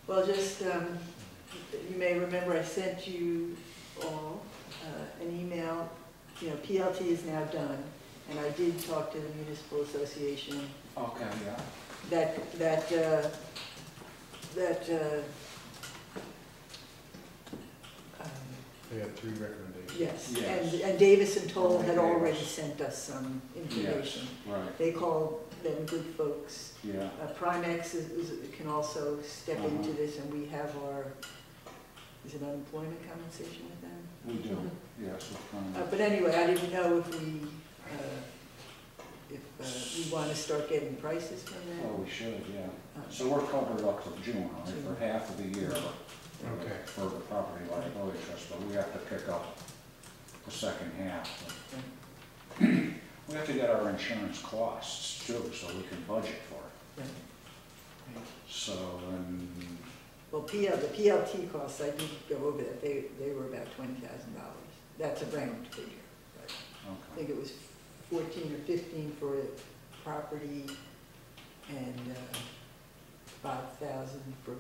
Well, just, you may remember I sent you all an email, you know, PLT is now done, and I did talk to the Municipal Association Okay, yeah. They had 3 recommendations. Yes, Yes. and Davis and Toll had Davis. already sent us some information. Right, They call them good folks. yeah. Primex can also step Uh-huh. into this, and we have our, is it unemployment compensation with them? We do, yes, we're trying But anyway, I didn't know if we want to start getting prices from Oh, them. we should, yeah. So we're covered up to June, right, for half of the year. Okay. For the property liability trust, but we have to pick up the second half. We have to get our insurance costs too, so we can budget for it. Yeah. So, and, Well, the PLT costs, I did go over that, they were about $20,000. That's a round figure. Right? I okay, think it was 14 or 15 for property and 5,000 for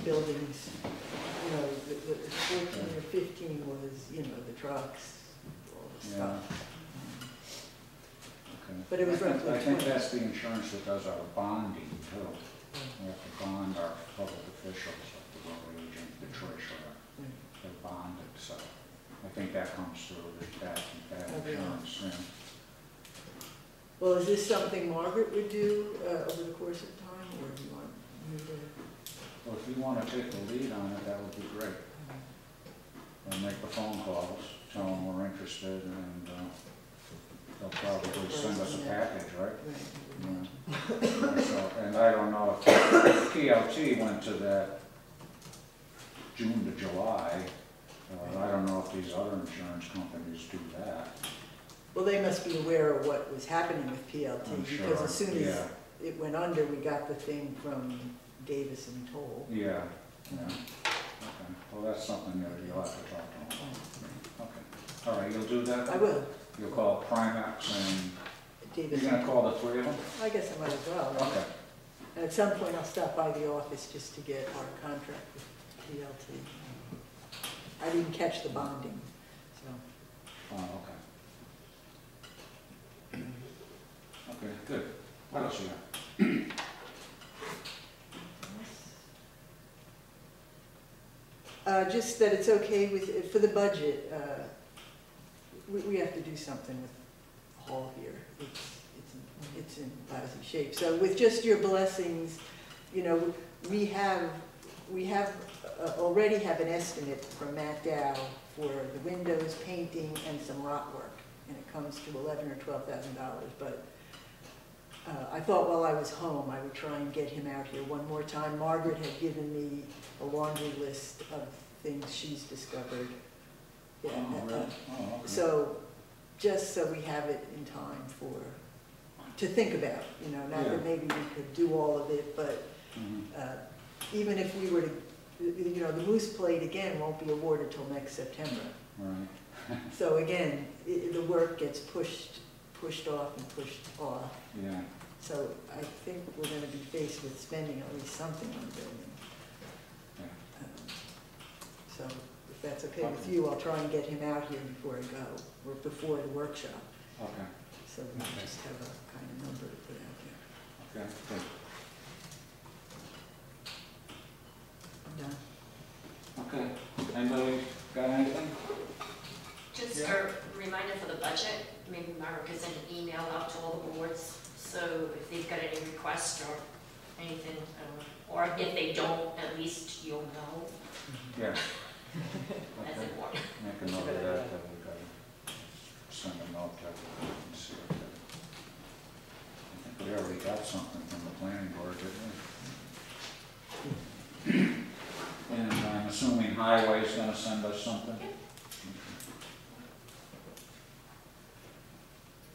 buildings. You know, the 14 or 15 was, you know, the trucks, all the yeah, stuff. okay. But it was roughly I think 20. that's the insurance that does our bonding too. We have to bond our public officials, like the road agent, the treasurer, they're bonded, so I think that comes through that Okay. insurance, yeah. Well, is this something Margaret would do over the course of time, or do you want me to? Well, if you want to take the lead on it, that would be great. And make the phone calls, tell them we're interested, and they'll probably send us a package, right? Yeah. So, and I don't know if PLT went to that June to July. I don't know if these other insurance companies do that. Well, they must be aware of what was happening with PLT, I'm because sure, as soon as yeah. it went under, we got the thing from Davis and Toll. Yeah, yeah. Okay, well, that's something that you'll have to talk to them. Okay, all right, you'll do that? I will. You'll call Primex and, Davis. you're gonna call the 3 of them? I guess I might as well. Okay, And at some point, I'll stop by the office just to get our contract with PLT. I didn't catch the bonding, so. oh, okay. Okay, good. What else you got? Just that it's okay with, for the budget, we have to do something with the hall here. It's in lousy shape. So with just your blessings, you know, we already have an estimate from Matt Dow for the windows, painting, and some rot work. And it comes to $11,000 or $12,000, but I thought while I was home, I would try and get him out here one more time. Margaret had given me a laundry list of things she's discovered. Yeah, Oh, really? Oh, okay. so, just so we have it in time to think about, you know, not Yeah. that maybe we could do all of it, but Mhm. even if we were to, you know, the Moose Plate again won't be awarded till next September. Right, So again, the work gets pushed off and pushed off. yeah, So I think we're gonna be faced with spending at least something on the building. yeah. So if that's okay with you, I'll try and get him out here before I go, or before the workshop. Okay, So so we just have a kind of number to put out there. Okay, good. I'm done. Okay, anybody got anything? Just Yeah. a reminder for the budget, maybe Myra could send an email out to all the boards, so if they've got any requests or anything, or if they don't, at least you'll know. Yeah. That's Okay. important. Make a note of that we gotta send a note to everybody and see what they. I think we already got something from the planning board, didn't we? And I'm assuming highway's gonna send us something?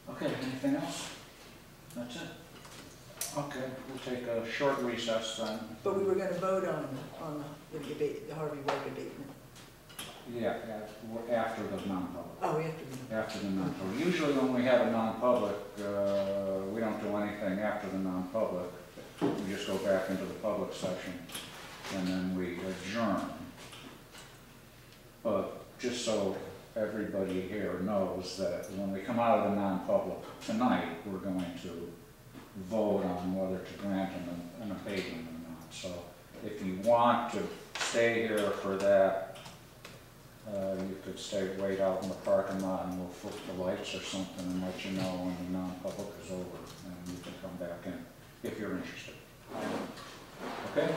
Okay, anything else? That's it? Okay, we'll take a short recess then. But we were gonna vote on the Harvey Road abatement. Yeah, after the non-public. Oh, we have to do After the non-public. Usually when we have a non-public, we don't do anything after the non-public. We just go back into the public section and then we adjourn. But just so everybody here knows that when we come out of the non-public tonight, we're going to vote on whether to grant an abatement or not. So if you want to stay here for that, you could wait out in the parking lot and we'll flip the lights or something and let you know when the non-public is over and you can come back in if you're interested. Okay?